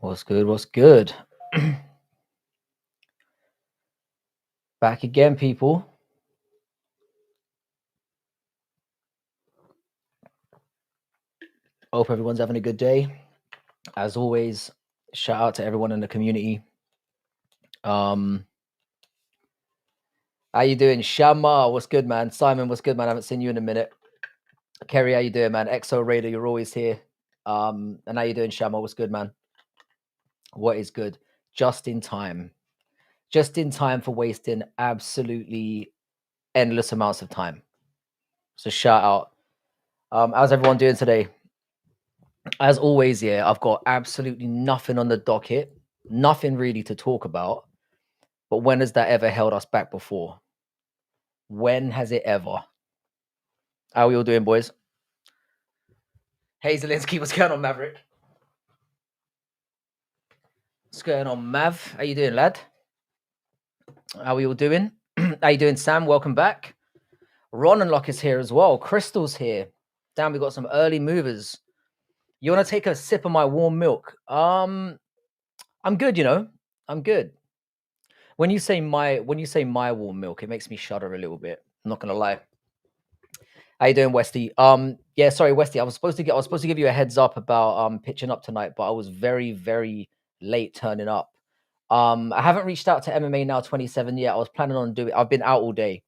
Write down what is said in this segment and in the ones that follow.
What's good? What's good? Back again, people. Hope everyone's having a good day. As always, shout out to everyone in the community. How you doing? Shama, what's good, man? Simon, what's good, man? I haven't seen you in a minute. Kerry, how you doing, man? Exo Raider, you're always here. And how you doing, Shama? What's good, man? What is good? Just in time. Just in time for wasting absolutely endless amounts of time. So shout out. How's everyone doing today? As always, yeah, I've got absolutely nothing on the docket, nothing really to talk about. But when has that ever held us back before? When has it ever? How are we all doing, boys? Hey, Zelensky, what's going on, Maverick? What's going on, Mav? How you doing, lad? How are we all doing? How you doing, Sam? Welcome back. Ron and Locke is here as well. Crystal's here. Damn, we got some early movers. You want to take a sip of my warm milk? I'm good, you know. I'm good. When you say my warm milk, it makes me shudder a little bit. I'm not gonna lie. How you doing, Westy? Yeah, sorry, Westy. I was supposed to give you a heads up about pitching up tonight, but I was very, very late turning up. I haven't reached out to MMA Now 27 yet. I was planning on doing. I've been out all day,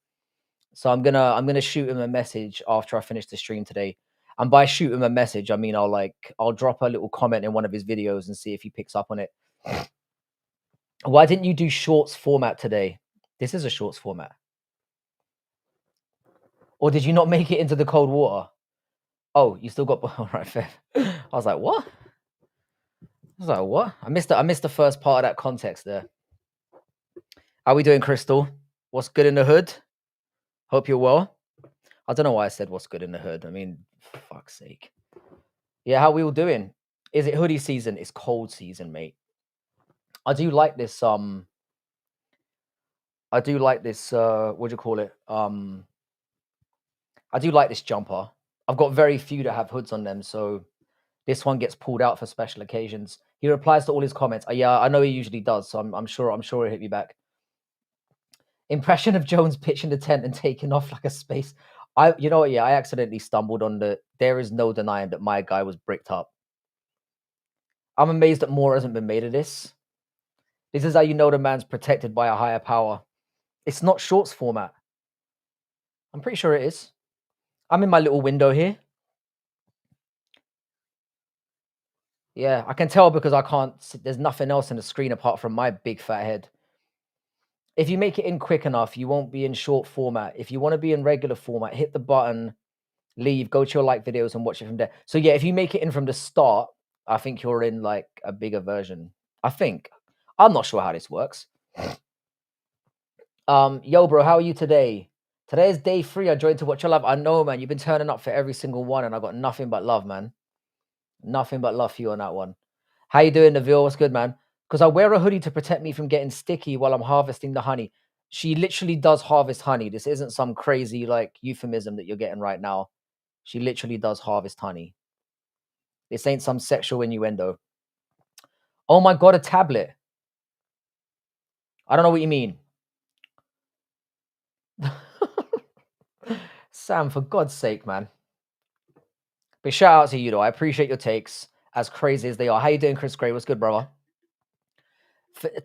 so I'm gonna shoot him a message after I finish the stream today. And by shoot him a message, I mean I'll drop a little comment in one of his videos and see if he picks up on it. Why didn't you do shorts format today? This is a shorts format. Or did you not make it into the cold water? Oh, you still got all right, fair. I was like, what? I missed the first part of that context there. How we doing, Crystal? What's good in the hood? Hope you're well. I don't know why I said what's good in the hood. I mean, for fuck's sake. Yeah, how we all doing? Is it hoodie season? It's cold season, mate. I do like this. What do you call it? I do like this jumper. I've got very few that have hoods on them, so this one gets pulled out for special occasions. He replies to all his comments. Yeah, I know he usually does, so I'm sure he'll hit me back. Impression of Jones pitching the tent and taking off like a space. You know what? Yeah, I accidentally stumbled on there is no denying that my guy was bricked up. I'm amazed that more hasn't been made of this. This is how you know the man's protected by a higher power. It's not shorts format. I'm pretty sure it is. I'm in my little window here. Yeah, I can tell because I can't. There's nothing else in the screen apart from my big fat head. If you make it in quick enough, you won't be in short format. If you want to be in regular format, hit the button, leave, go to your like videos and watch it from there. So yeah, if you make it in from the start, I think you're in like a bigger version. I think. I'm not sure how this works. Yo, bro, how are you today? Today is day 3. I joined to watch your live. I know, man. You've been turning up for every single one, and I got nothing but love, man. Nothing but love for you on that one. How you doing, Nabil? What's good, man? Because I wear a hoodie to protect me from getting sticky while I'm harvesting the honey. She literally does harvest honey. This isn't some crazy like euphemism that you're getting right now. She literally does harvest honey. This ain't some sexual innuendo. Oh my God, a tablet. I don't know what you mean. Sam, for God's sake, man. But shout out to you, though. I appreciate your takes, as crazy as they are. How you doing, Chris Gray? What's good, brother?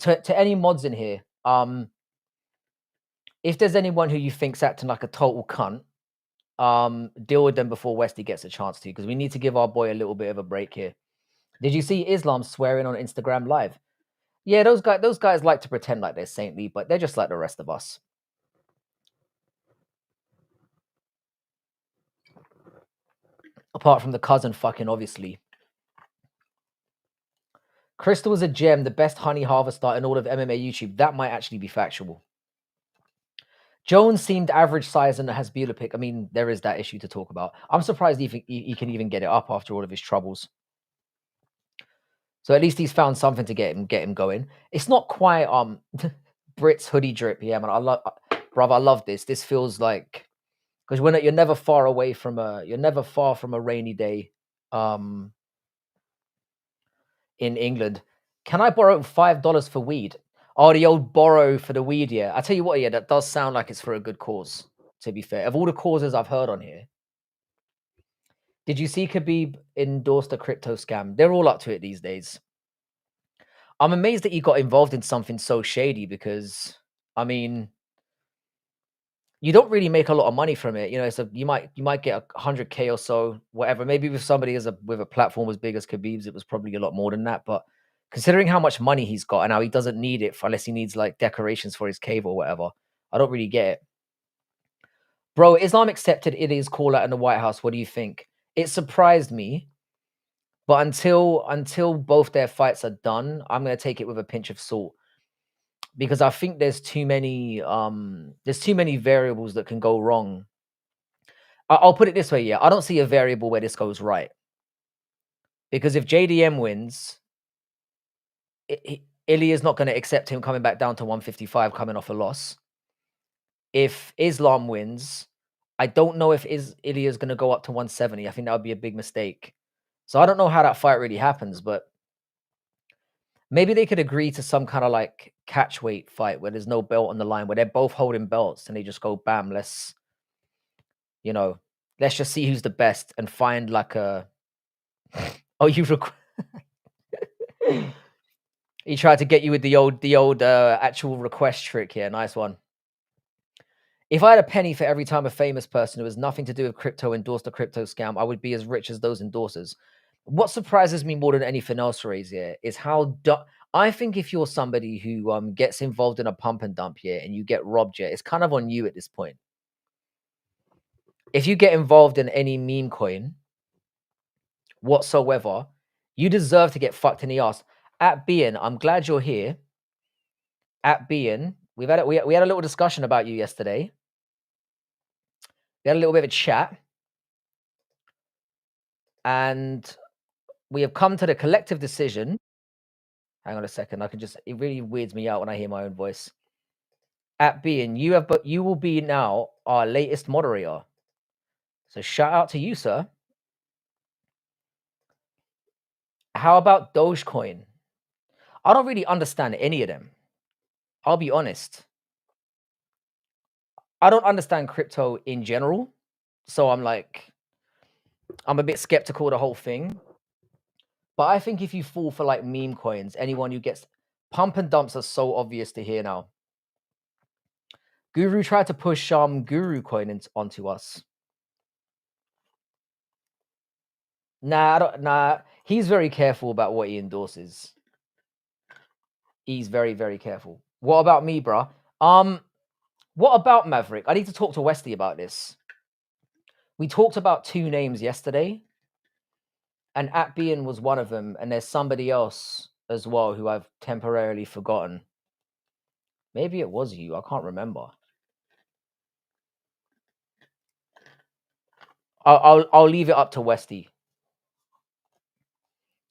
To any mods in here, if there's anyone who you think's acting like a total cunt, deal with them before Westy gets a chance to, because we need to give our boy a little bit of a break here. Did you see Islam swearing on Instagram Live? Yeah, those guys like to pretend like they're saintly, but they're just like the rest of us. Apart from the cousin fucking, obviously. Crystal is a gem, the best honey harvester in all of MMA YouTube. That might actually be factual. Jones seemed average size and has Bulopic. I mean, there is that issue to talk about. I'm surprised he can even get it up after all of his troubles. So at least he's found something to get him going. It's not quite Brit's hoodie drip. Yeah, man, I love this. This feels like, because you're never far from a rainy day in England. Can I borrow $5 for weed? Oh, the old borrow for the weed, yeah. I tell you what, yeah, that does sound like it's for a good cause, to be fair. Of all the causes I've heard on here, did you see Khabib endorsed a crypto scam? They're all up to it these days. I'm amazed that you got involved in something so shady because, I mean, you don't really make a lot of money from it. You know, so you might get 100K or so, whatever. Maybe with somebody with a platform as big as Khabib's, it was probably a lot more than that. But considering how much money he's got and how he doesn't need it unless he needs like decorations for his cave or whatever, I don't really get it. Bro, Islam accepted Ilya's call out in the White House. What do you think? It surprised me, but until both their fights are done, I'm gonna take it with a pinch of salt because I think there's too many variables that can go wrong. I'll put it this way, yeah. I don't see a variable where this goes right. Because if JDM wins, Ilya's not going to accept him coming back down to 155 coming off a loss. If Islam wins, I don't know if Ilya's going to go up to 170. I think that would be a big mistake. So I don't know how that fight really happens, but maybe they could agree to some kind of like catch weight fight where there's no belt on the line, where they're both holding belts and they just go, bam, let's just see who's the best and find like a. Oh, he tried to get you with the old actual request trick here. Nice one. If I had a penny for every time a famous person who has nothing to do with crypto endorsed a crypto scam, I would be as rich as those endorsers. What surprises me more than anything else, Razier, is how I think if you're somebody who gets involved in a pump and dump here and you get robbed here, it's kind of on you at this point. If you get involved in any meme coin whatsoever, you deserve to get fucked in the ass. At Bean, I'm glad you're here. At Bean, we had a little discussion about you yesterday. We had a little bit of a chat, and we have come to the collective decision. Hang on a second, it really weirds me out when I hear my own voice. At Bean, you will be now our latest moderator. So shout out to you, sir. How about Dogecoin? I don't really understand any of them. I'll be honest. I don't understand crypto in general. So I'm a bit skeptical of the whole thing. But I think if you fall for like meme coins, anyone who gets pump and dumps are so obvious to hear now. Guru tried to push Guru coin onto us. Nah, he's very careful about what he endorses. He's very, very careful. What about me, bruh? What about Maverick? I need to talk to Westy about this. We talked about two names yesterday, and Atbian was one of them, and there's somebody else as well who I've temporarily forgotten. Maybe it was you. I can't remember. I'll leave it up to Westy.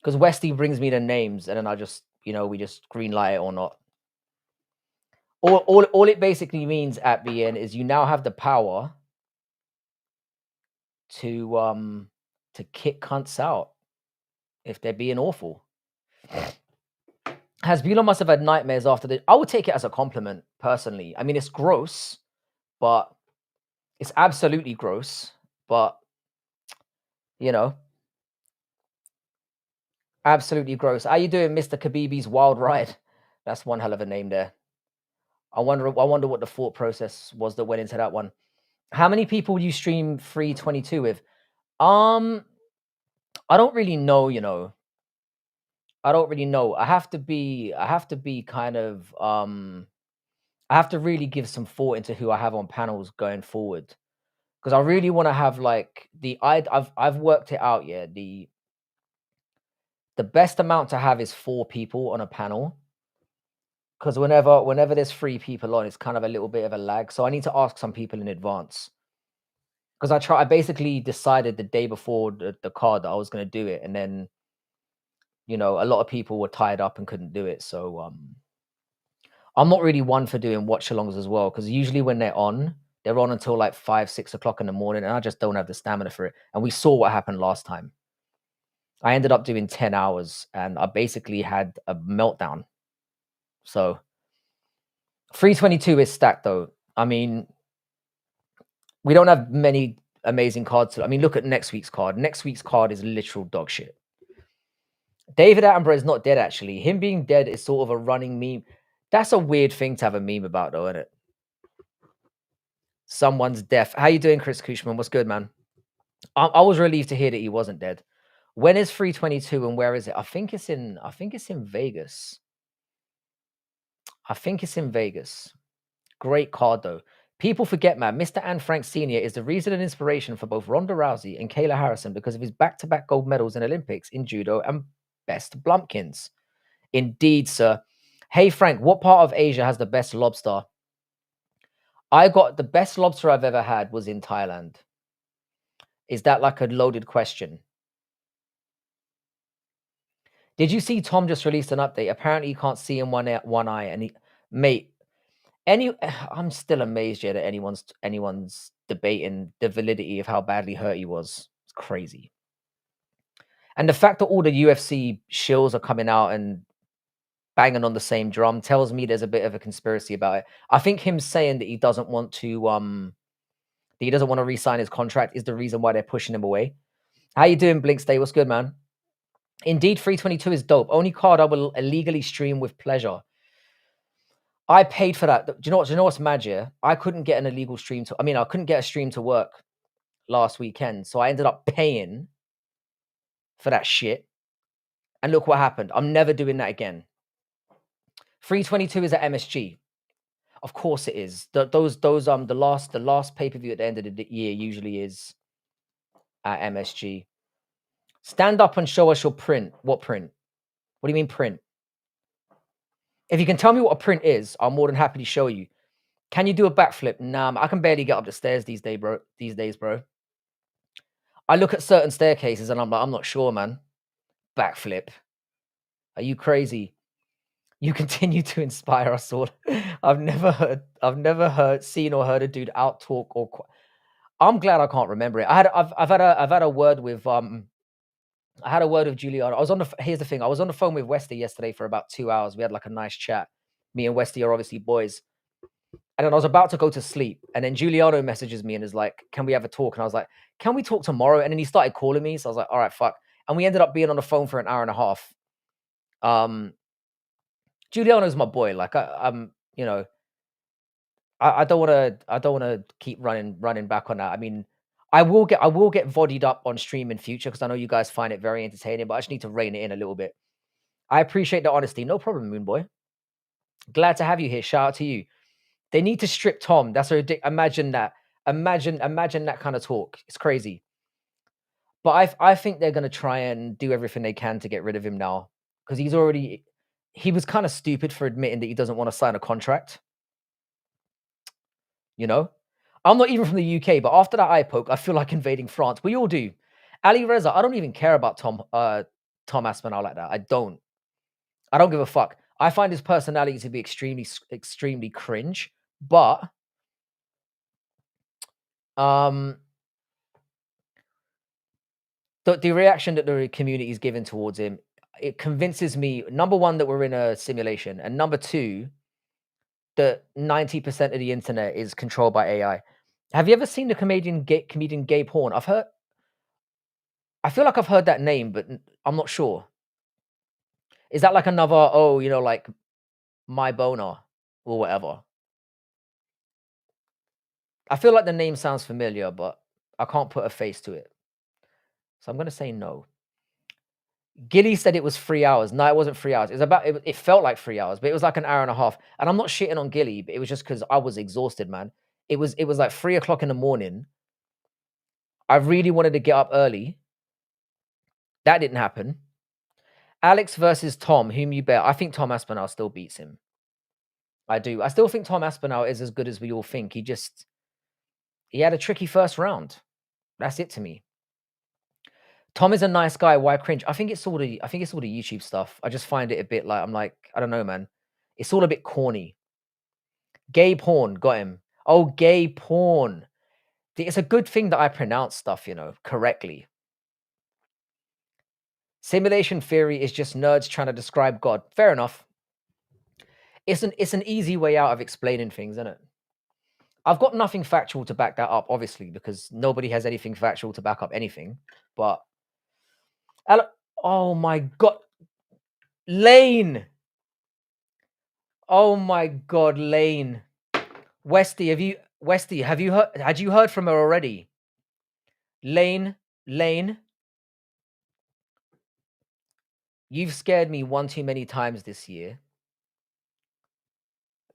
Because Westy brings me the names, and then I just, we just green light it or not. All it basically means at BN is you now have the power to kick cunts out if they're being awful. Hasbulla must have had nightmares after the. I would take it as a compliment, personally. I mean, it's gross, but it's absolutely gross. But absolutely gross. How you doing, Mr. Khabibi's Wild Ride? That's one hell of a name there. I wonder what the thought process was that went into that one. How many people you stream 322 with? I don't really know, I don't really know. I have to be kind of I have to really give some thought into who I have on panels going forward. Because I really want to have like I've worked it out, yeah. The best amount to have is 4 people on a panel. Because whenever there's 3 people on, it's kind of a little bit of a lag. So I need to ask some people in advance. Because I basically decided the day before the card that I was gonna do it, and then a lot of people were tied up and couldn't do it. So I'm not really one for doing watch alongs as well, because usually when they're on until like 5, 6 o'clock in the morning, and I just don't have the stamina for it. And we saw what happened last time. I ended up doing 10 hours and I basically had a meltdown. So 322 is stacked though. I mean, we don't have many amazing cards. I mean, look at next week's card. Next week's card is literal dog shit. David Attenborough is not dead, actually. Him being dead is sort of a running meme. That's a weird thing to have a meme about, though, isn't it? Someone's death. How you doing, Chris Kushman? What's good, man? I was relieved to hear that he wasn't dead. When is 322 and where is it? I think it's in Vegas. I think it's in Vegas. Great card, though. People forget, man, Mr. Anne Frank Sr. is the reason and inspiration for both Ronda Rousey and Kayla Harrison because of his back-to-back gold medals in Olympics in judo and best Blumpkins. Indeed, sir. Hey, Frank, what part of Asia has the best lobster? I got the best lobster I've ever had was in Thailand. Is that like a loaded question? Did you see Tom just released an update? Apparently, you can't see in one eye. And mate, I'm still amazed yet that anyone's debating the validity of how badly hurt he was. It's crazy. And the fact that all the UFC shills are coming out and banging on the same drum tells me there's a bit of a conspiracy about it. I think him saying that he doesn't want to re-sign his contract is the reason why they're pushing him away. How you doing, Blinkstay? What's good, man? Indeed, 322 is dope. Only card I will illegally stream with pleasure. I paid for that. Do you know what's mad, yeah? I couldn't get an illegal stream I couldn't get a stream to work last weekend. So I ended up paying for that shit. And look what happened. I'm never doing that again. 322 is at MSG. Of course it is. The last pay-per-view at the end of the year usually is at MSG. Stand up and show us your print. What print? What do you mean print? If you can tell me what a print is, I'm more than happy to show you. Can you do a backflip? Nah, I can barely get up the stairs these days, bro. I look at certain staircases and I'm like, I'm not sure, man. Backflip. Are you crazy? You continue to inspire us all. I've never seen or heard a dude out talk or. I'm glad I can't remember it. I've had a word with I had a word with Giuliano. Here's the thing. I was on the phone with Westy yesterday for about 2 hours. We had like a nice chat. Me and Westy are obviously boys. And then I was about to go to sleep. And then Giuliano messages me and is like, can we have a talk? And I was like, can we talk tomorrow? And then he started calling me. So I was like, all right, fuck. And we ended up being on the phone for an hour and a half. Giuliano's my boy. Like I don't want to keep running back on that. I mean, I will get vodied up on stream in future because I know you guys find it very entertaining, but I just need to rein it in a little bit. I appreciate the honesty. No problem, Moon Boy. Glad to have you here. Shout out to you. They need to strip Tom. That's imagine that. Imagine that kind of talk. It's crazy. But I think they're gonna try and do everything they can to get rid of him now. Because he was kind of stupid for admitting that he doesn't want to sign a contract. You know? I'm not even from the UK, but after that eye poke, I feel like invading France. We all do. Ali Reza, I don't even care about Tom Aspinall like that. I don't give a fuck. I find his personality to be extremely cringe, but the reaction that the community is giving towards him, it convinces me, number one, that we're in a simulation, and number two, that 90% of the internet is controlled by AI. Have you ever seen the comedian Gabe Horn? I feel like I've heard that name, but I'm not sure. Is that like another, like my boner or whatever? I feel like the name sounds familiar, but I can't put a face to it. So I'm going to say no. Gilly said it was 3 hours. No, it wasn't 3 hours. It felt like 3 hours, but it was like an hour and a half. And I'm not shitting on Gilly, but it was just because I was exhausted, man. It was like 3 o'clock in the morning. I really wanted to get up early. That didn't happen. Alex versus Tom, whom you bet. I think Tom Aspinall still beats him. I do. I still think Tom Aspinall is as good as we all think. He had a tricky first round. That's it to me. Tom is a nice guy. Why cringe? I think it's all the YouTube stuff. I just find it a bit like, I'm like, I don't know, man. It's all a bit corny. Gabe Horn, got him. Oh, Gabe Horn. It's a good thing that I pronounce stuff, correctly. Simulation theory is just nerds trying to describe God. Fair enough. It's an easy way out of explaining things, isn't it? I've got nothing factual to back that up, obviously, because nobody has anything factual to back up anything. But oh my god, Lane! Oh my god, Lane! Westy, have you heard? Had you heard from her already? Lane, you've scared me one too many times this year.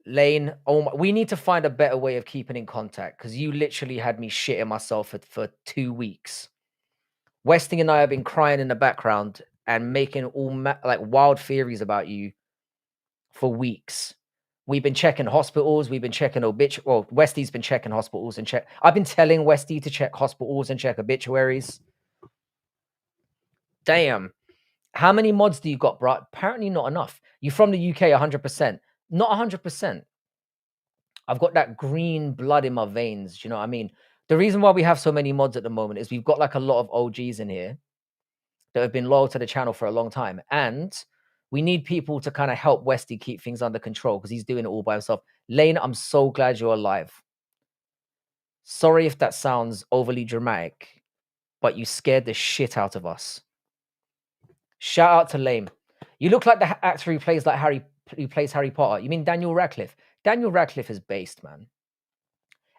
Lane, oh my, we need to find a better way of keeping in contact because you literally had me shitting myself for 2 weeks. Westing and I have been crying in the background and making all like wild theories about you for weeks. We've been checking hospitals. We've been checking Well, Westy's been checking hospitals and check. I've been telling Westy to check hospitals and check obituaries. Damn. How many mods do you got, bro? Apparently not enough. You from the UK 100%. Not 100%. I've got that green blood in my veins. Do you know what I mean? The reason why we have so many mods at the moment is we've got like a lot of OGs in here that have been loyal to the channel for a long time. And we need people to kind of help Westy keep things under control because he's doing it all by himself. Lane, I'm so glad you're alive. Sorry if that sounds overly dramatic, but you scared the shit out of us. Shout out to Lane. You look like the actor who plays Harry Potter. You mean Daniel Radcliffe? Daniel Radcliffe is based, man.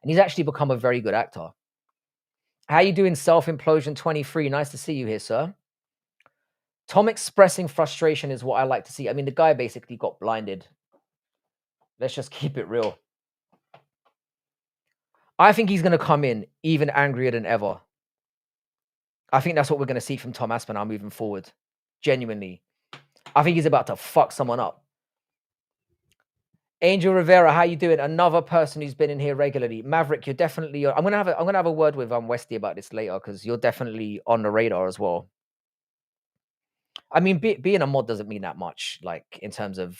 And he's actually become a very good actor. How you doing, Self Implosion 23? Nice to see you here, sir. Tom expressing frustration is what I like to see. I mean, the guy basically got blinded. Let's just keep it real. I think he's going to come in even angrier than ever. I think that's what we're going to see from Tom Aspinall moving forward. Genuinely. I think he's about to fuck someone up. Angel Rivera, how you doing? Another person who's been in here regularly. Maverick, you're definitely. I'm gonna have a word with Westy about this later because you're definitely on the radar as well. I mean, being a mod doesn't mean that much. Like in terms of,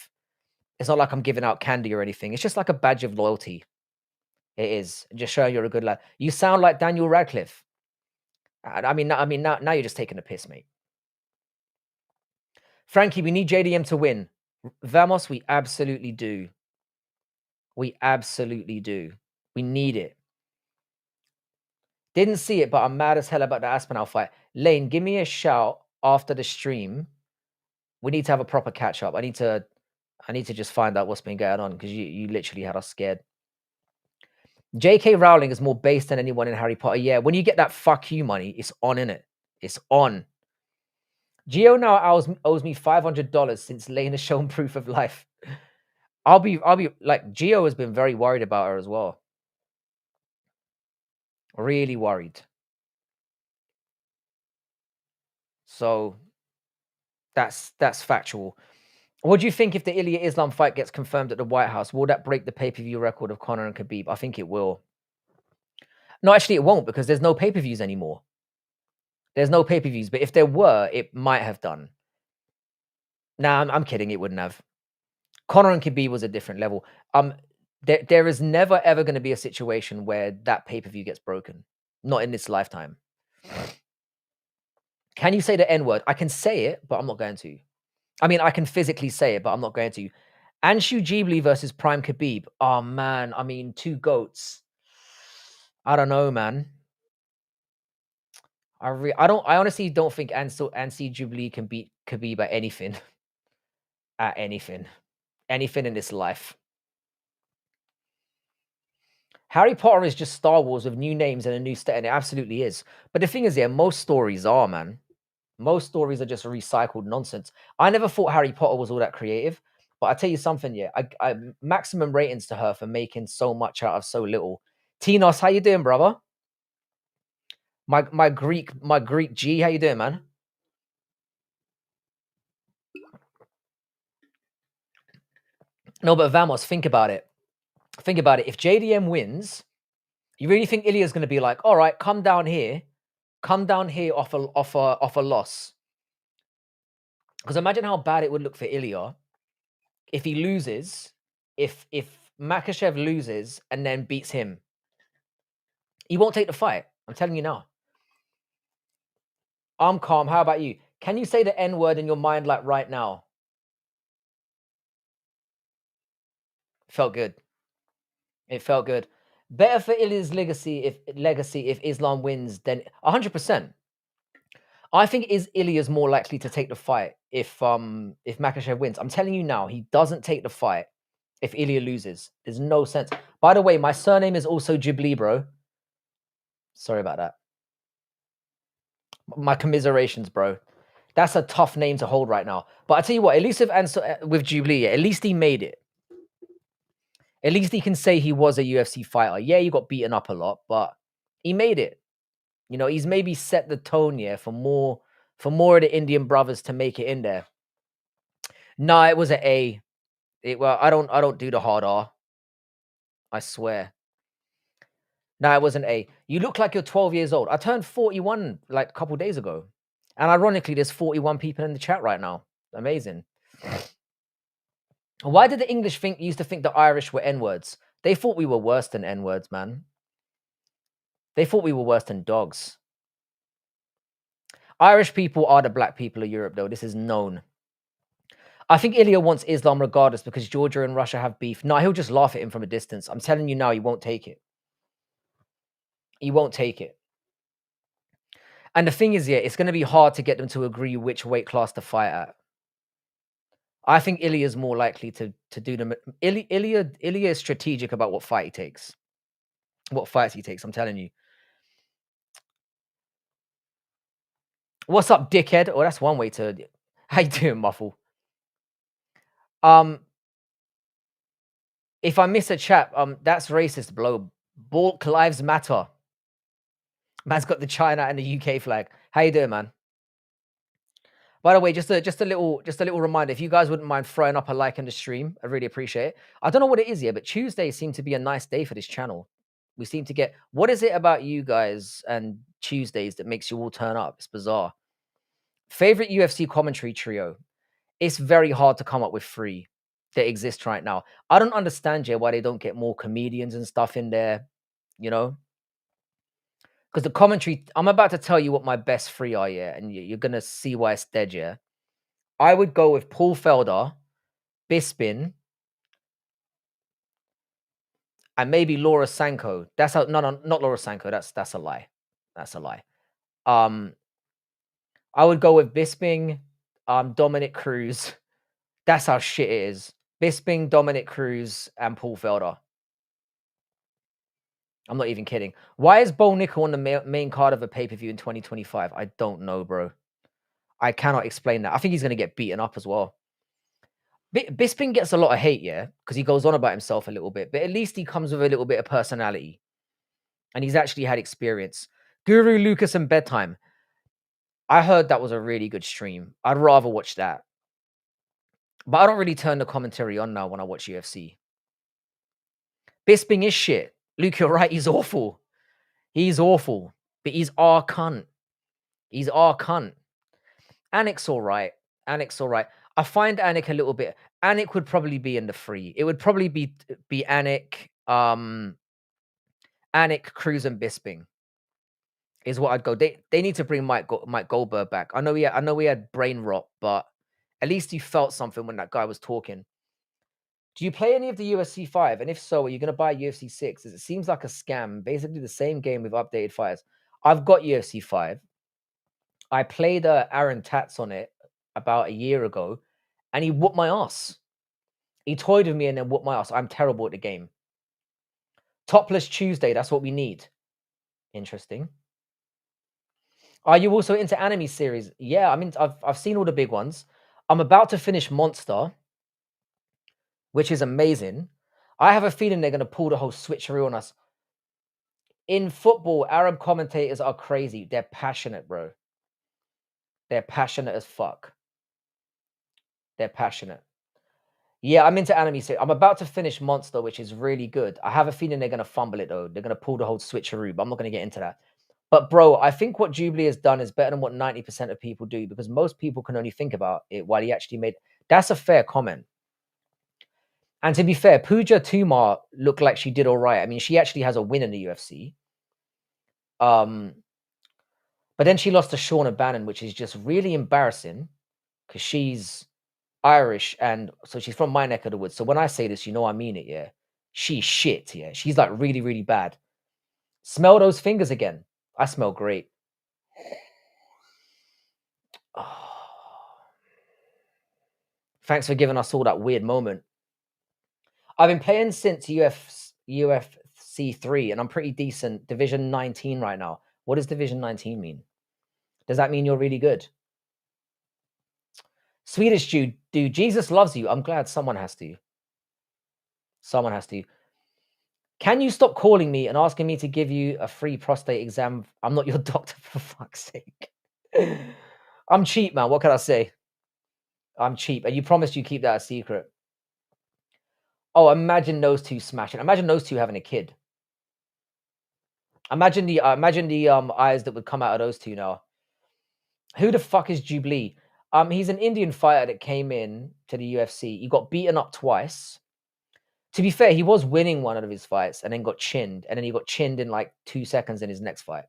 it's not like I'm giving out candy or anything. It's just like a badge of loyalty. It is just showing you're a good lad. You sound like Daniel Radcliffe. I mean, now you're just taking a piss, mate. Frankie, we need JDM to win. Vamos, we absolutely do. We absolutely do. We need it. Didn't see it, but I'm mad as hell about the Aspinall fight. Lane, give me a shout after the stream. We need to have a proper catch up. I need to just find out what's been going on because you literally had us scared. J.K. Rowling is more based than anyone in Harry Potter. Yeah, when you get that fuck you money, it's on, innit? It's on. Geo now owes me $500 since Lane has shown proof of life. I'll be like, Geo has been very worried about her as well. Really worried. So that's factual. What do you think if the Ilya Islam fight gets confirmed at the White House? Will that break the pay-per-view record of Conor and Khabib? I think it will. No, actually it won't because there's no pay-per-views anymore. There's no pay-per-views, but if there were, it might have done. Nah, I'm kidding. It wouldn't have. Conor and Khabib was a different level. There is never ever going to be a situation where that pay-per-view gets broken. Not in this lifetime. Can you say the N-word? I can say it, but I'm not going to. I mean, I can physically say it, but I'm not going to. Anshu Ghibli versus Prime Khabib. Oh man, I mean, two goats. I don't know, man. I honestly don't think Anshu Ghibli can beat Khabib at anything. At anything. Anything in this life. Harry Potter is just Star Wars with new names and a new set, and it absolutely is. But the thing is, yeah, most stories are, man. Most stories are just recycled nonsense. I never thought Harry Potter was all that creative, but I tell you something, yeah, I maximum ratings to her for making so much out of so little. Tinos, how you doing, brother? My Greek G, how you doing, man? No, but Vamos, think about it. Think about it. If JDM wins, you really think Ilya's going to be like, all right, come down here off a loss? Because imagine how bad it would look for Ilya if he loses, if Makachev loses and then beats him. He won't take the fight. I'm telling you now. I'm calm. How about you? Can you say the N word in your mind like right now? Felt good. It felt good. Better for Ilya's legacy if Islam wins than 100%. I think is Ilya's more likely to take the fight if Makhachev wins. I'm telling you now, he doesn't take the fight if Ilya loses. There's no sense. By the way, my surname is also Ghibli, bro. Sorry about that. My commiserations, bro. That's a tough name to hold right now. But I tell you what, at least with Ghibli, at least he made it. At least he can say he was a UFC fighter. Yeah, he got beaten up a lot, but he made it. You know, he's maybe set the tone, yeah, for more of the Indian brothers to make it in there. Nah, it was an A. Well, I don't do the hard R. I swear. No, it was an A. You look like you're 12 years old. I turned 41 like a couple days ago. And ironically, there's 41 people in the chat right now. Amazing. Why did the English used to think the Irish were N-words? They thought we were worse than N-words, man. They thought we were worse than dogs. Irish people are the black people of Europe, though. This is known. I think Ilya wants Islam regardless because Georgia and Russia have beef. No, he'll just laugh at him from a distance. I'm telling you now, he won't take it. He won't take it. And the thing is, yeah, it's going to be hard to get them to agree which weight class to fight at. I think Ilya is more likely to do them. Ilya is strategic about what fight he takes. What fights he takes, I'm telling you. What's up, dickhead? Oh, that's one way to... How you doing, Muffle? If I miss a chat, that's racist, blow. Balk lives matter. Man's got the China and the UK flag. How you doing, man? By the way, just a little reminder. If you guys wouldn't mind throwing up a like in the stream, I really appreciate it. I don't know what it is yet, but Tuesdays seem to be a nice day for this channel. We seem to get... What is it about you guys and Tuesdays that makes you all turn up? It's bizarre. Favorite UFC commentary trio. It's very hard to come up with 3 that exist right now. I don't understand, Jay, why they don't get more comedians and stuff in there, you know? Because the commentary... I'm about to tell you what my best 3 are, yeah, and you're going to see why it's dead, yeah? I would go with Paul Felder, Bisping, and maybe Laura Sanko. That's no, not Laura Sanko. That's a lie. That's a lie. I would go with Bisping, Dominic Cruz. That's how shit it is. Bisping, Dominic Cruz, and Paul Felder. I'm not even kidding. Why is Bo Nickel on the main card of a pay-per-view in 2025? I don't know, bro. I cannot explain that. I think he's going to get beaten up as well. Bisping gets a lot of hate, yeah, because he goes on about himself a little bit, but at least he comes with a little bit of personality. And he's actually had experience. Guru, Lucas, and Bedtime. I heard that was a really good stream. I'd rather watch that. But I don't really turn the commentary on now when I watch UFC. Bisping is shit. Luke, you're right. He's awful. He's awful. But he's our cunt. He's our cunt. Anik's all right. Anik's all right. I find Anik a little bit... Anik would probably be in the 3. It would probably be Anik, Anik, Cruz, and Bisping. Is what I'd go. They need to bring Mike Goldberg back. I know we had brain rot, but at least he felt something when that guy was talking. Do you play any of the UFC 5? And if so, are you going to buy UFC 6? It seems like a scam. Basically the same game with updated fighters. I've got UFC 5. I played Aaron Tats on it about a year ago, and he whooped my ass. He toyed with me and then whooped my ass. I'm terrible at the game. Topless Tuesday. That's what we need. Interesting. Are you also into anime series? Yeah, I mean, I've seen all the big ones. I'm about to finish Monster, which is amazing. I have a feeling they're going to pull the whole switcheroo on us. In football, Arab commentators are crazy. They're passionate, bro. They're passionate as fuck. They're passionate. Yeah, I'm into anime series. I'm about to finish Monster, which is really good. I have a feeling they're going to fumble it, though. They're going to pull the whole switcheroo, but I'm not going to get into that. But bro, I think what Jubilee has done is better than what 90% of people do, because most people can only think about it while he actually made... That's a fair comment. And to be fair, Pooja Tumar looked like she did all right. I mean, she actually has a win in the UFC. But then she lost to Shauna Bannon, which is just really embarrassing because she's Irish and so she's from my neck of the woods. So when I say this, you know I mean it, yeah. She's shit, yeah. She's like really, really bad. Smell those fingers again. I smell great. Oh, thanks for giving us all that weird moment. I've been playing since UFC 3 and I'm pretty decent. Division 19 right now. What does Division 19 mean? Does that mean you're really good? Swedish dude, Jesus loves you. I'm glad someone has to. Someone has to. Can you stop calling me and asking me to give you a free prostate exam? I'm not your doctor, for fuck's sake. I'm cheap, man. What can I say? I'm cheap. And you promised you keep that a secret. Oh, imagine those two smashing. Imagine those two having a kid. Imagine the eyes that would come out of those two now. Who the fuck is Jubilee? He's an Indian fighter that came in to the UFC. He got beaten up twice. To be fair, he was winning one of his fights and then got chinned. And then he got chinned in like 2 seconds in his next fight.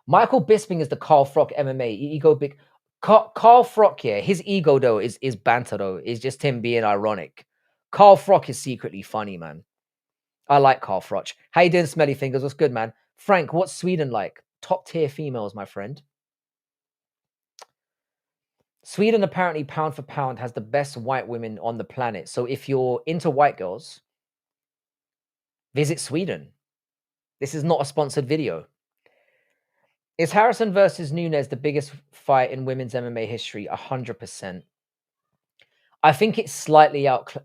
Michael Bisping is the Carl Frock MMA. Ego big. Carl Frock, yeah, his ego though is banter though. Is just him being ironic. Carl Frock is secretly funny, man. I like Carl Froch. How you doing, Smelly Fingers? What's good, man? Frank, what's Sweden like? Top tier females, my friend. Sweden apparently pound for pound has the best white women on the planet. So if you're into white girls, visit Sweden. This is not a sponsored video. Is Harrison versus Nunes the biggest fight in women's MMA history? 100%. I think it's slightly out.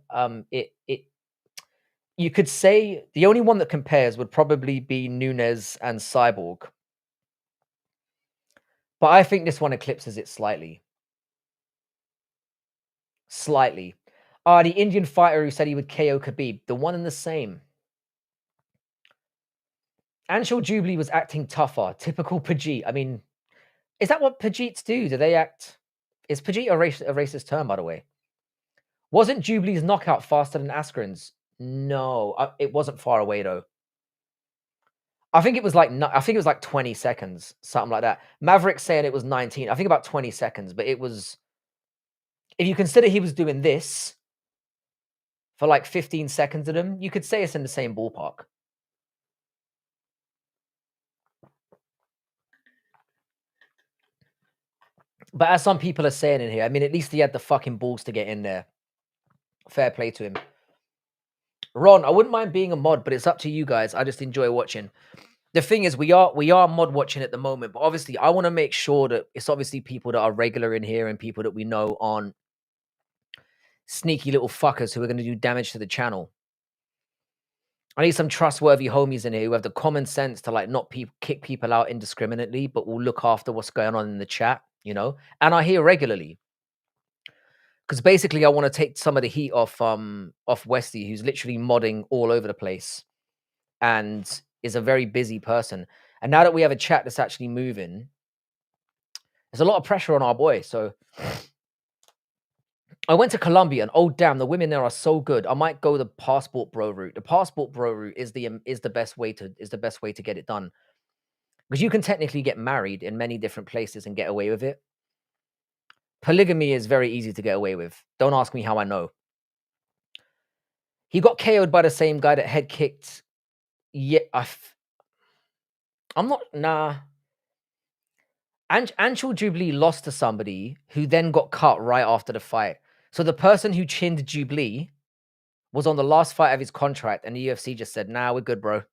You could say the only one that compares would probably be Nunes and Cyborg. But I think this one eclipses it slightly. Slightly. The Indian fighter who said he would KO Khabib, the one and the same. Anshul Jubilee was acting tougher. Typical Pajit. I mean, is that what Pajits do? Do they act? Is Pajit a racist term, by the way? Wasn't Jubilee's knockout faster than Askren's? No, it wasn't far away though. I think it was like 20 seconds, something like that. Maverick saying it was 19. I think about 20 seconds, but it was. If you consider he was doing this for like 15 seconds of them, you could say it's in the same ballpark. But as some people are saying in here, I mean, at least he had the fucking balls to get in there. Fair play to him. Ron, I wouldn't mind being a mod, but it's up to you guys. I just enjoy watching. The thing is, we are mod watching at the moment, but obviously I want to make sure that it's obviously people that are regular in here and people that we know aren't sneaky little fuckers who are going to do damage to the channel. I need some trustworthy homies in here who have the common sense to like not kick people out indiscriminately, but will look after what's going on in the chat, you know? And I hear regularly. Because basically I want to take some of the heat off Westy, who's literally modding all over the place and is a very busy person. And now that we have a chat that's actually moving, there's a lot of pressure on our boy. So I went to Colombia and oh damn, the women there are so good. I might go the passport bro route. The passport bro route is the best way to get it done. Because you can technically get married in many different places and get away with it. Polygamy is very easy to get away with. Don't ask me how I know. He got KO'd by the same guy that head kicked. Yeah, I'm not. Nah. Anshul Jubilee lost to somebody who then got cut right after the fight. So the person who chinned Jubilee was on the last fight of his contract, and the UFC just said, "Nah, we're good, bro.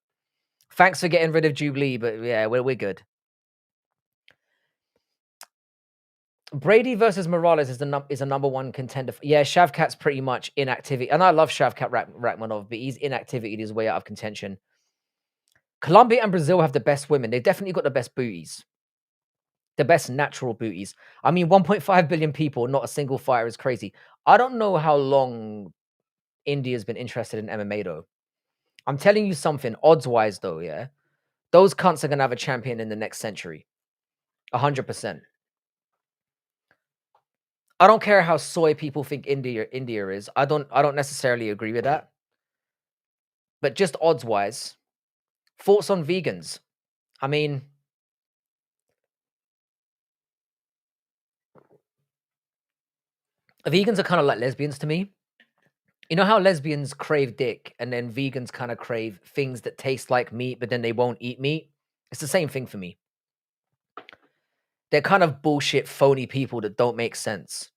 Thanks for getting rid of Jubilee, but yeah, we're good." Brady versus Morales is a number one contender. Yeah, Shavkat's pretty much inactivity, and I love Shavkat Rakhmonov, but he's inactivity his way out of contention. Colombia and Brazil have the best women. They've definitely got the best booties, the best natural booties. I mean, 1.5 billion people, not a single fighter is crazy. I don't know how long India's been interested in MMA though. I'm telling you something, odds-wise though, yeah, those cunts are gonna have a champion in the next century, 100%. I don't care how soy people think India is. I don't necessarily agree with that. But just odds wise, thoughts on vegans? I mean, Vegans are kind of like lesbians to me. You know how lesbians crave dick and then vegans kind of crave things that taste like meat, but then they won't eat meat? It's the same thing for me. They're kind of bullshit, phony people that don't make sense.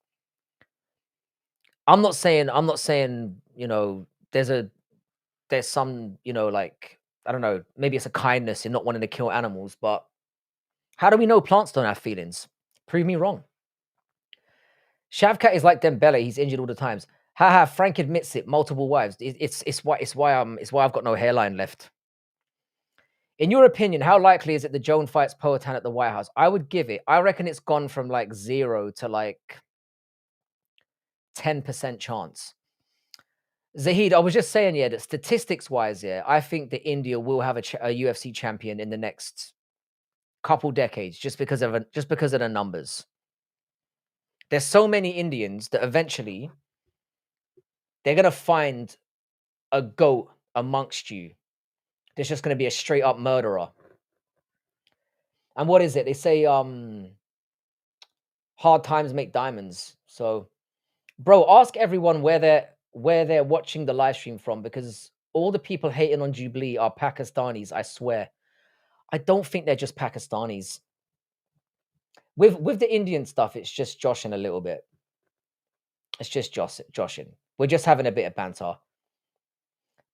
I'm not saying, there's some, like, I don't know, maybe it's a kindness in not wanting to kill animals, but how do we know plants don't have feelings? Prove me wrong. Shavkat is like Dembele, he's injured all the times. Haha, Frank admits it, multiple wives. It's why I've got no hairline left. In your opinion, how likely is it that Joan fights Poatan at the White House? I would give it. I reckon it's gone from like 0 to like 10% chance. Zahid, I was just saying, yeah, that statistics wise, yeah, I think that India will have a UFC champion in the next couple decades just because of the numbers. There's so many Indians that eventually they're gonna find a goat amongst you. There's just gonna be a straight up murderer. And what is it? They say hard times make diamonds. So, bro, ask everyone where they're watching the live stream from, because all the people hating on Jubilee are Pakistanis, I swear. I don't think they're just Pakistanis. With the Indian stuff, it's just joshing a little bit. It's just joshing. We're just having a bit of banter.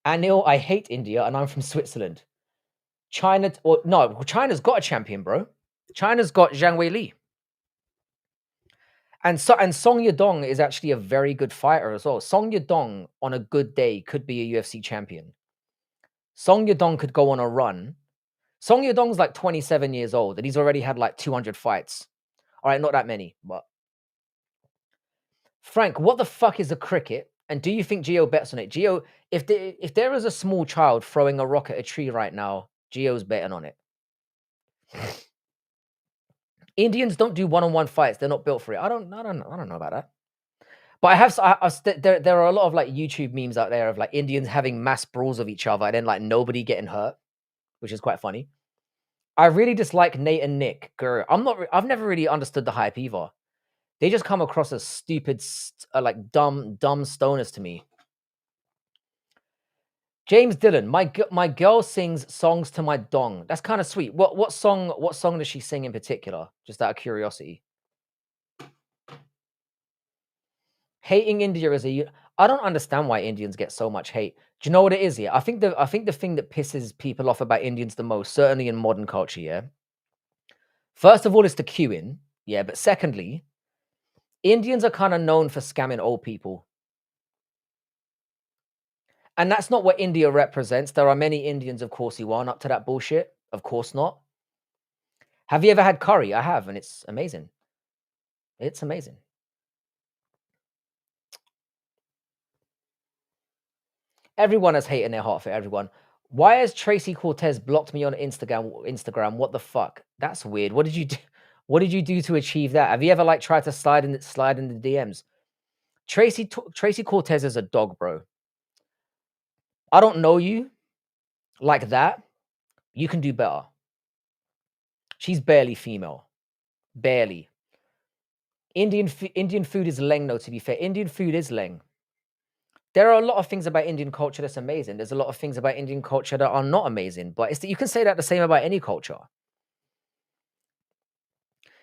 Anil, I hate India and I'm from Switzerland. China's got a champion, bro. China's got Zhang Weili. And Song Yadong is actually a very good fighter as well. Song Yadong on a good day could be a UFC champion. Song Yadong could go on a run. Song Yadong's like 27 years old and he's already had like 200 fights. All right, not that many, but Frank, what the fuck is a cricket? And do you think Gio bets on it? Gio, if there is a small child throwing a rock at a tree right now, Gio's betting on it. Indians don't do one-on-one fights. They're not built for it. I don't know about that. But there are a lot of like YouTube memes out there of like Indians having mass brawls of each other and then like nobody getting hurt, which is quite funny. I really dislike Nate and Nick. I've never really understood the hype either. They just come across as stupid, like dumb stoners to me. James Dillon, my girl sings songs to my dong. That's kind of sweet. What song does she sing in particular? Just out of curiosity. Hating India I don't understand why Indians get so much hate. Do you know what it is? Yeah, I think the thing that pisses people off about Indians the most, certainly in modern culture, yeah. First of all, it's the queuing, yeah. But secondly, Indians are kind of known for scamming old people. And that's not what India represents. There are many Indians, of course, who aren't up to that bullshit. Of course not. Have you ever had curry? I have, and it's amazing. It's amazing. Everyone has hate in their heart for everyone. Why has Tracy Cortez blocked me on Instagram? What the fuck? That's weird. What did you do? What did you do to achieve that? Have you ever like tried to slide in the DMs? Tracy Cortez is a dog, bro. I don't know you like that. You can do better. She's barely female. Barely. Indian food is leng, though, to be fair. Indian food is leng. There are a lot of things about Indian culture that's amazing. There's a lot of things about Indian culture that are not amazing. But you can say that the same about any culture.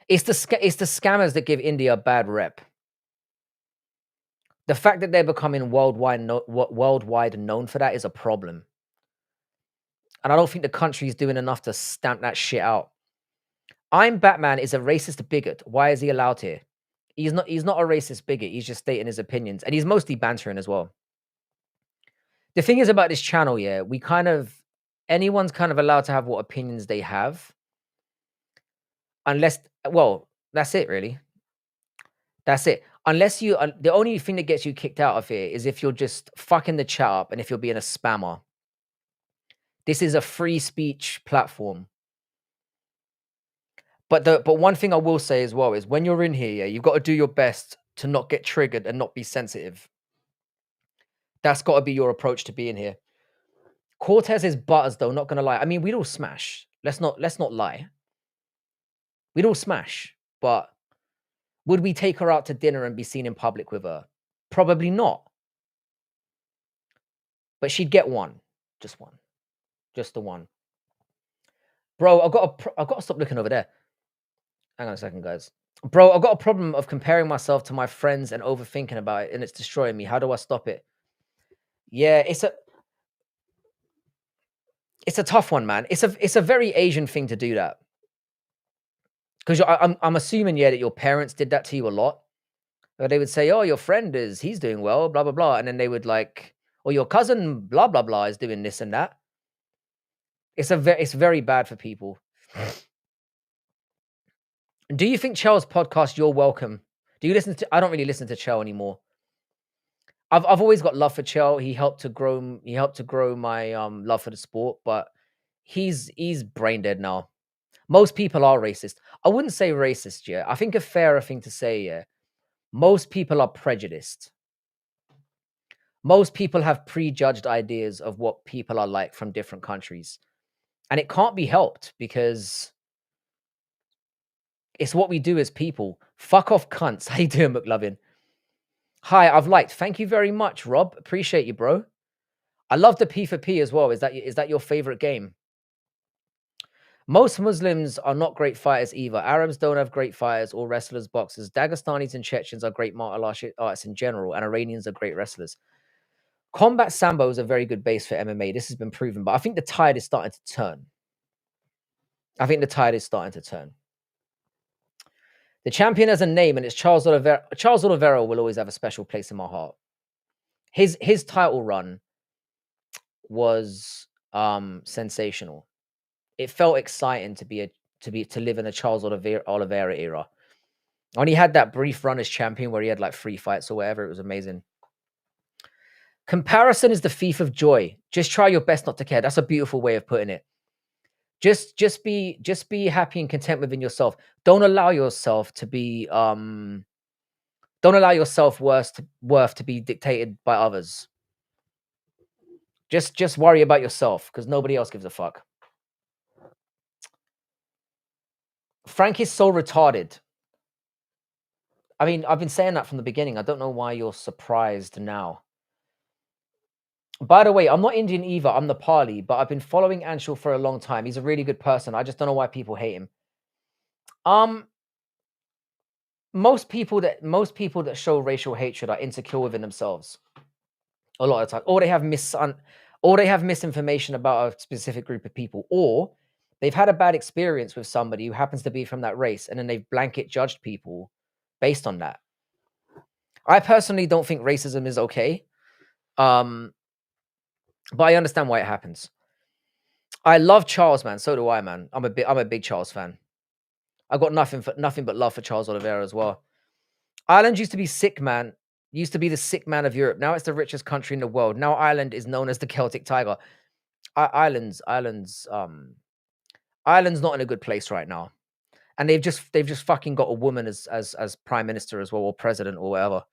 It's the scammers that give India a bad rep. The fact that they're becoming worldwide known for that is a problem. And I don't think the country is doing enough to stamp that shit out. I'm Batman is a racist bigot. Why is he allowed here? He's not a racist bigot. He's just stating his opinions. And he's mostly bantering as well. The thing is about this channel, yeah, anyone's kind of allowed to have what opinions they have. Unless, well, that's it, really. That's it. Unless the only thing that gets you kicked out of here is if you're just fucking the chat up and if you're being a spammer. This is a free speech platform. But one thing I will say as well is when you're in here, yeah, you've got to do your best to not get triggered and not be sensitive. That's got to be your approach to being here. Cortez is butters, though, not gonna lie. I mean, we'd all smash. Let's not lie. We'd all smash, but Would we take her out to dinner and be seen in public with her? Probably not. But she'd get one. Just one. Just the one. Bro, I've got to stop looking over there. Hang on a second, guys. Bro, I've got a problem of comparing myself to my friends and overthinking about it, and it's destroying me. How do I stop it? Yeah, it's a tough one, man. It's a very Asian thing to do that. Because I'm assuming, yeah, that your parents did that to you a lot. Or they would say, "Oh, your friend he's doing well, blah blah blah," and then they would like, "Or your cousin, blah blah blah, is doing this and that." It's very bad for people. Do you think Chel's podcast, You're Welcome? Do you listen to? I don't really listen to Chel anymore. I've always got love for Chel. He helped to grow my love for the sport, but he's brain dead now. Most people are racist. I wouldn't say racist, yeah. I think a fairer thing to say, yeah. Most people are prejudiced. Most people have prejudged ideas of what people are like from different countries. And it can't be helped because it's what we do as people. Fuck off, cunts. How you doing, McLovin? Hi, I've liked. Thank you very much, Rob. Appreciate you, bro. I love the P for P as well. Is that your favorite game? Most Muslims are not great fighters either. Arabs don't have great fighters or wrestlers, boxers. Dagestanis and Chechens are great martial arts in general, and Iranians are great wrestlers. Combat Sambo is a very good base for MMA. This has been proven, but I think the tide is starting to turn. The champion has a name, and it's Charles Oliveira. Charles Oliveira will always have a special place in my heart. His title run was sensational. It felt exciting to live in a Charles Oliveira era. When he had that brief run as champion where he had like 3 fights or whatever, it was amazing. Comparison is the thief of joy. Just try your best not to care. That's a beautiful way of putting it. Just be happy and content within yourself. Don't allow yourself to be don't allow your self-worth to be dictated by others. Just worry about yourself because nobody else gives a fuck. Frank is so retarded. I mean, I've been saying that from the beginning. I don't know why you're surprised now. By the way, I'm not Indian either. I'm Nepali, but I've been following Anshul for a long time. He's a really good person. I just don't know why people hate him. Most people that show racial hatred are insecure within themselves. A lot of the time, or they have misinformation about a specific group of people, or they've had a bad experience with somebody who happens to be from that race, and then they've blanket judged people based on that. I personally don't think racism is okay, but I understand why it happens. I love Charles, man. So do I, man. I'm a big Charles fan. I've got nothing but love for Charles Oliveira as well. Ireland used to be sick, man. Used to be the sick man of Europe. Now it's the richest country in the world. Now Ireland is known as the Celtic Tiger. Ireland's not in a good place right now, and they've just fucking got a woman as prime minister as well, or president or whatever.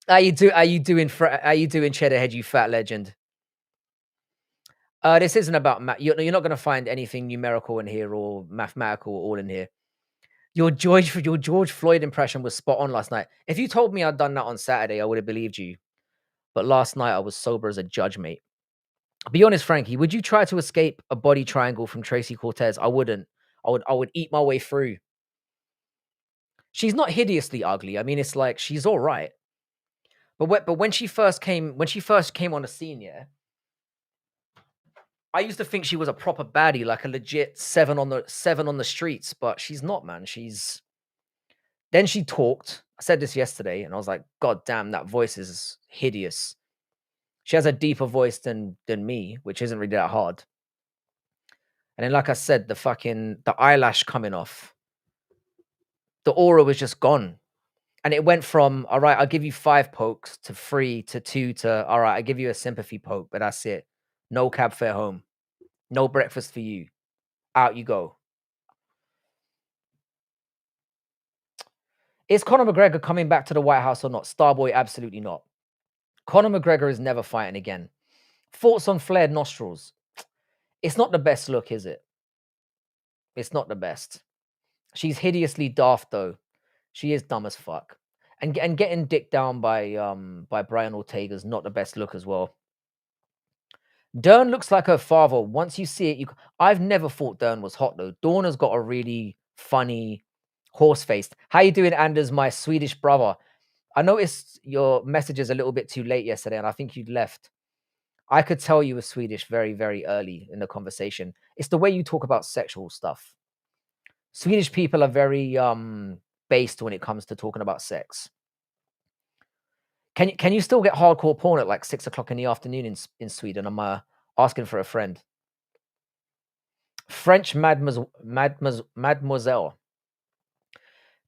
How you doing, Cheddarhead, you fat legend? This isn't about math. You're not going to find anything numerical in here or mathematical all in here. Your George Floyd impression was spot on last night. If you told me I'd done that on Saturday, I would have believed you. But last night I was sober as a judge, mate. Be honest, Frankie, would you try to escape a body triangle from Tracy Cortez? I wouldn't. I would eat my way through. She's not hideously ugly. I mean, it's like she's all right. But when she first came on the scene, yeah, I used to think she was a proper baddie, like a legit seven on the streets, but she's not, man. Then she talked. I said this yesterday, and I was like, God damn, that voice is hideous. She has a deeper voice than me, which isn't really that hard. And then, like I said, the eyelash coming off, the aura was just gone. And it went from, all right, I'll give you 5 pokes to 3 to 2 to, all right, I give you a sympathy poke, but that's it. No cab fare home. No breakfast for you. Out you go. Is Conor McGregor coming back to the White House or not? Starboy, absolutely not. Conor McGregor is never fighting again. Thoughts on flared nostrils? It's not the best look, is it? It's not the best. She's hideously daft though. She is dumb as fuck. And getting dicked down by Brian Ortega's not the best look as well. Dern looks like her father. Once you see it, I've never thought Dern was hot though. Dawn has got a really funny horse face. How you doing, Anders, my Swedish brother? I noticed your messages a little bit too late yesterday, and I think you'd left. I could tell you were Swedish very, very early in the conversation. It's the way you talk about sexual stuff. Swedish people are very based when it comes to talking about sex. Can you still get hardcore porn at like 6 o'clock in the afternoon in Sweden? I'm asking for a friend. French mademoiselle.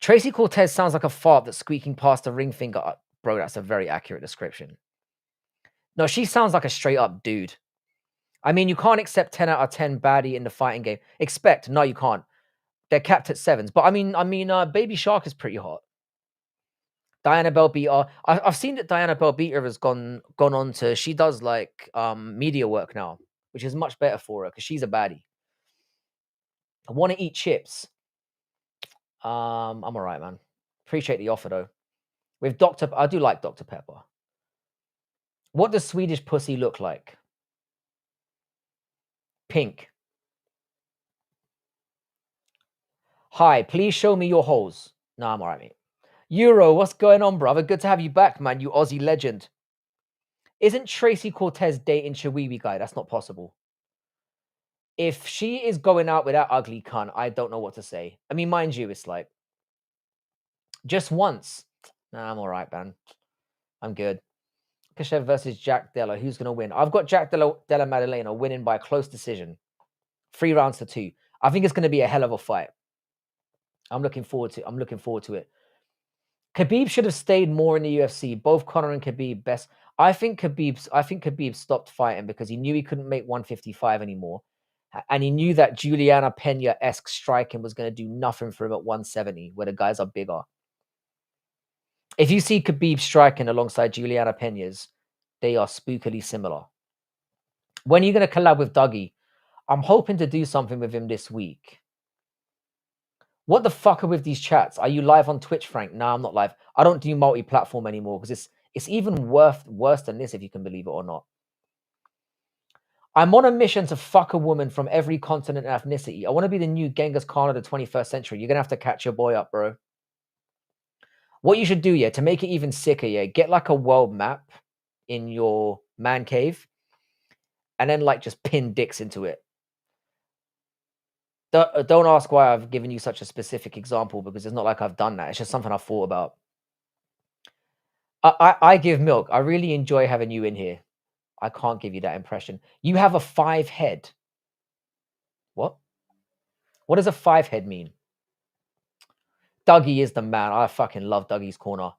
Tracy Cortez sounds like a fart that's squeaking past a ring finger. Bro, that's a very accurate description. No, she sounds like a straight up dude. I mean, you can't accept 10 out of 10 baddie in the fighting game. No, you can't. They're capped at 7s. But I mean, Baby Shark is pretty hot. Diana Belbeater. I've seen that Diana Belbeater has gone on to. She does like media work now, which is much better for her because she's a baddie. I want to eat chips. I'm all right, man. Appreciate the offer though. With I do like Dr. Pepper. What does Swedish pussy look like? Pink. Hi, please show me your holes. No, I'm all right, mate. Euro, what's going on, brother? Good to have you back, man, you Aussie legend. Isn't Tracy Cortez dating Chiwewe guy? That's not possible. If she is going out with that ugly cunt, I don't know what to say. I mean, mind you, it's like, just once. Nah, I'm all right, man. I'm good. Kashev versus Jack Della. Who's going to win? I've got Jack Della Maddalena winning by a close decision. 3 rounds to 2. I think it's going to be a hell of a fight. I'm looking forward to it. Khabib should have stayed more in the UFC. Both Conor and Khabib best. I think Khabib stopped fighting because he knew he couldn't make 155 anymore. And he knew that Juliana Pena-esque striking was going to do nothing for him at 170, where the guys are bigger. If you see Khabib striking alongside Juliana Pena's, they are spookily similar. When are you going to collab with Dougie? I'm hoping to do something with him this week. What the fuck are with these chats? Are you live on Twitch, Frank? No, I'm not live. I don't do multi-platform anymore because it's even worse than this, if you can believe it or not. I'm on a mission to fuck a woman from every continent and ethnicity. I want to be the new Genghis Khan of the 21st century. You're going to have to catch your boy up, bro. What you should do, yeah, to make it even sicker, yeah, get like a world map in your man cave and then like just pin dicks into it. Don't ask why I've given you such a specific example because it's not like I've done that. It's just something I've thought about. I give milk. I really enjoy having you in here. I can't give you that impression. You have a 5 head. What? What does a 5 head mean? Dougie is the man. I fucking love Dougie's corner.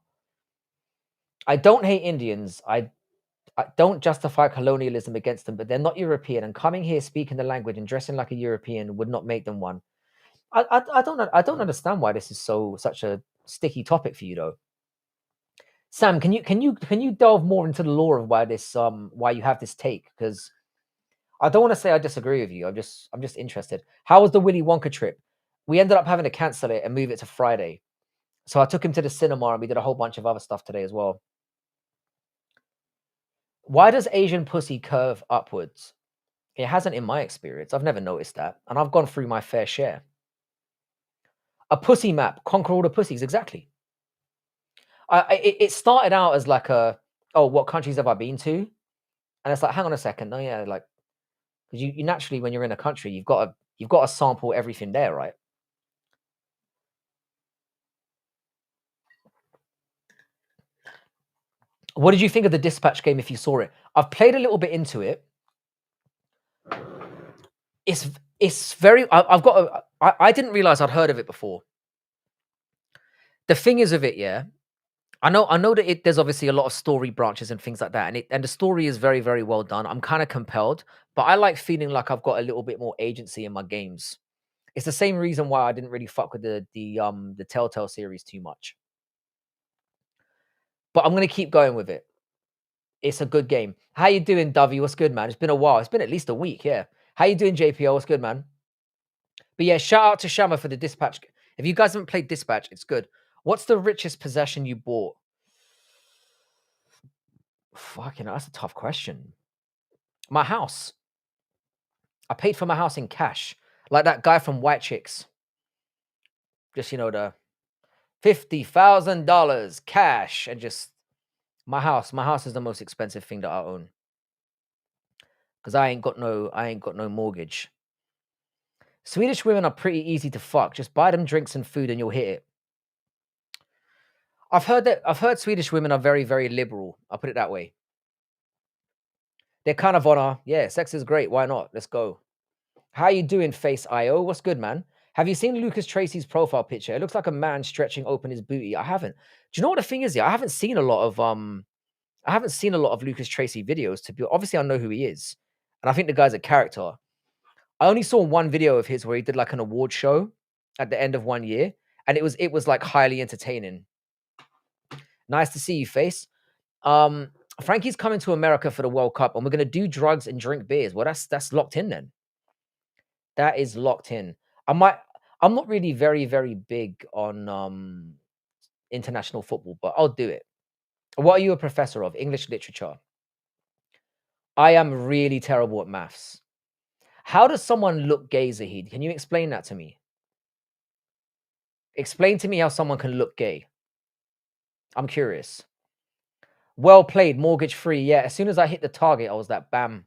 I don't hate Indians. I don't justify colonialism against them, but they're not European. And coming here, speaking the language and dressing like a European would not make them one. I don't understand why this is such a sticky topic for you though. Sam, can you delve more into the lore of why you have this take? Because I don't want to say I disagree with you. I'm just interested. How was the Willy Wonka trip? We ended up having to cancel it and move it to Friday. So I took him to the cinema and we did a whole bunch of other stuff today as well. Why does Asian pussy curve upwards? It hasn't in my experience. I've never noticed that. And I've gone through my fair share. A pussy map, conquer all the pussies, exactly. It started out as like what countries have I been to? And it's like, hang on a second. No, yeah, like, because you naturally, when you're in a country, you've got to sample everything there, right? What did you think of the Dispatch game if you saw it? I've played a little bit into it. It's very. I didn't realize I'd heard of it before. The thing is of it, yeah. I know that there's obviously a lot of story branches and things like that, and the story is very, very well done. I'm kind of compelled, but I like feeling like I've got a little bit more agency in my games. It's the same reason why I didn't really fuck with the Telltale series too much. But I'm gonna keep going with it. It's a good game. How you doing, Dovey? What's good, man? It's been a while. It's been at least a week, yeah. How you doing, JPO? What's good, man? But yeah, shout out to Shama for the Dispatch. If you guys haven't played Dispatch, it's good. What's the richest possession you bought? Fucking, that's a tough question. My house. I paid for my house in cash, like that guy from White Chicks. Just the $50,000 cash, and just my house. My house is the most expensive thing that I own because I ain't got no mortgage. Swedish women are pretty easy to fuck. Just buy them drinks and food, and you'll hit it. I've heard Swedish women are very, very liberal. I'll put it that way. They're kind of on yeah, sex is great. Why not? Let's go. How you doing, Face IO? What's good, man? Have you seen Lucas Tracy's profile picture? It looks like a man stretching open his booty. I haven't. Do you know what the thing is? Yeah, I haven't seen a lot of Lucas Tracy videos. Obviously, I know who he is, and I think the guy's a character. I only saw one video of his where he did like an award show at the end of one year, and it was like highly entertaining. Nice to see you, Face. Frankie's coming to America for the World Cup, and we're gonna do drugs and drink beers. Well, that's locked in then. That is locked in. I'm not really very, very big on international football, but I'll do it. What are you a professor of? English literature. I am really terrible at maths. How does someone look gay, Zahid? Can you explain that to me? Explain to me how someone can look gay. I'm curious. Well played, mortgage free. Yeah, as soon as I hit the target, I was like, bam.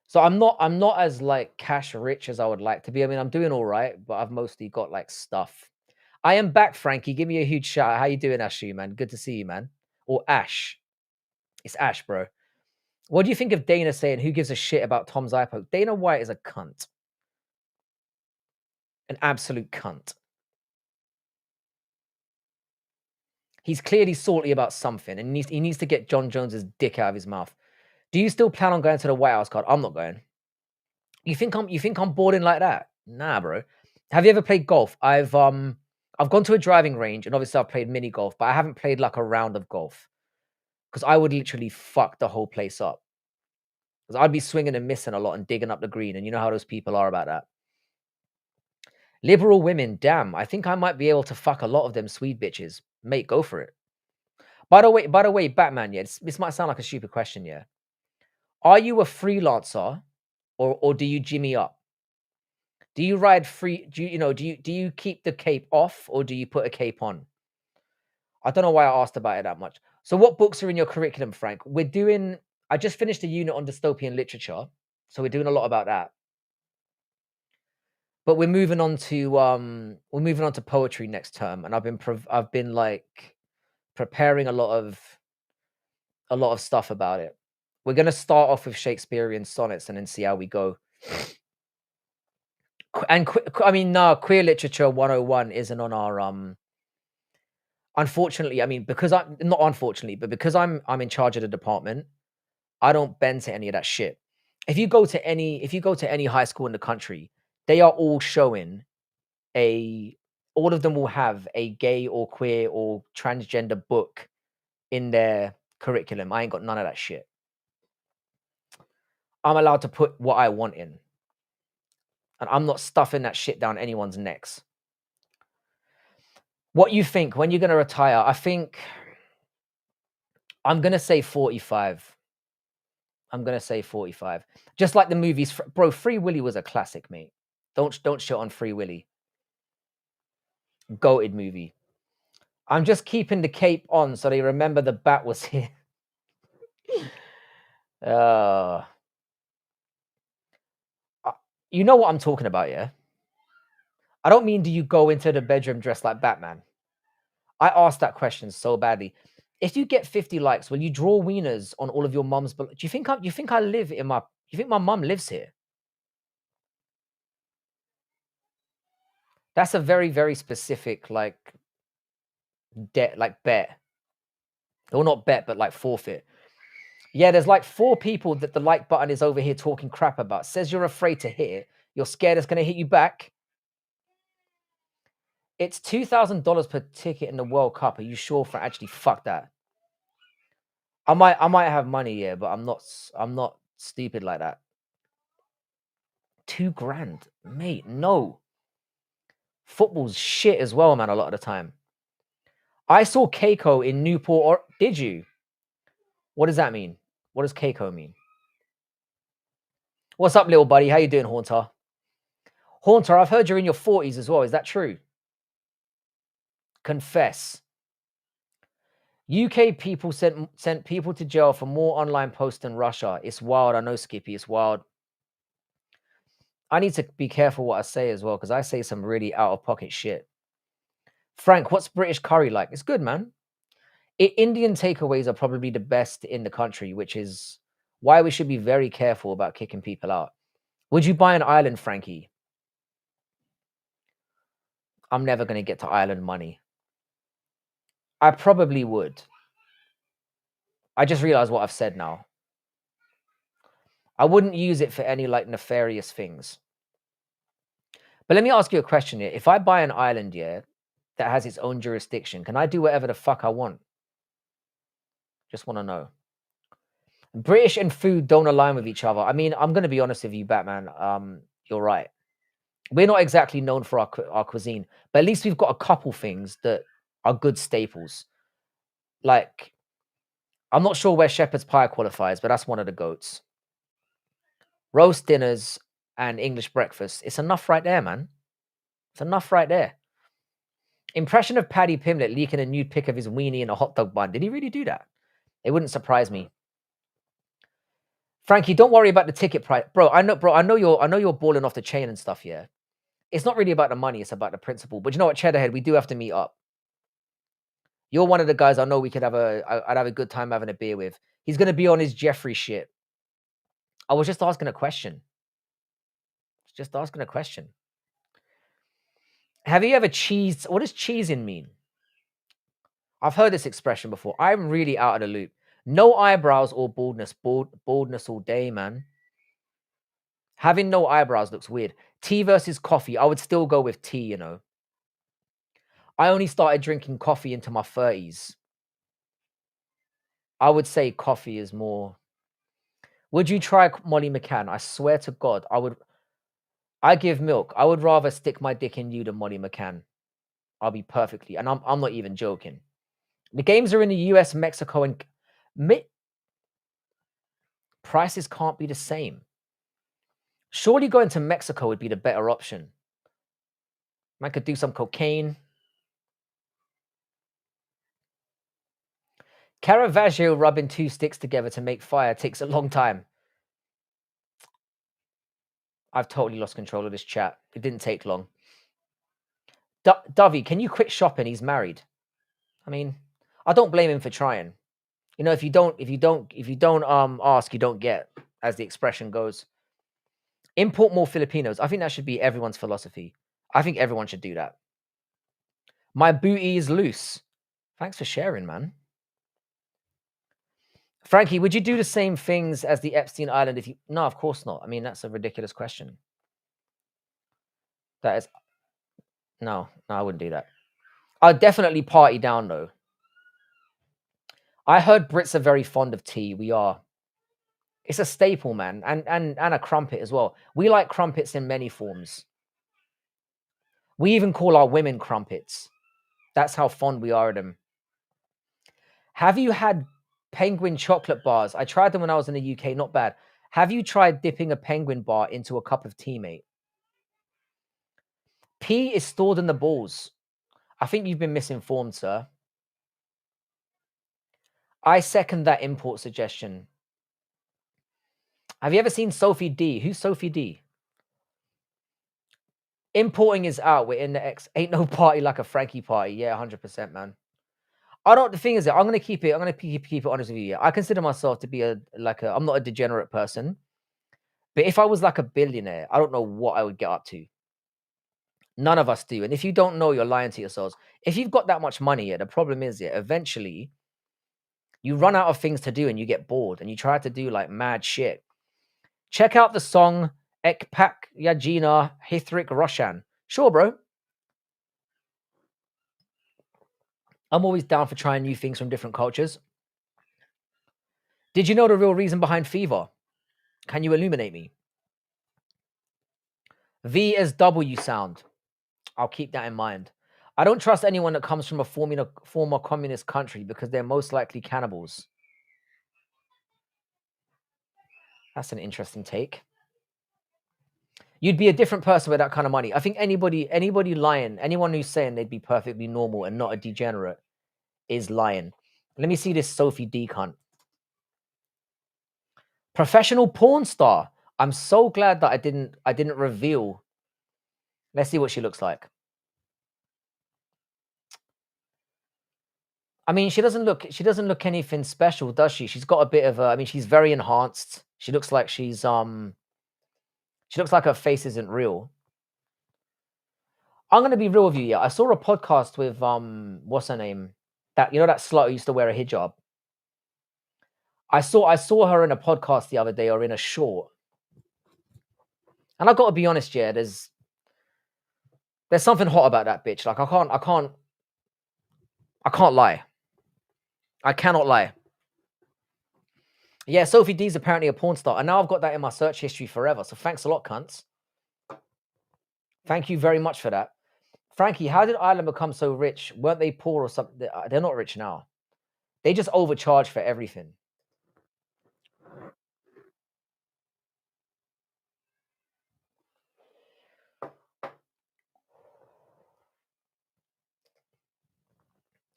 So I'm not as like cash rich as I would like to be. I mean, I'm doing all right, but I've mostly got like stuff. I am back, Frankie. Give me a huge shout out. How you doing, Ashu, man? Good to see you, man. Or Ash. It's Ash, bro. What do you think of Dana saying, who gives a shit about Tom's eye poke? Dana White is a cunt. An absolute cunt. He's clearly salty about something, and he needs to get John Jones's dick out of his mouth. Do you still plan on going to the White House, card? I'm not going. You think I'm boring like that? Nah, bro. Have you ever played golf? I've gone to a driving range, and obviously I've played mini golf, but I haven't played like a round of golf because I would literally fuck the whole place up. Because I'd be swinging and missing a lot and digging up the green, and you know how those people are about that. Liberal women, damn. I think I might be able to fuck a lot of them Swede bitches. Mate, go for it. By the way, Batman, yeah, this might sound like a stupid question, yeah. Are you a freelancer or do you jimmy up? Do you ride free? Do you keep the cape off or do you put a cape on? I don't know why I asked about it that much. So what books are in your curriculum, Frank? I just finished a unit on dystopian literature, so we're doing a lot about that. But we're moving on to poetry next term, and I've been like preparing a lot of stuff about it. We're gonna start off with Shakespearean sonnets and then see how we go. And queer literature 101 isn't on our unfortunately. I mean, because I'm not unfortunately, but because I'm in charge of the department, I don't bend to any of that shit. If you go to any high school in the country, they are all showing all of them will have a gay or queer or transgender book in their curriculum. I ain't got none of that shit. I'm allowed to put what I want in. And I'm not stuffing that shit down anyone's necks. What you think when you're going to retire? I think I'm going to say 45. I'm going to say 45. Just like the movies. Bro, Free Willy was a classic, mate. Don't shit on Free Willy. Goated movie. I'm just keeping the cape on so they remember the bat was here. You know what I'm talking about, yeah? I don't mean do you go into the bedroom dressed like Batman? I asked that question so badly. If you get 50 likes, will you draw wieners on all of your mum's? Do you think I live in my? You think my mum lives here? That's a very, very specific like debt, like bet. Or not bet, but like forfeit. Yeah, there's like 4 people that the like button is over here talking crap about. Says you're afraid to hit it. You're scared it's gonna hit you back. It's $2,000 per ticket in the World Cup. Are you sure for actually fuck that? I might have money, yeah, but I'm not stupid like that. $2,000, mate. No. football's shit as well, man, a lot of the time. I saw Keiko in Newport, or did you? What does that mean? What does Keiko mean? What's up, little buddy? How you doing, Haunter? Haunter, I've heard you're in your 40s as well. Is that true? Confess. UK people sent people to jail for more online posts than Russia. It's wild. I know, Skippy. It's wild. I need to be careful what I say as well, because I say some really out-of-pocket shit. Frank, what's British curry like? It's good, man. Indian takeaways are probably the best in the country, which is why we should be very careful about kicking people out. Would you buy an island, Frankie? I'm never going to get to island money. I probably would. I just realized what I've said now. I wouldn't use it for any like nefarious things. But let me ask you a question here. If I buy an island, yeah, that has its own jurisdiction, can I do whatever the fuck I want? Just want to know. British and food don't align with each other. I mean, I'm going to be honest with you, Batman. You're right. We're not exactly known for our cuisine, but at least we've got a couple things that are good staples. Like, I'm not sure where shepherd's pie qualifies, but that's one of the goats. Roast dinners and English breakfast. It's enough right there, man. It's enough right there. Impression of Paddy Pimlet leaking a nude pic of his weenie in a hot dog bun. Did he really do that? It wouldn't surprise me. Frankie, don't worry about the ticket price, bro. I know you're balling off the chain and stuff. Yeah, it's not really about the money; it's about the principle. But you know what, Cheddarhead, we do have to meet up. You're one of the guys I know we could I'd have a good time having a beer with. He's gonna be on his Jeffrey shit. I was just asking a question. Just asking a question. Have you ever cheesed? What does cheesing mean? I've heard this expression before. I'm really out of the loop. No eyebrows or baldness. Baldness all day, man. Having no eyebrows looks weird. Tea versus coffee. I would still go with tea, you know. I only started drinking coffee into my 30s. I would say coffee is more. Would you try Molly McCann? I swear to God, I would. I give milk. I would rather stick my dick in you than Molly McCann. I'll be perfectly, and I'm not even joking. The games are in the US, Mexico, and prices can't be the same. Surely going to Mexico would be the better option. I could do some cocaine. Caravaggio rubbing two sticks together to make fire takes a long time. I've totally lost control of this chat. It didn't take long. Dovey, can you quit shopping? He's married. I mean, I don't blame him for trying. You know, if you don't ask, you don't get, as the expression goes. Import more Filipinos. I think that should be everyone's philosophy. I think everyone should do that. My booty is loose. Thanks for sharing, man. Frankie, would you do the same things as the Epstein Island if you... No, of course not. I mean, that's a ridiculous question. That is... No, I wouldn't do that. I'd definitely party down, though. I heard Brits are very fond of tea. We are. It's a staple, man. And a crumpet as well. We like crumpets in many forms. We even call our women crumpets. That's how fond we are of them. Have you had penguin chocolate bars? I tried them when I was in the UK. Not bad. Have you tried dipping a penguin bar into a cup of tea, mate? Pee is stored in the balls. I think you've been misinformed, sir. I second that import suggestion. Have you ever seen Sophie D? Who's Sophie D? Importing is out. We're in the X. Ain't no party like a Frankie party. Yeah, 100%, man. I don't. The thing is, I'm gonna keep it. I'm gonna keep it honest with you. Yeah, I consider myself to be I'm not a degenerate person. But if I was like a billionaire, I don't know what I would get up to. None of us do. And if you don't know, you're lying to yourselves. If you've got that much money, yeah, the problem is, yeah, eventually you run out of things to do and you get bored and you try to do like mad shit. Check out the song Ekpak Yajina Hithrik Roshan. Sure, bro. I'm always down for trying new things from different cultures. Did you know the real reason behind fever? Can you illuminate me? V as W sound. I'll keep that in mind. I don't trust anyone that comes from a former communist country because they're most likely cannibals. That's an interesting take. You'd be a different person with that kind of money. I think anybody lying, anyone who's saying they'd be perfectly normal and not a degenerate is lying. Let me see this Sophie D cunt. Professional porn star. I'm so glad that I didn't reveal. Let's see what she looks like. I mean, she doesn't look anything special, does she? She's got a bit of a, I mean, she's very enhanced. She looks like she looks like her face isn't real. I'm gonna be real with you, yeah. I saw a podcast with what's her name? That that slut who used to wear a hijab. I saw her in a podcast the other day or in a short. And I gotta be honest, yeah, there's something hot about that bitch. Like I can't lie. I cannot lie. Yeah, Sophie D's apparently a porn star, and now I've got that in my search history forever. So thanks a lot, cunts. Thank you very much for that. Frankie, how did Ireland become so rich? Weren't they poor or something? They're not rich now. They just overcharge for everything.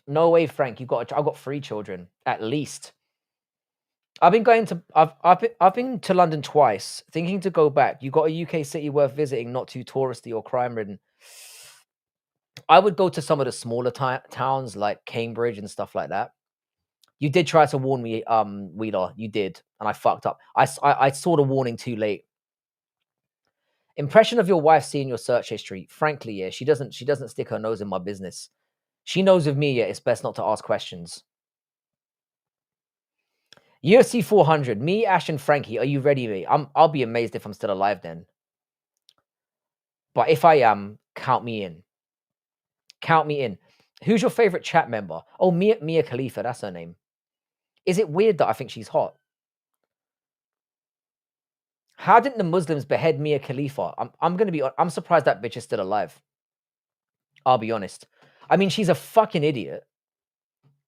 No way, Frank. I've got 3 children at least. I've been to London twice, thinking to go back. You got a UK city worth visiting, not too touristy or crime ridden. I would go to some of the smaller towns like Cambridge and stuff like that. You did try to warn me, Wheeler. You did, and I fucked up. I saw the warning too late. Impression of your wife seeing your search history. Frankly, yeah, she doesn't stick her nose in my business. She knows with me, yeah, it's best not to ask questions. UFC 400. Me, Ash, and Frankie. Are you ready, mate? I'll be amazed if I'm still alive then. But if I am, count me in. Count me in. Who's your favorite chat member? Oh, Mia Khalifa. That's her name. Is it weird that I think she's hot? How didn't the Muslims behead Mia Khalifa? I'm surprised that bitch is still alive. I'll be honest. I mean, she's a fucking idiot.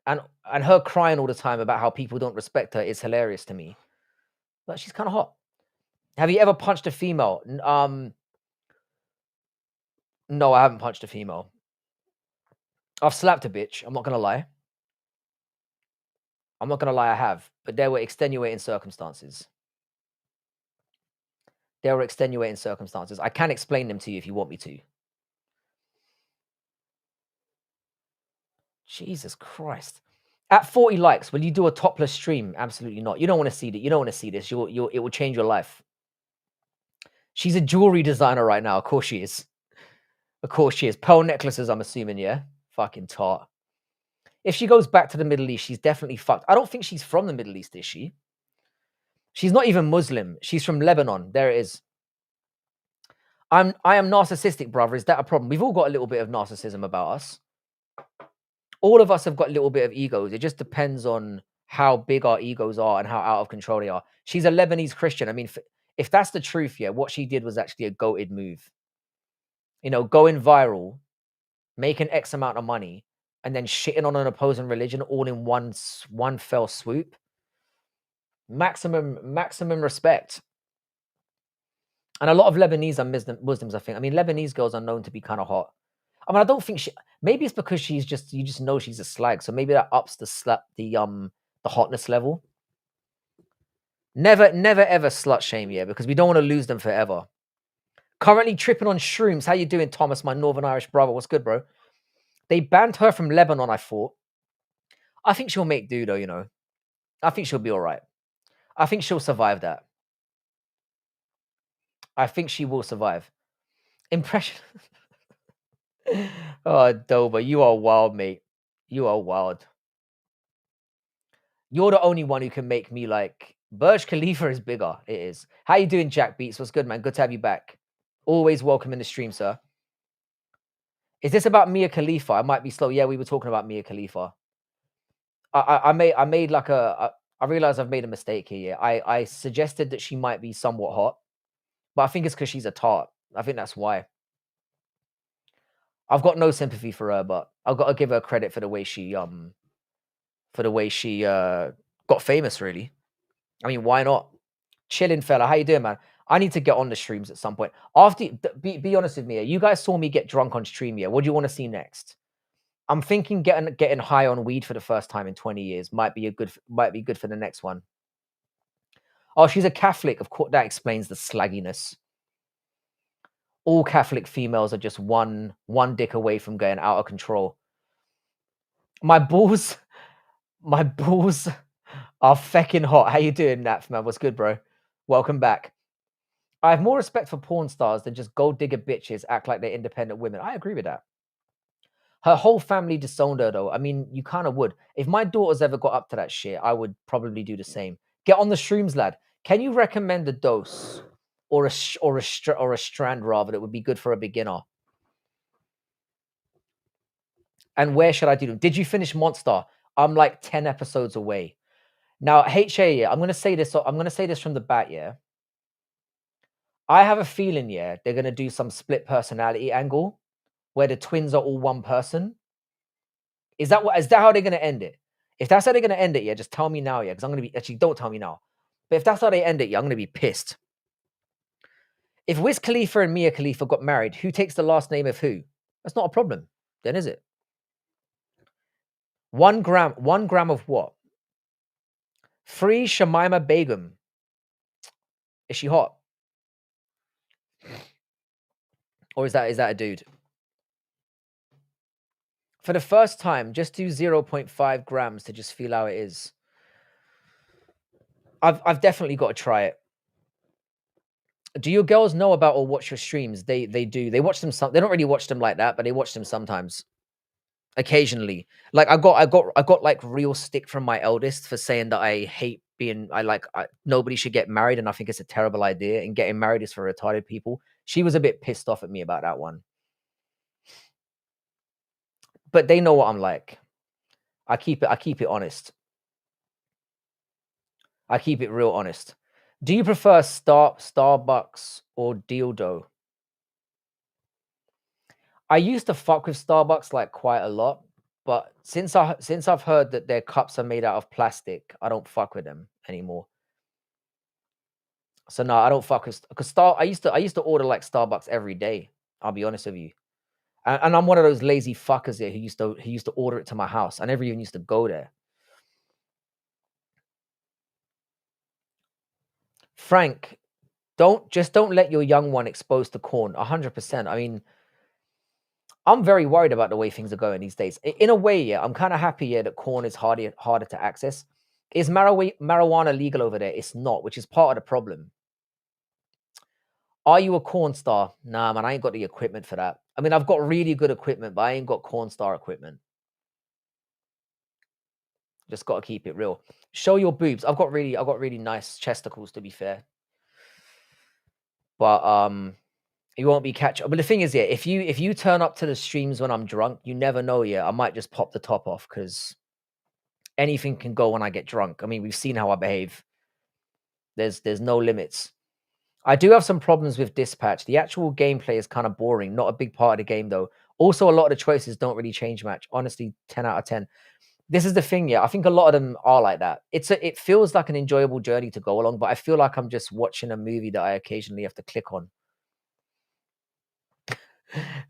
And her crying all the time about how people don't respect her is hilarious to me. But she's kind of hot. Have you ever punched a female? No, I haven't punched a female. I've slapped a bitch. I'm not gonna lie. I have. But there were extenuating circumstances. I can explain them to you if you want me to. Jesus Christ. At 40 likes, will you do a topless stream? Absolutely not. You don't want to see that. You don't want to see this. It will change your life. She's a jewelry designer right now. Of course she is. Pearl necklaces, I'm assuming, yeah? Fucking tart. If she goes back to the Middle East, she's definitely fucked. I don't think she's from the Middle East, is she? She's not even Muslim. She's from Lebanon. There it is. I am narcissistic, brother. Is that a problem? We've all got a little bit of narcissism about us. All of us have got a little bit of egos. It just depends on how big our egos are and how out of control they are. She's a Lebanese Christian. I mean, if that's the truth, yeah, what she did was actually a goated move. Going viral, making X amount of money, and then shitting on an opposing religion all in one fell swoop. Maximum respect. And a lot of Lebanese are Muslims, I think. I mean, Lebanese girls are known to be kind of hot. I mean, I don't think maybe it's because you just know she's a slag, so maybe that ups the hotness level. Never ever slut shame, yeah, because we don't want to lose them forever. Currently tripping on shrooms. How you doing, Thomas, my Northern Irish brother? What's good, bro? They banned her from Lebanon, I thought. I think she'll make do, though, I think she'll be all right. I think she'll survive that. I think she will survive. Impression. Oh, Doba, you are wild, mate. You are wild. You're the only one who can make me like Burj Khalifa is bigger. It is. How you doing, Jack Beats? What's good, man? Good to have you back. Always welcome in the stream, sir. Is this about Mia Khalifa? I might be slow. Yeah, we were talking about Mia Khalifa. I made like I realized I've made a mistake here. Yeah. I suggested that she might be somewhat hot, but I think it's because she's a tart. I think that's why. I've got no sympathy for her, but I've got to give her credit for the way she got famous. Really, I mean, why not? Chilling fella, how you doing, man? I need to get on the streams at some point. After, be honest with me. You guys saw me get drunk on stream. Yeah, what do you want to see next? I'm thinking getting high on weed for the first time in 20 years might be good for the next one. Oh, she's a Catholic. Of course, that explains the slagginess. All Catholic females are just one dick away from going out of control. My balls, my balls are fecking hot. How you doing, Nap, man? What's good, bro? Welcome back. I have more respect for porn stars than just gold digger bitches act like they're independent women. I agree with that. Her whole family disowned her, though. I mean, you kind of would. If my daughters ever got up to that shit, I would probably do the same. Get on the shrooms, lad. Can you recommend a dose or a strand rather that would be good for a beginner? And where should I do them? Did you finish Monster? I'm like 10 episodes away. Now, HA, yeah, I'm gonna say this from the bat, yeah. I have a feeling, yeah, they're gonna do some split personality angle where the twins are all one person. Is that how they're gonna end it? If that's how they're gonna end it, yeah, just tell me now, yeah, because I'm gonna be actually don't tell me now. But if that's how they end it, yeah, I'm gonna be pissed. If Wiz Khalifa and Mia Khalifa got married, who takes the last name of who? That's not a problem, then is it? 1 gram of what? Free Shamima Begum. Is she hot? Or is that a dude? For the first time, just do 0.5 grams to just feel how it is. I've definitely got to try it. Do your girls know about or watch your streams? They do. They watch them they don't really watch them like that, but they watch them sometimes. Occasionally. Like I got like real stick from my eldest for saying that I hate nobody should get married and I think it's a terrible idea and getting married is for retarded people. She was a bit pissed off at me about that one. But they know what I'm like. I keep it honest. I keep it real honest. Do you prefer Starbucks or dildo? I used to fuck with Starbucks like quite a lot, but since I've heard that their cups are made out of plastic, I don't fuck with them anymore. So no, I don't fuck with because I used to order like Starbucks every day. I'll be honest with you, and I'm one of those lazy fuckers here who used to order it to my house. I never even used to go there. Frank, don't let your young one exposed to corn. 100%. I mean, I'm very worried about the way things are going these days. In a way, yeah, I'm kind of happy, yeah, that corn is harder to access. Is marijuana legal over there? It's not, which is part of the problem. Are you a corn star? Nah, man, I ain't got the equipment for that. I mean, I've got really good equipment, but I ain't got corn star equipment. Just got to keep it real. Show your boobs. I've got really nice chesticles, to be fair. But you won't be catching. But the thing is, yeah, if you turn up to the streams when I'm drunk, you never know. Yeah, I might just pop the top off because anything can go when I get drunk. I mean, we've seen how I behave. There's no limits. I do have some problems with dispatch. The actual gameplay is kind of boring. Not a big part of the game though. Also, a lot of the choices don't really change much. Honestly, 10 out of 10. This is the thing, yeah. I think a lot of them are like that. It feels like an enjoyable journey to go along, but I feel like I'm just watching a movie that I occasionally have to click on.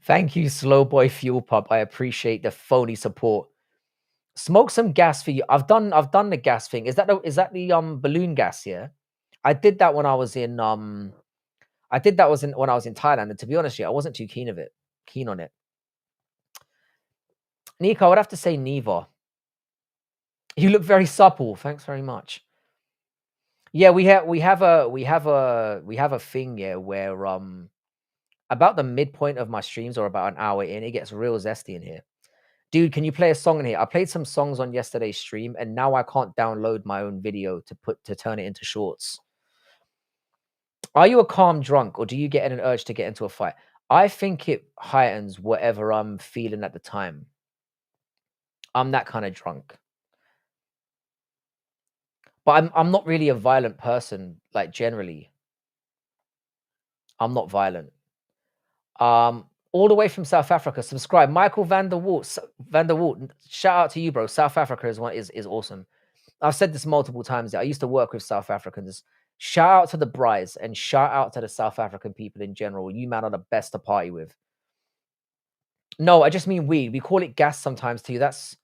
Thank you, Slow Boy Fuel Pub. I appreciate the phony support. Smoke some gas for you. I've done the gas thing. Is that the balloon gas? Yeah, I did that when I was in when I was in Thailand. And to be honest, yeah, I wasn't too keen on it. Nico, I would have to say neither. You look very supple. Thanks very much. Yeah, we have a thing, yeah, where about the midpoint of my streams or about an hour in, it gets real zesty in here. Dude, can you play a song in here? I played some songs on yesterday's stream, and now I can't download my own video to turn it into shorts. Are you a calm drunk, or do you get an urge to get into a fight? I think it heightens whatever I'm feeling at the time. I'm that kind of drunk. But I'm not really a violent person, like generally. I'm not violent. All the way from South Africa. Subscribe. Michael Van der Walt. Van der Walt. Shout out to you, bro. South Africa is awesome. I've said this multiple times. I used to work with South Africans. Shout out to the brides and shout out to the South African people in general. You man are the best to party with. No, I just mean weed. We call it gas sometimes too. That's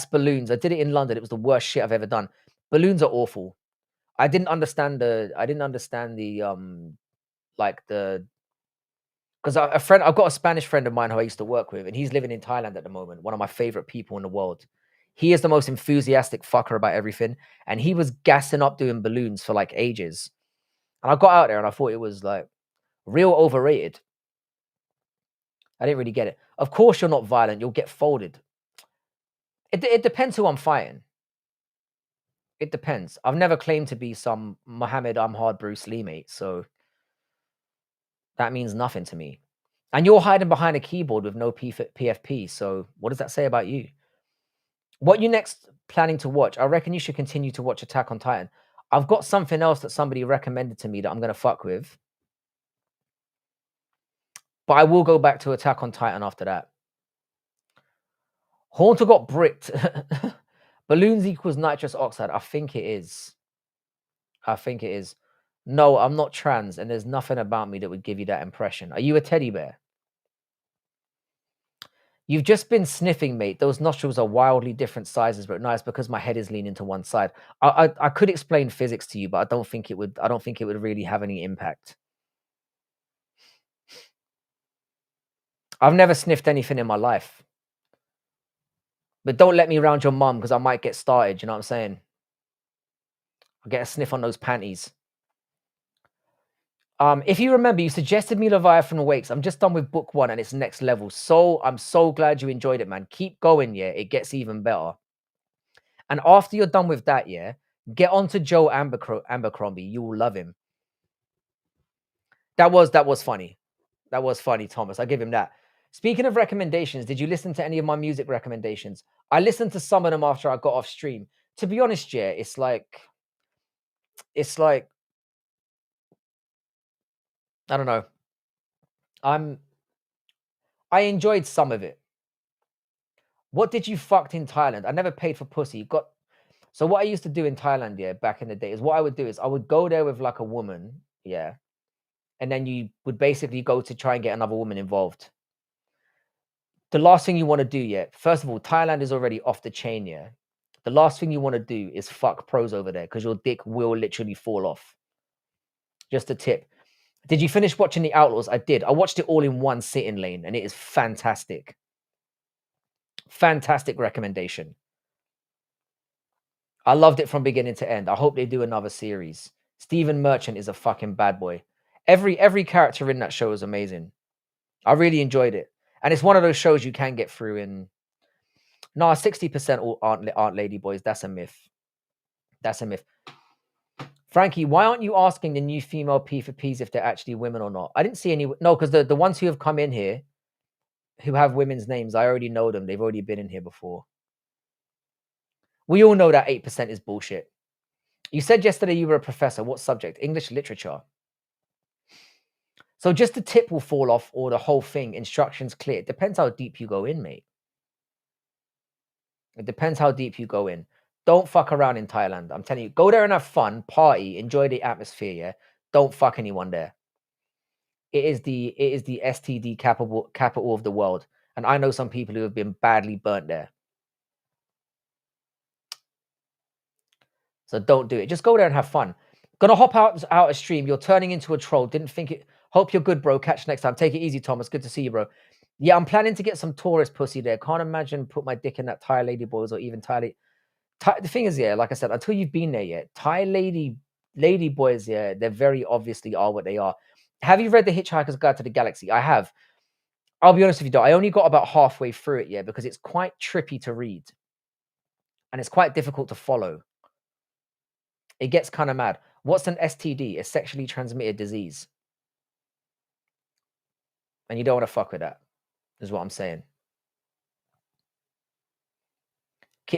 balloons. I did it in London. It was the worst shit I've ever done. Balloons are awful. I didn't understand the like the because I've got a Spanish friend of mine who I used to work with, and he's living in Thailand at the moment. One of my favorite people in the world. He is the most enthusiastic fucker about everything, and he was gassing up doing balloons for like ages. And I got out there and I thought it was like real overrated. I didn't really get it. Of course, you're not violent. You'll get folded. It depends who I'm fighting. It depends. I've never claimed to be some Muhammad Hard Bruce Lee, mate. So that means nothing to me. And you're hiding behind a keyboard with no PFP. So what does that say about you? What you next planning to watch? I reckon you should continue to watch Attack on Titan. I've got something else that somebody recommended to me that I'm going to fuck with. But I will go back to Attack on Titan after that. Haunter got bricked. Balloons equals nitrous oxide. I think it is. I think it is. No, I'm not trans, and there's nothing about me that would give you that impression. Are you a teddy bear? You've just been sniffing, mate. Those nostrils are wildly different sizes, but nice because my head is leaning to one side. I could explain physics to you, but I don't think it would really have any impact. I've never sniffed anything in my life. But don't let me round your mum because I might get started. You know what I'm saying? I'll get a sniff on those panties. If you remember, you suggested me Leviathan Awakes. I'm just done with book 1 and it's next level. So I'm so glad you enjoyed it, man. Keep going, yeah. It gets even better. And after you're done with that, yeah, get on to Joe Abercrombie. You will love him. That was funny. That was funny, Thomas. I give him that. Speaking of recommendations, did you listen to any of my music recommendations? I listened to some of them after I got off stream. To be honest, yeah, it's like I don't know. I enjoyed some of it. What did you fucked in Thailand? I never paid for pussy. So what I used to do in Thailand, yeah, back in the day, is what I would do is I would go there with like a woman, yeah, and then you would basically go to try and get another woman involved. The last thing you want to do, yeah, first of all, Thailand is already off the chain, yeah. The last thing you want to do is fuck pros over there because your dick will literally fall off. Just a tip. Did you finish watching The Outlaws? I did. I watched it all in one sitting, Lane, and it is fantastic. Fantastic recommendation. I loved it from beginning to end. I hope they do another series. Stephen Merchant is a fucking bad boy. Every character in that show is amazing. I really enjoyed it. And it's one of those shows you can get through in... No, 60% all aren't lady boys. That's a myth. That's a myth. Frankie, why aren't you asking the new female P4Ps if they're actually women or not? I didn't see any... No, because the ones who have come in here, who have women's names, I already know them. They've already been in here before. We all know that 8% is bullshit. You said yesterday you were a professor. What subject? English literature. So just the tip will fall off or the whole thing. Instructions clear. It depends how deep you go in, mate. It depends how deep you go in. Don't fuck around in Thailand. I'm telling you, go there and have fun, party, enjoy the atmosphere, yeah? Don't fuck anyone there. It is the STD capital of the world. And I know some people who have been badly burnt there. So don't do it. Just go there and have fun. Gonna hop out a stream. You're turning into a troll. Didn't think it. Hope you're good, bro. Catch you next time. Take it easy, Thomas. Good to see you, bro. Yeah, I'm planning to get some tourist pussy there. Can't imagine put my dick in that Thai lady boys or even Thai. The thing is, yeah, like I said, until you've been there yet, Thai lady boys, yeah, they very obviously are what they are. Have you read The Hitchhiker's Guide to the Galaxy? I have. I'll be honest with you, though. I only got about halfway through it, yeah, because it's quite trippy to read. And it's quite difficult to follow. It gets kind of mad. What's an STD? A sexually transmitted disease. And you don't want to fuck with that, is what I'm saying.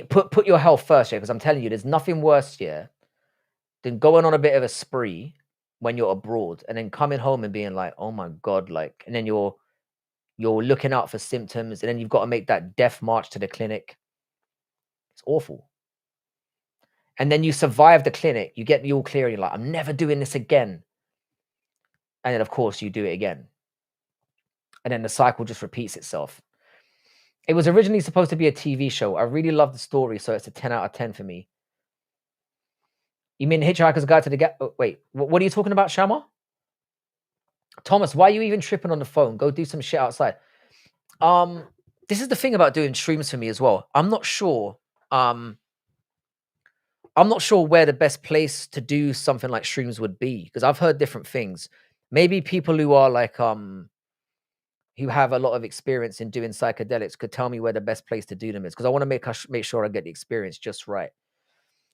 Put your health first, yeah, because I'm telling you, there's nothing worse, yeah, than going on a bit of a spree when you're abroad and then coming home and being like, oh my God, like, and then you're You're looking out for symptoms, and then you've got to make that death march to the clinic. It's awful. And then you survive the clinic, you get the all clear, and you're like, I'm never doing this again. And then, of course, you do it again. And then the cycle just repeats itself. It was originally supposed to be a TV show. I really love the story, so it's a 10 out of 10 for me. You mean Hitchhiker's Guide to the Gap? Oh, wait, what are you talking about, Shama? Thomas, why are you even tripping on the phone? Go do some shit outside. This is the thing about doing streams for me as well. I'm not sure where the best place to do something like streams would be, because I've heard different things. Maybe people who are like who have a lot of experience in doing psychedelics could tell me where the best place to do them is, because I want to make sure I get the experience just right.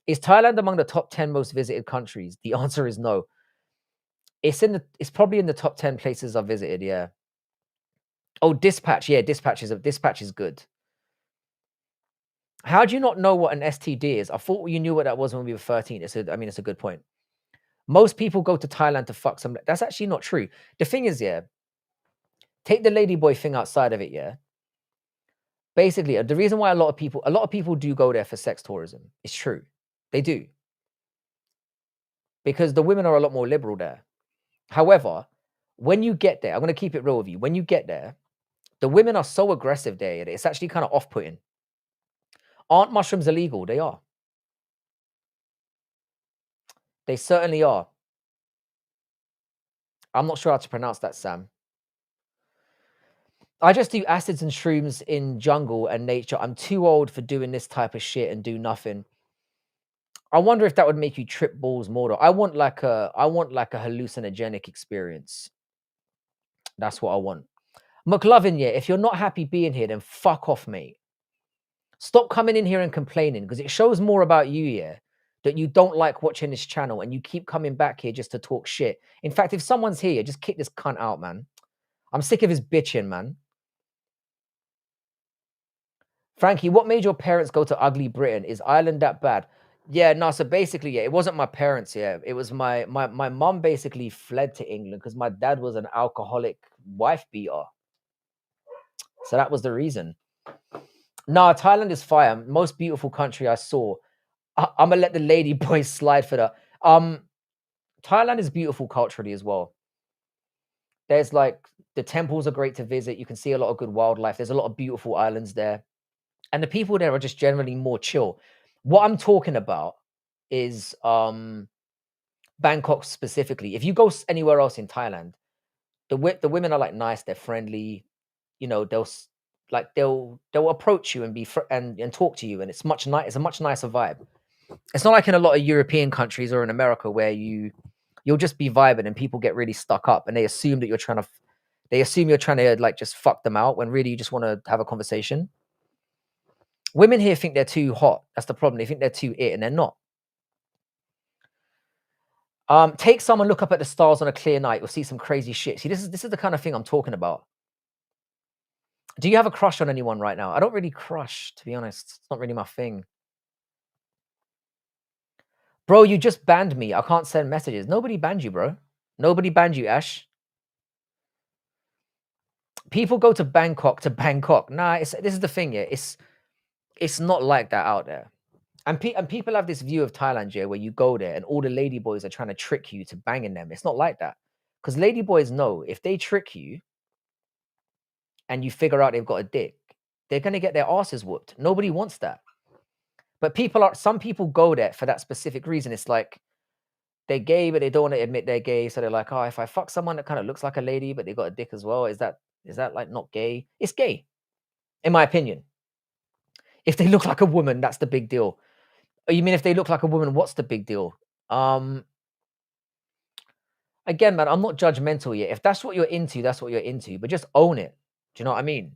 Is Thailand among the top 10 most visited countries? The answer is no. It's probably in the top 10 places I've visited, yeah. Oh, Dispatch. Yeah, Dispatch is good. How do you not know what an STD is? I thought you knew what that was when we were 13. It's a good point. Most people go to Thailand to fuck some. That's actually not true. The thing is, yeah, take the ladyboy thing outside of it, yeah. Basically, the reason why a lot of people do go there for sex tourism. It's true. They do. Because the women are a lot more liberal there. However, when you get there, I'm going to keep it real with you. When you get there, the women are so aggressive there, it's actually kind of off-putting. Aren't mushrooms illegal? They are. They certainly are. I'm not sure how to pronounce that, Sam. I just do acids and shrooms in jungle and nature. I'm too old for doing this type of shit and do nothing. I wonder if that would make you trip balls more though. I want like a hallucinogenic experience. That's what I want. McLovin, yeah, if you're not happy being here, then fuck off, mate. Stop coming in here and complaining, because it shows more about you, yeah, that you don't like watching this channel and you keep coming back here just to talk shit. In fact, if someone's here, just kick this cunt out, man. I'm sick of his bitching, man. Frankie, what made your parents go to ugly Britain? Is Ireland that bad? Yeah, no, so basically, yeah, it wasn't my parents, yeah. It was my mum basically fled to England because my dad was an alcoholic wife beater. So that was the reason. No, Thailand is fire. Most beautiful country I saw. I'm gonna let the lady boys slide for that. Thailand is beautiful culturally as well. There's like the temples are great to visit. You can see a lot of good wildlife. There's a lot of beautiful islands there. And the people there are just generally more chill. What I'm talking about is Bangkok specifically. If you go anywhere else in Thailand, the women are like nice, they're friendly. You know, they'll approach you and be and talk to you, and it's a much nicer vibe. It's not like in a lot of European countries or in America where you'll just be vibing and people get really stuck up and they assume you're trying to like just fuck them out when really you just want to have a conversation. Women here think they're too hot. That's the problem. They think they're too it, and they're not. Take some and look up at the stars on a clear night. You'll see some crazy shit. See, this is the kind of thing I'm talking about. Do you have a crush on anyone right now? I don't really crush, to be honest. It's not really my thing. Bro, you just banned me. I can't send messages. Nobody banned you, bro. Nobody banned you, Ash. People go to Bangkok. Nah, this is the thing, yeah. It's not like that out there. And people have this view of Thailand, yeah, where you go there and all the ladyboys are trying to trick you to banging them. It's not like that. Because ladyboys know if they trick you and you figure out they've got a dick, they're going to get their asses whooped. Nobody wants that. But some people go there for that specific reason. It's like they're gay, but they don't want to admit they're gay. So they're like, oh, if I fuck someone that kind of looks like a lady, but they got a dick as well, is that like not gay? It's gay, in my opinion. If they look like a woman, that's the big deal. You mean if they look like a woman, what's the big deal? Again, man, I'm not judgmental yet. If that's what you're into, that's what you're into. But just own it. Do you know what I mean?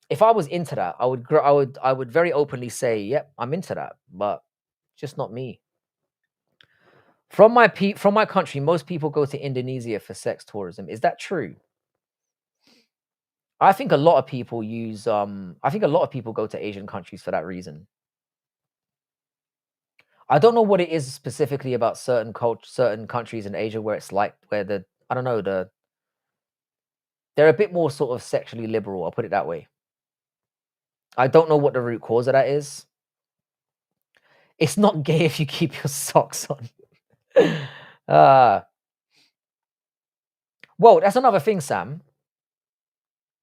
If I was into that, I would very openly say, "Yep, I'm into that," but just not me. From my country, most people go to Indonesia for sex tourism. Is that true? I think a lot of people use. I think a lot of people go to Asian countries for that reason. I don't know what it is specifically about certain countries in Asia where it's like I don't know They're a bit more sort of sexually liberal, I'll put it that way. I don't know what the root cause of that is. It's not gay if you keep your socks on. Well, that's another thing, Sam.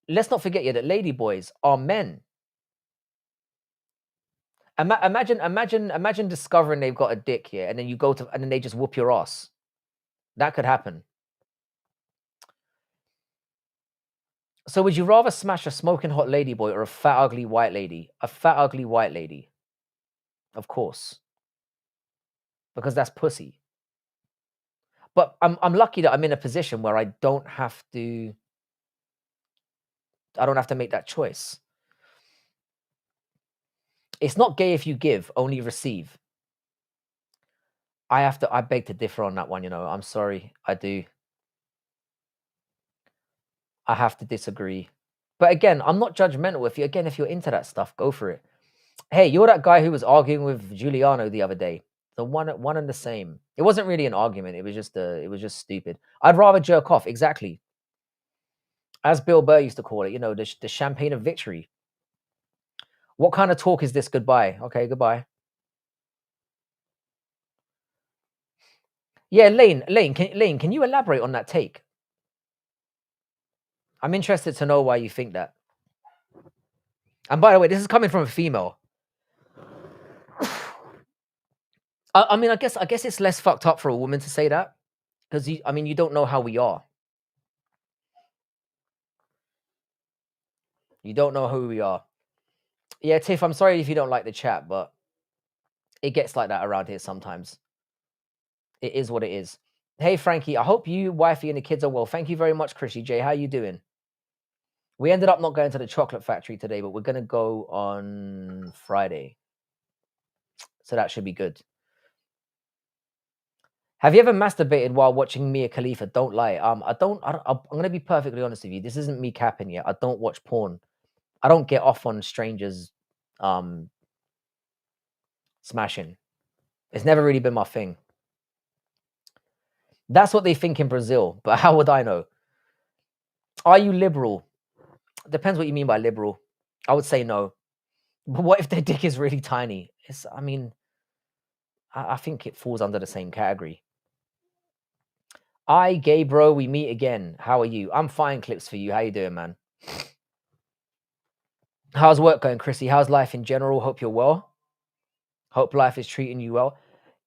Let's not forget that ladyboys are men. Imagine discovering they've got a dick here, and then you go to, and then they just whoop your ass. That could happen. So would you rather smash a smoking hot ladyboy or a fat ugly white lady? A fat ugly white lady. Of course. Because that's pussy. But I'm lucky that I'm in a position where I don't have to make that choice. It's not gay if you give, only receive. I beg to differ on that one, I'm sorry. I do. I have to disagree. But again, I'm not judgmental. If you're into that stuff, go for it. Hey, you're that guy who was arguing with Giuliano the other day. The one and the same. It wasn't really an argument. It was just stupid. I'd rather jerk off. Exactly. As Bill Burr used to call it, the champagne of victory. What kind of talk is this? Goodbye. Okay, goodbye. Yeah, Lane, can you elaborate on that take? I'm interested to know why you think that. And by the way, this is coming from a female. I mean, I guess it's less fucked up for a woman to say that, because you don't know how we are. You don't know who we are. Yeah, Tiff, I'm sorry if you don't like the chat, but it gets like that around here sometimes. It is what it is. Hey, Frankie, I hope you, wifey, and the kids are well. Thank you very much, Chrissy J. How you doing? We ended up not going to the chocolate factory today, but we're going to go on Friday. So that should be good. Have you ever masturbated while watching Mia Khalifa? Don't lie. I'm going to be perfectly honest with you. This isn't me capping yet. I don't watch porn. I don't get off on strangers smashing. It's never really been my thing. That's what they think in Brazil, but how would I know? Are you liberal? Depends what you mean by liberal. I would say no. But what if their dick is really tiny? I think it falls under the same category. Gay bro, we meet again. How are you? I'm fine, Clips for you. How you doing, man? How's work going, Chrissy? How's life in general? Hope you're well. Hope life is treating you well.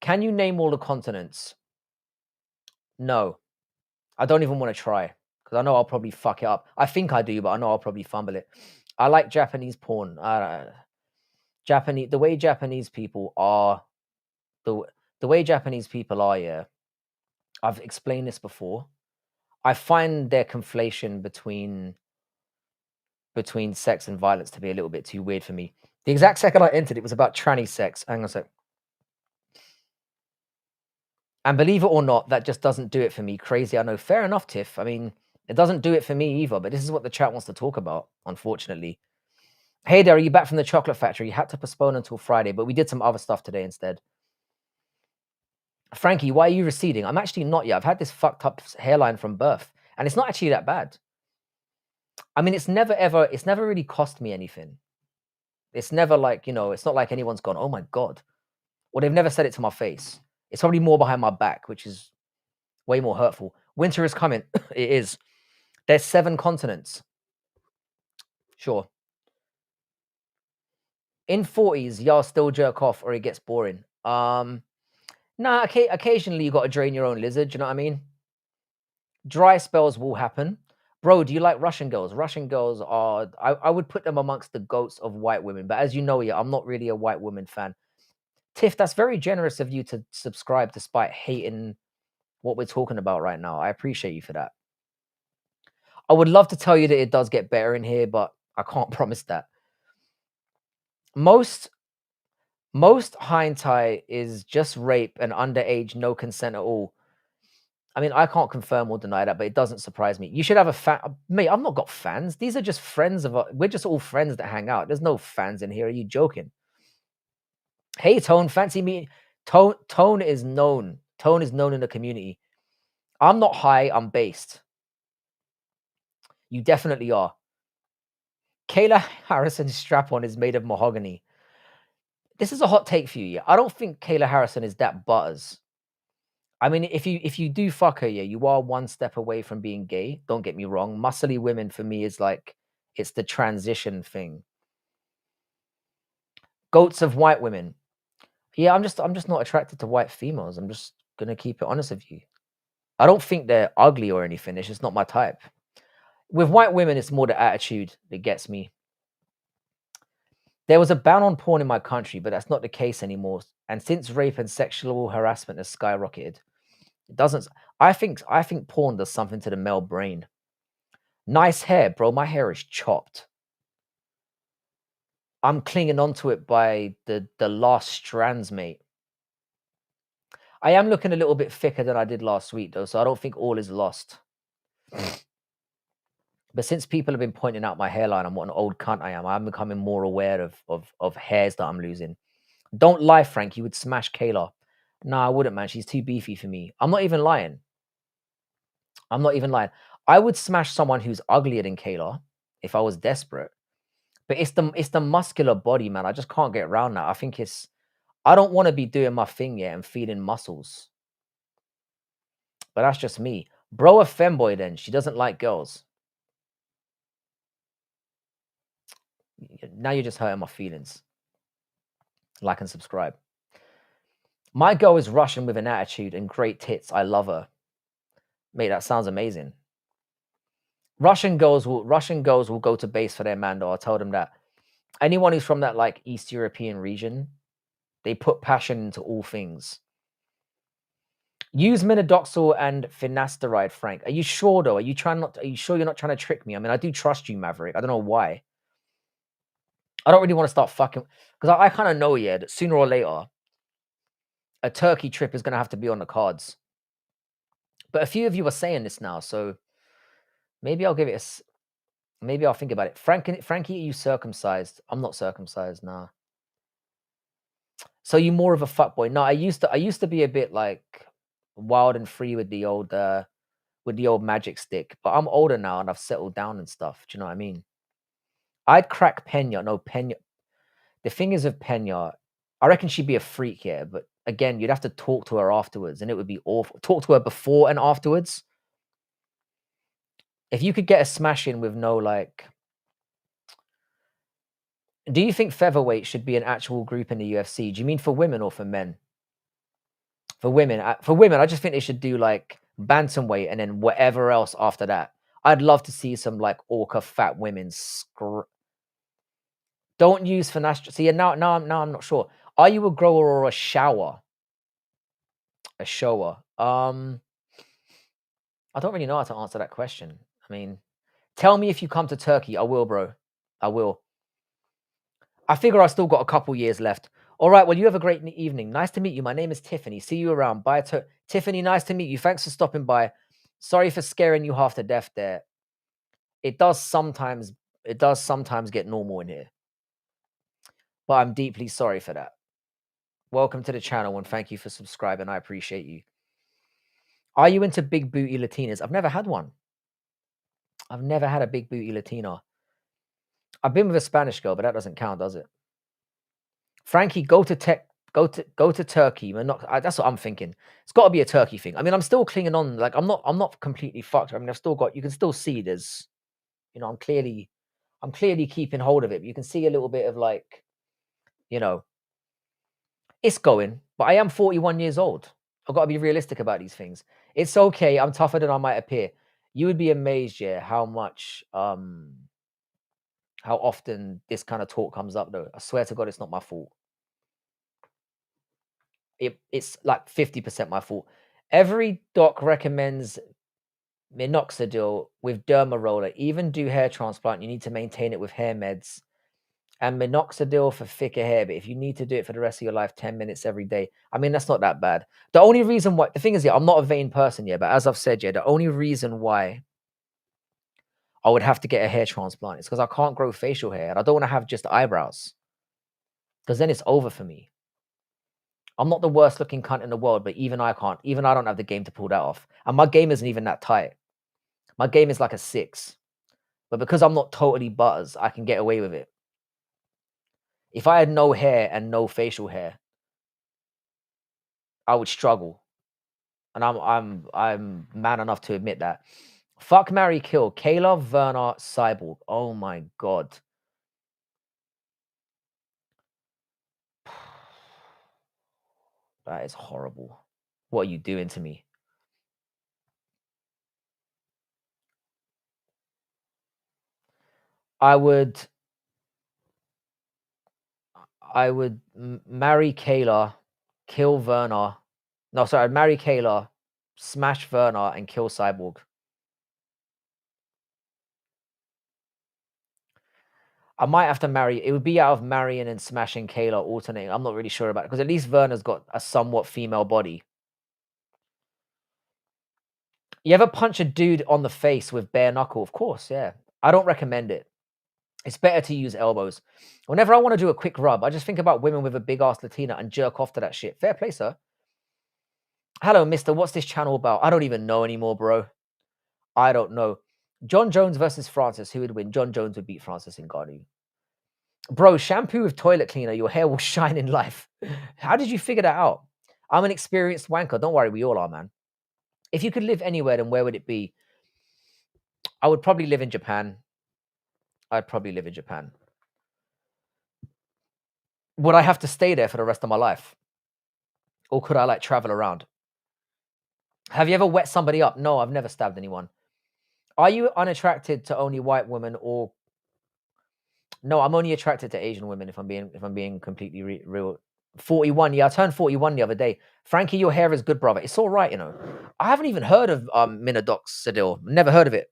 Can you name all the continents? No. I don't even want to try, because I know I'll probably fuck it up. I think I do, but I know I'll probably fumble it. I like Japanese porn. The way Japanese people are, yeah. I've explained this before. I find their conflation between sex and violence to be a little bit too weird for me. The exact second I entered, it was about tranny sex. Hang on a sec. And believe it or not, that just doesn't do it for me. Crazy, I know. Fair enough, Tiff. I mean, it doesn't do it for me either, but this is what the chat wants to talk about, unfortunately. Hey there, are you back from the chocolate factory? You had to postpone until Friday, but we did some other stuff today instead. Frankie, why are you receding? I'm actually not yet. I've had this fucked up hairline from birth, and it's not actually that bad. I mean, it's never really cost me anything. It's never like, it's not like anyone's gone, oh my God. Or they've never said it to my face. It's probably more behind my back, which is way more hurtful. Winter is coming. It is. There's 7 continents. Sure. In 40s, y'all still jerk off or it gets boring. Nah, occasionally you got to drain your own lizard. You know what I mean? Dry spells will happen. Bro, do you like Russian girls? Russian girls are, I would put them amongst the goats of white women. But as you know, yeah, I'm not really a white woman fan. Tiff, that's very generous of you to subscribe despite hating what we're talking about right now. I appreciate you for that. I would love to tell you that it does get better in here, but I can't promise that. Most hentai is just rape and underage, no consent at all. I mean, I can't confirm or deny that, but it doesn't surprise me. You should have a fan. Mate, I've not got fans. These are just friends of we're just all friends that hang out. There's no fans in here. Are you joking? Hey, Tone, fancy me. Tone is known. Tone is known in the community. I'm not high, I'm based. You definitely are. Kayla Harrison's strap-on is made of mahogany. This is a hot take for you, yeah. I don't think Kayla Harrison is that butters. I mean, if you do fuck her, yeah, you are one step away from being gay. Don't get me wrong. Muscly women for me is like it's the transition thing. Goats of white women. Yeah, I'm just not attracted to white females. I'm just gonna keep it honest with you. I don't think they're ugly or anything. It's just not my type. With white women, it's more the attitude that gets me. There was a ban on porn in my country, but that's not the case anymore. And since rape and sexual harassment has skyrocketed, it doesn't. I think porn does something to the male brain. Nice hair, bro. My hair is chopped. I'm clinging onto it by the last strands, mate. I am looking a little bit thicker than I did last week, though, so I don't think all is lost. But since people have been pointing out my hairline and what an old cunt I am, I'm becoming more aware of hairs that I'm losing. Don't lie, Frank. You would smash Kayla. No, I wouldn't, man. She's too beefy for me. I'm not even lying. I'm not even lying. I would smash someone who's uglier than Kayla if I was desperate. But it's the muscular body, man. I just can't get around that. I think I don't want to be doing my thing yet and feeding muscles. But that's just me. Bro, a femboy then. She doesn't like girls. Now you're just hurting my feelings. Like and subscribe. My girl is Russian with an attitude and great tits. I love her. Mate, that sounds amazing. Russian girls will go to base for their man, though. I'll tell them that. Anyone who's from that like East European region, they put passion into all things. Use minoxidil and finasteride, Frank. Are you sure though? Are you sure you're not trying to trick me? I mean, I do trust you, Maverick. I don't know why. I don't really want to start fucking because I kind of know, yeah, that sooner or later a Turkey trip is gonna have to be on the cards. But a few of you are saying this now, so maybe I'll give it maybe I'll think about it. Frankie, are you circumcised? I'm not circumcised, nah. So you more of a fuckboy? No, I used to be a bit like wild and free with the old magic stick, but I'm older now and I've settled down and stuff. Do you know what I mean? I'd crack Pena. No, Pena. The thing is with Pena, I reckon she'd be a freak here, but again, you'd have to talk to her afterwards, and it would be awful. Talk to her before and afterwards. If you could get a smash in with no like, do you think featherweight should be an actual group in the UFC? Do you mean for women or for men? For women, I just think they should do like bantamweight and then whatever else after that. I'd love to see some like orca fat women. Don't use finasteride. See, now I'm not sure. Are you a grower or a shower? A shower. I don't really know how to answer that question. I mean, tell me if you come to Turkey. I will, bro. I will. I figure I still got a couple years left. All right. Well, you have a great evening. Nice to meet you. My name is Tiffany. See you around. Bye, Tiffany. Nice to meet you. Thanks for stopping by. Sorry for scaring you half to death there. It does sometimes get normal in here, but I'm deeply sorry for that. Welcome to the channel and thank you for subscribing. I appreciate you. Are you into big booty Latinas? I've never had one. I've never had a big booty Latina. I've been with a Spanish girl, but that doesn't count, does it? Frankie, go to Turkey. That's what I'm thinking. It's got to be a Turkey thing. I mean, I'm still clinging on. Like, I'm not completely fucked. I mean, I've still got. You can still see there's, I'm clearly keeping hold of it. But you can see a little bit of like, it's going. But I am 41 years old. I've got to be realistic about these things. It's okay. I'm tougher than I might appear. You would be amazed, yeah, how often this kind of talk comes up, though. I swear to God, it's not my fault. It's like 50% my fault. Every doc recommends minoxidil with derma roller. Even do hair transplant, you need to maintain it with hair meds. And minoxidil for thicker hair, but if you need to do it for the rest of your life, 10 minutes every day. I mean, that's not that bad. The only reason why, the thing is, yeah, I'm not a vain person, yeah, but as I've said, yeah, the only reason why I would have to get a hair transplant is because I can't grow facial hair and I don't want to have just eyebrows because then it's over for me. I'm not the worst looking cunt in the world, but even I don't have the game to pull that off. And my game isn't even that tight. My game is like a 6. But because I'm not totally butters, I can get away with it. If I had no hair and no facial hair, I would struggle. And I'm man enough to admit that. Fuck, marry, kill. Kayla, Werner, Cyborg. Oh my god. That is horrible. What are you doing to me? I would marry Kayla, kill Werner. No, sorry, I'd marry Kayla, smash Werner, and kill Cyborg. I might have to marry. It would be out of marrying and smashing Kayla alternating. I'm not really sure about it because at least Werner's got a somewhat female body. You ever punch a dude on the face with bare knuckle? Of course, yeah. I don't recommend it. It's better to use elbows. Whenever I want to do a quick rub, I just think about women with a big ass Latina and jerk off to that shit. Fair play, sir. Hello, mister. What's this channel about? I don't even know anymore, bro. I don't know. John Jones versus Francis. Who would win? John Jones would beat Francis Ngannou. Bro, shampoo with toilet cleaner. Your hair will shine in life. How did you figure that out? I'm an experienced wanker. Don't worry, we all are, man. If you could live anywhere, then where would it be? I would probably live in Japan. I'd probably live in Japan. Would I have to stay there for the rest of my life? Or could I like travel around? Have you ever wet somebody up? No, I've never stabbed anyone. Are you unattracted to only white women or no, I'm only attracted to Asian women if I'm being completely real. 41. Yeah, I turned 41 the other day. Frankie, your hair is good, brother. It's all right, you know. I haven't even heard of minoxidil. Never heard of it.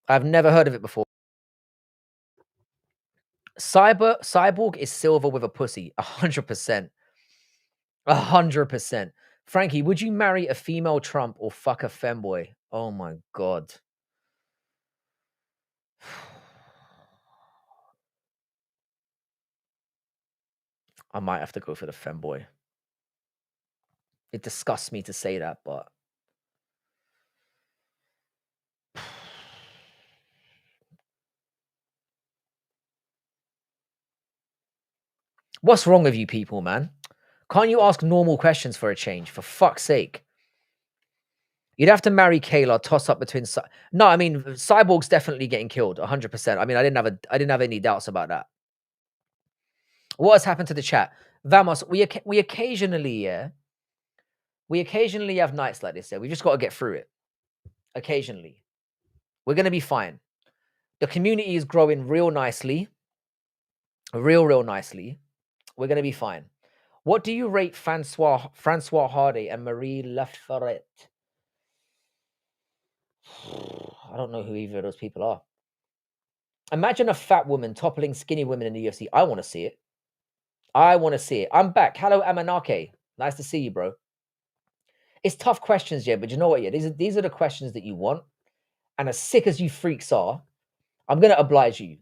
I've never heard of it before. Cyborg is silver with a pussy. 100%. 100%. Frankie, would you marry a female Trump or fuck a femboy? Oh my god. I might have to go for the femboy. It disgusts me to say that, but what's wrong with you people, man? Can't you ask normal questions for a change? For fuck's sake. You'd have to marry Kayla, toss up between no, I mean Cyborg's definitely getting killed, 100%. I mean, I didn't have any doubts about that. What has happened to the chat? Vamos, we occasionally, yeah. We occasionally have nights like this, yeah. We just got to get through it. Occasionally. We're gonna be fine. The community is growing real nicely. Real nicely. We're gonna be fine. What do you rate Francois Hardy and Marie Lafayette? I don't know who either of those people are. Imagine a fat woman toppling skinny women in the UFC. I want to see it. I want to see it. I'm back. Hello, Amanake. Nice to see you, bro. It's tough questions, yeah, but you know what? Yeah, these are the questions that you want. And as sick as you freaks are, I'm gonna oblige you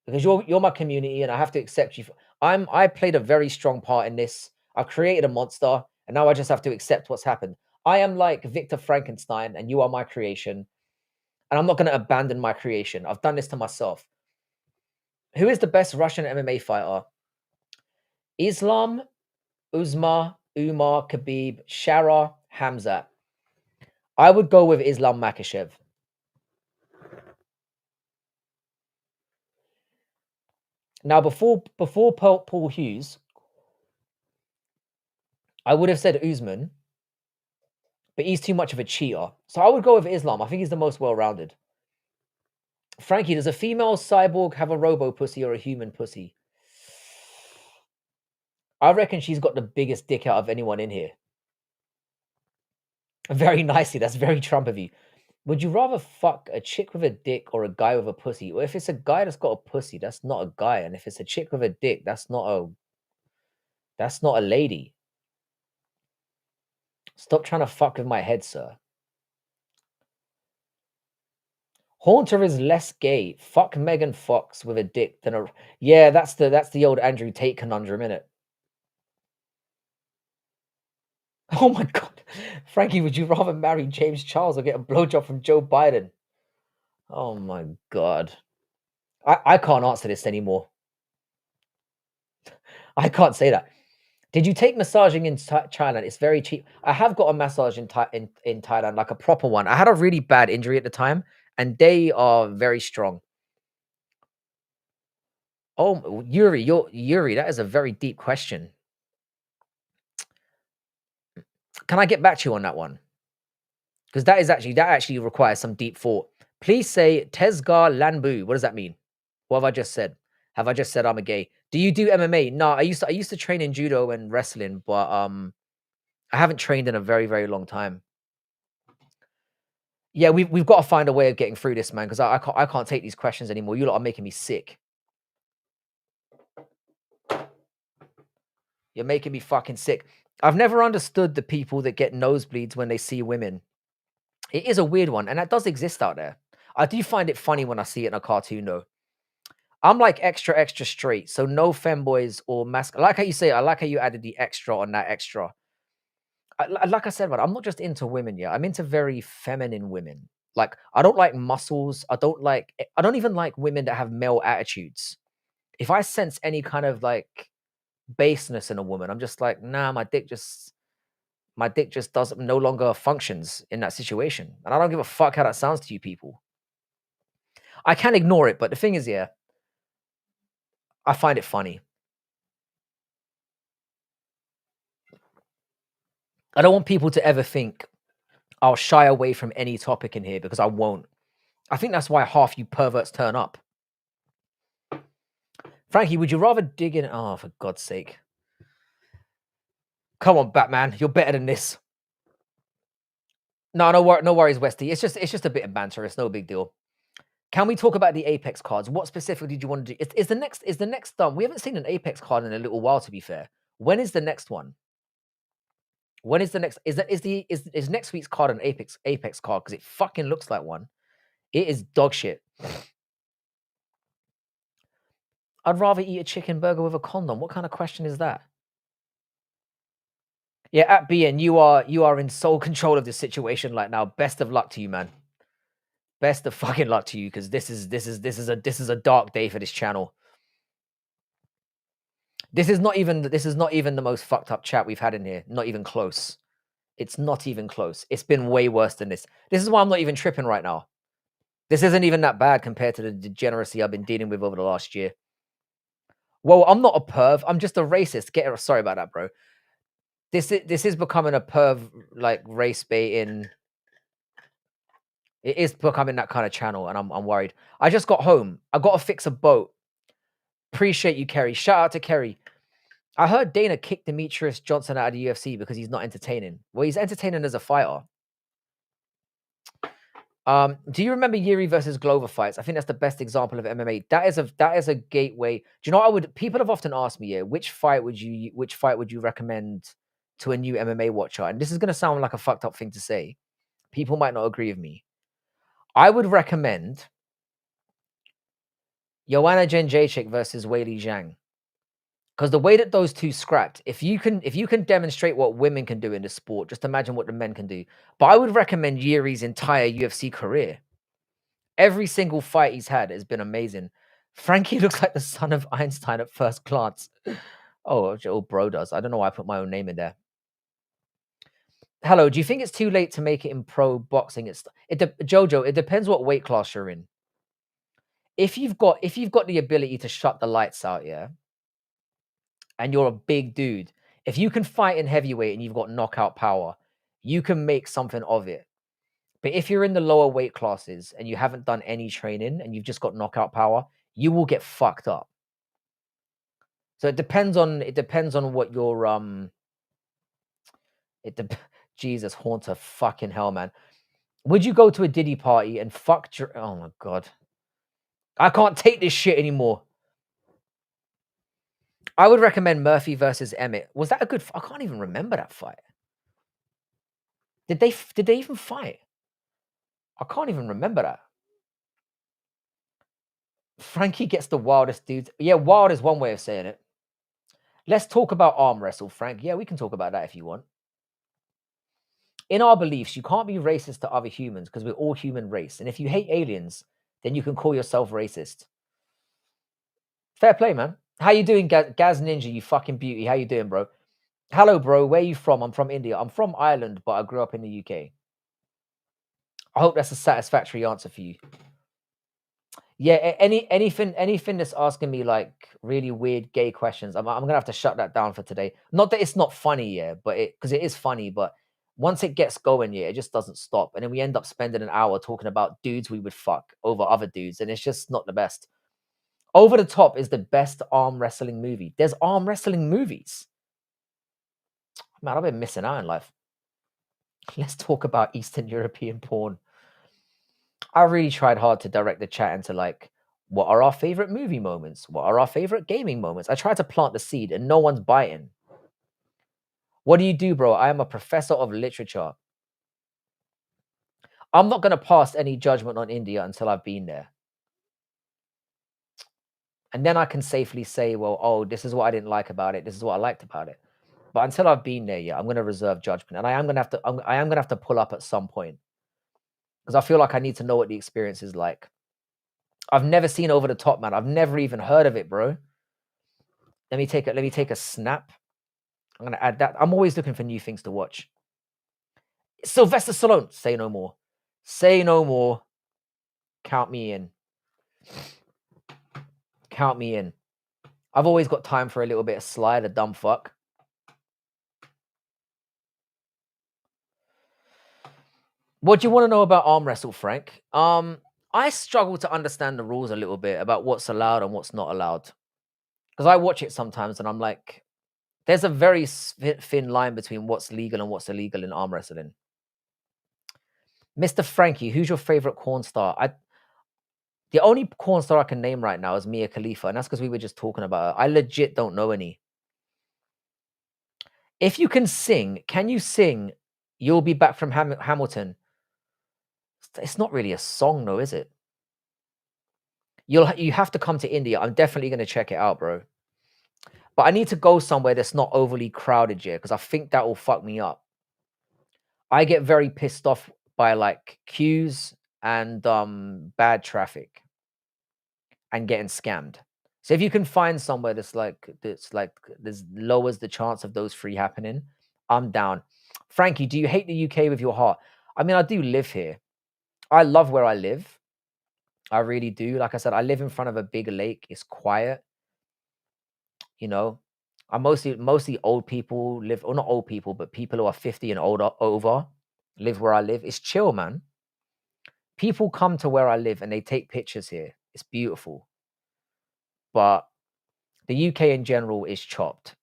because you're my community, and I have to accept you. I played a very strong part in this. I created a monster, and now I just have to accept what's happened. I am like Victor Frankenstein, and you are my creation. And I'm not gonna abandon my creation. I've done this to myself. Who is the best Russian MMA fighter? Islam, Umar, Khabib, Shara, Hamzat. I would go with Islam Makhachev. Now, before Paul Hughes, I would have said Usman, but he's too much of a cheater. So I would go with Islam. I think he's the most well-rounded. Frankie, does a female cyborg have a robo pussy or a human pussy? I reckon she's got the biggest dick out of anyone in here. Very nicely. That's very Trump of you. Would you rather fuck a chick with a dick or a guy with a pussy? Or if it's a guy that's got a pussy, that's not a guy. And if it's a chick with a dick, that's not a lady. Stop trying to fuck with my head, sir. Haunter is less gay. Fuck Megan Fox with a dick than a yeah. That's the old Andrew Tate conundrum, innit? Oh my god, Frankie, would you rather marry James Charles or get a blowjob from Joe Biden? Oh my God. I can't answer this anymore. I can't say that. Did you take massaging in Thailand? It's very cheap. I have got a massage in Thailand, like a proper one. I had a really bad injury at the time, and they are very strong. Oh, Yuri, that is a very deep question. Can I get back to you on that one? Because that actually requires some deep thought. Please say Tezgar Lanbu. What does that mean? What have I just said? Have I just said I'm a gay? Do you do MMA? No, I used to train in judo and wrestling, but I haven't trained in a very, very long time. Yeah, we've got to find a way of getting through this, man, because I can't take these questions anymore. You lot are making me sick. You're making me fucking sick. I've never understood the people that get nosebleeds when they see women. It is a weird one, and that does exist out there. I do find it funny when I see it in a cartoon, though. I'm like extra, extra straight, so no femboys or mask. I like how you say it. I like how you added the extra on that extra. Like I said, man, I'm not just into women. Yeah, I'm into very feminine women. Like I don't like muscles. I don't even like women that have male attitudes. If I sense any kind of like baseness in a woman, I'm just like, nah, my dick just doesn't no longer functions in that situation. And I don't give a fuck how that sounds to you people. I can ignore it, but the thing is, yeah, I find it funny. I don't want people to ever think I'll shy away from any topic in here because I won't. I think that's why half you perverts turn up. Frankie, would you rather dig in? Oh, for God's sake. Come on, Batman. You're better than this. No, no worries, Westy. It's just a bit of banter. It's no big deal. Can we talk about the Apex cards? What specifically did you want to do? Is the next done? We haven't seen an Apex card in a little while, to be fair. When is the next one? When is the next? Is next week's card an Apex card? Because it fucking looks like one. It is dog shit. I'd rather eat a chicken burger with a condom. What kind of question is that? Yeah, at BN, you are in sole control of this situation right now. Best of luck to you, man. Best of fucking luck to you, because this is a dark day for this channel. This is not even the most fucked up chat we've had in here. Not even close. It's not even close. It's been way worse than this. This is why I'm not even tripping right now. This isn't even that bad compared to the degeneracy I've been dealing with over the last year. Well, I'm not a perv. I'm just a racist. Sorry about that, bro. This is becoming a perv, like race baiting. It is becoming that kind of channel, and I'm worried. I just got home. I got to fix a boat. Appreciate you, Kerry. Shout out to Kerry. I heard Dana kicked Demetrius Johnson out of the UFC because he's not entertaining. Well, he's entertaining as a fighter. Do you remember Yuri versus Glover fights? I think that's the best example of MMA. That is a gateway. Do you know what I would? People have often asked me, yeah, which fight would you recommend to a new MMA watcher? And this is gonna sound like a fucked up thing to say. People might not agree with me. I would recommend Joanna Jędrzejczyk versus Weili Zhang. Because the way that those two scrapped, if you can demonstrate what women can do in the sport, just imagine what the men can do. But I would recommend Yuri's entire UFC career. Every single fight he's had has been amazing. Frankie looks like the son of Einstein at first glance. Oh, bro does. I don't know why I put my own name in there. Hello, do you think it's too late to make it in pro boxing? Jojo, it depends what weight class you're in. If you've got the ability to shut the lights out, yeah, and you're a big dude, if you can fight in heavyweight and you've got knockout power, you can make something of it. But if you're in the lower weight classes and you haven't done any training and you've just got knockout power, you will get fucked up. So it depends on what your Jesus Haunter, fucking hell, man. Would you go to a Diddy party and fuck oh my god. I can't take this shit anymore. I would recommend Murphy versus Emmett. Was that a good I can't even remember that fight. Did they even fight? I can't even remember that. Frankie gets the wildest dudes. Yeah, wild is one way of saying it. Let's talk about arm wrestle, Frank. Yeah, we can talk about that if you want. In our beliefs, you can't be racist to other humans because we're all human race. And if you hate aliens, then you can call yourself racist. Fair play, man. How you doing, Gaz Ninja, you fucking beauty? How you doing, bro? Hello, bro. Where you from? I'm from India. I'm from Ireland, but I grew up in the UK. I hope that's a satisfactory answer for you. Yeah, anything that's asking me like really weird gay questions, I'm gonna have to shut that down for today. Not that it's not funny, yeah, but because it is funny, but once it gets going, yeah, it just doesn't stop, and then we end up spending an hour talking about dudes we would fuck over other dudes, and it's just not the best. Over the Top is the best arm wrestling movie. There's arm wrestling movies. Man, I've been missing out in life. Let's talk about Eastern European porn. I really tried hard to direct the chat into like, what are our favorite movie moments? What are our favorite gaming moments? I tried to plant the seed and no one's biting. What do you do, bro? I am a professor of literature. I'm not going to pass any judgment on India until I've been there. And then I can safely say, well, oh, this is what I didn't like about it. This is what I liked about it. But until I've been there, yeah, I'm going to reserve judgment. And I am going to have to pull up at some point because I feel like I need to know what the experience is like. I've never seen Over the Top, man. I've never even heard of it, bro. Let me take a snap. I'm gonna add that. I'm always looking for new things to watch. Sylvester Stallone. Say no more. Say no more. Count me in. Count me in. I've always got time for a little bit of Sly, the dumb fuck. What do you want to know about arm wrestle, Frank? I struggle to understand the rules a little bit about what's allowed and what's not allowed. Because I watch it sometimes and I'm like, there's a very thin line between what's legal and what's illegal in arm wrestling. Mr. Frankie, who's your favorite corn star? The only corn star I can name right now is Mia Khalifa, and that's because we were just talking about her. I legit don't know any. If you can sing, can you sing You'll Be Back from Hamilton? It's not really a song, though, is it? You have to come to India. I'm definitely going to check it out, bro. But I need to go somewhere that's not overly crowded, yeah, because I think that will fuck me up. I get very pissed off by like queues and bad traffic and getting scammed. So if you can find somewhere that's there's lowers the chance of those three happening, I'm down. Frankie, do you hate the UK with your heart? I mean, I do live here. I love where I live. I really do. Like I said, I live in front of a big lake. It's quiet. You know, I mostly old people live, or not old people, but people who are 50 and older over live where I live. It's chill, man. People come to where I live and they take pictures here. It's beautiful. But the UK in general is chopped.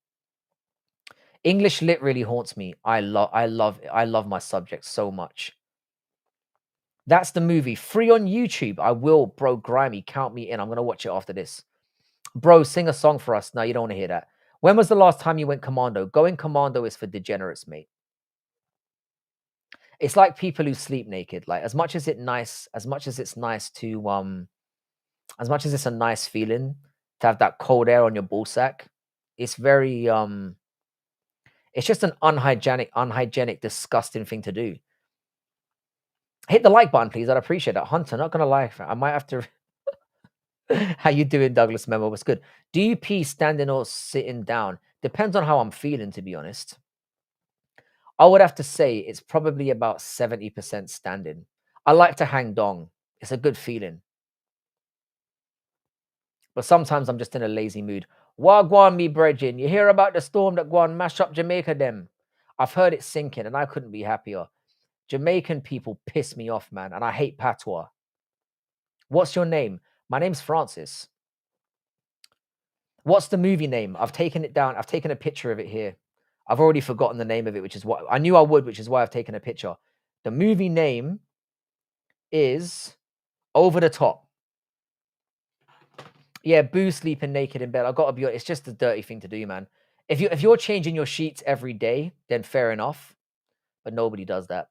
English lit really haunts me. I love my subject so much. That's the movie. Free on YouTube. I will, bro. Grimy, count me in. I'm gonna watch it after this. Bro, sing a song for us. No, you don't want to hear that. When was the last time you went commando? Going commando is for degenerates, mate. It's like people who sleep naked. Like as much as it's nice to as much as it's a nice feeling to have that cold air on your ball sack, it's very it's just an unhygienic, disgusting thing to do. Hit the like button, please. I'd appreciate that. Hunter, not gonna lie, I might have to. How you doing, Douglas Memo? What's good? Do you pee standing or sitting down? Depends on how I'm feeling, to be honest. I would have to say it's probably about 70% standing. I like to hang dong. It's a good feeling. But sometimes I'm just in a lazy mood. Wagwan me brethren, you hear about the storm that go and mash up Jamaica them? I've heard it sinking and I couldn't be happier. Jamaican people piss me off, man, and I hate patois. What's your name? My name's Francis. What's the movie name? I've taken it down. I've taken a picture of it here. I've already forgotten the name of it, which is what I knew I would, which is why I've taken a picture. The movie name is Over the Top. Yeah, boo sleeping naked in bed. I gotta be honest, it's just a dirty thing to do, man. If you're changing your sheets every day, then fair enough. But nobody does that.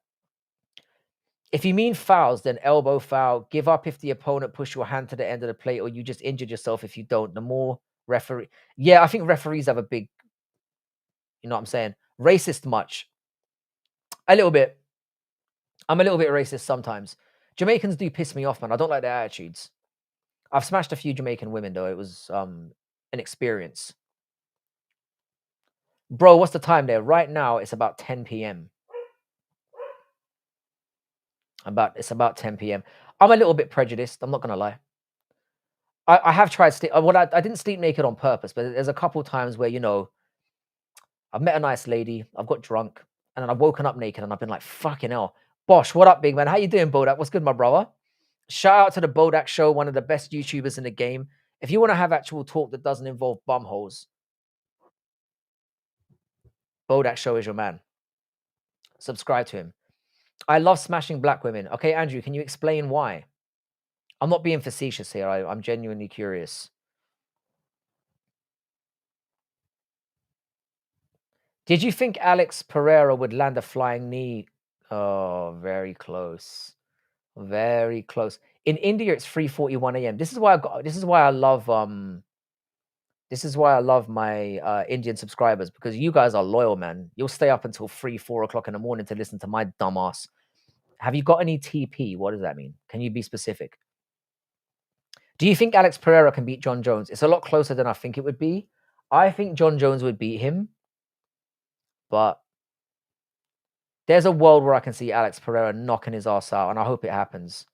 If you mean fouls, then elbow foul. Give up if the opponent push your hand to the end of the plate, or you just injured yourself if you don't. The more referee, yeah, I think referees have a big, you know what I'm saying, racist much. A little bit. I'm a little bit racist sometimes. Jamaicans do piss me off, man. I don't like their attitudes. I've smashed a few Jamaican women though. It was an experience. Bro, what's the time there? Right now it's about 10 p.m. It's about 10 p.m. I'm a little bit prejudiced. I'm not gonna lie. I have tried sleep. I didn't sleep naked on purpose, but there's a couple times where I've met a nice lady, I've got drunk, and then I've woken up naked, and I've been like, "Fucking hell, Bosh, what up, big man? How you doing, Bodak? What's good, my brother?" Shout out to the Bodak Show, one of the best YouTubers in the game. If you want to have actual talk that doesn't involve bumholes, Bodak Show is your man. Subscribe to him. I love smashing black women. Okay, Andrew, can you explain why? I'm not being facetious here. I'm genuinely curious. Did you think Alex Pereira would land a flying knee? Oh, very close. Very close. In India, it's 3:41 a.m. This is why I love my Indian subscribers, because you guys are loyal, man. You'll stay up until 3, 4 o'clock in the morning to listen to my dumbass. Have you got any TP? What does that mean? Can you be specific? Do you think Alex Pereira can beat John Jones? It's a lot closer than I think it would be. I think John Jones would beat him, but there's a world where I can see Alex Pereira knocking his ass out, and I hope it happens.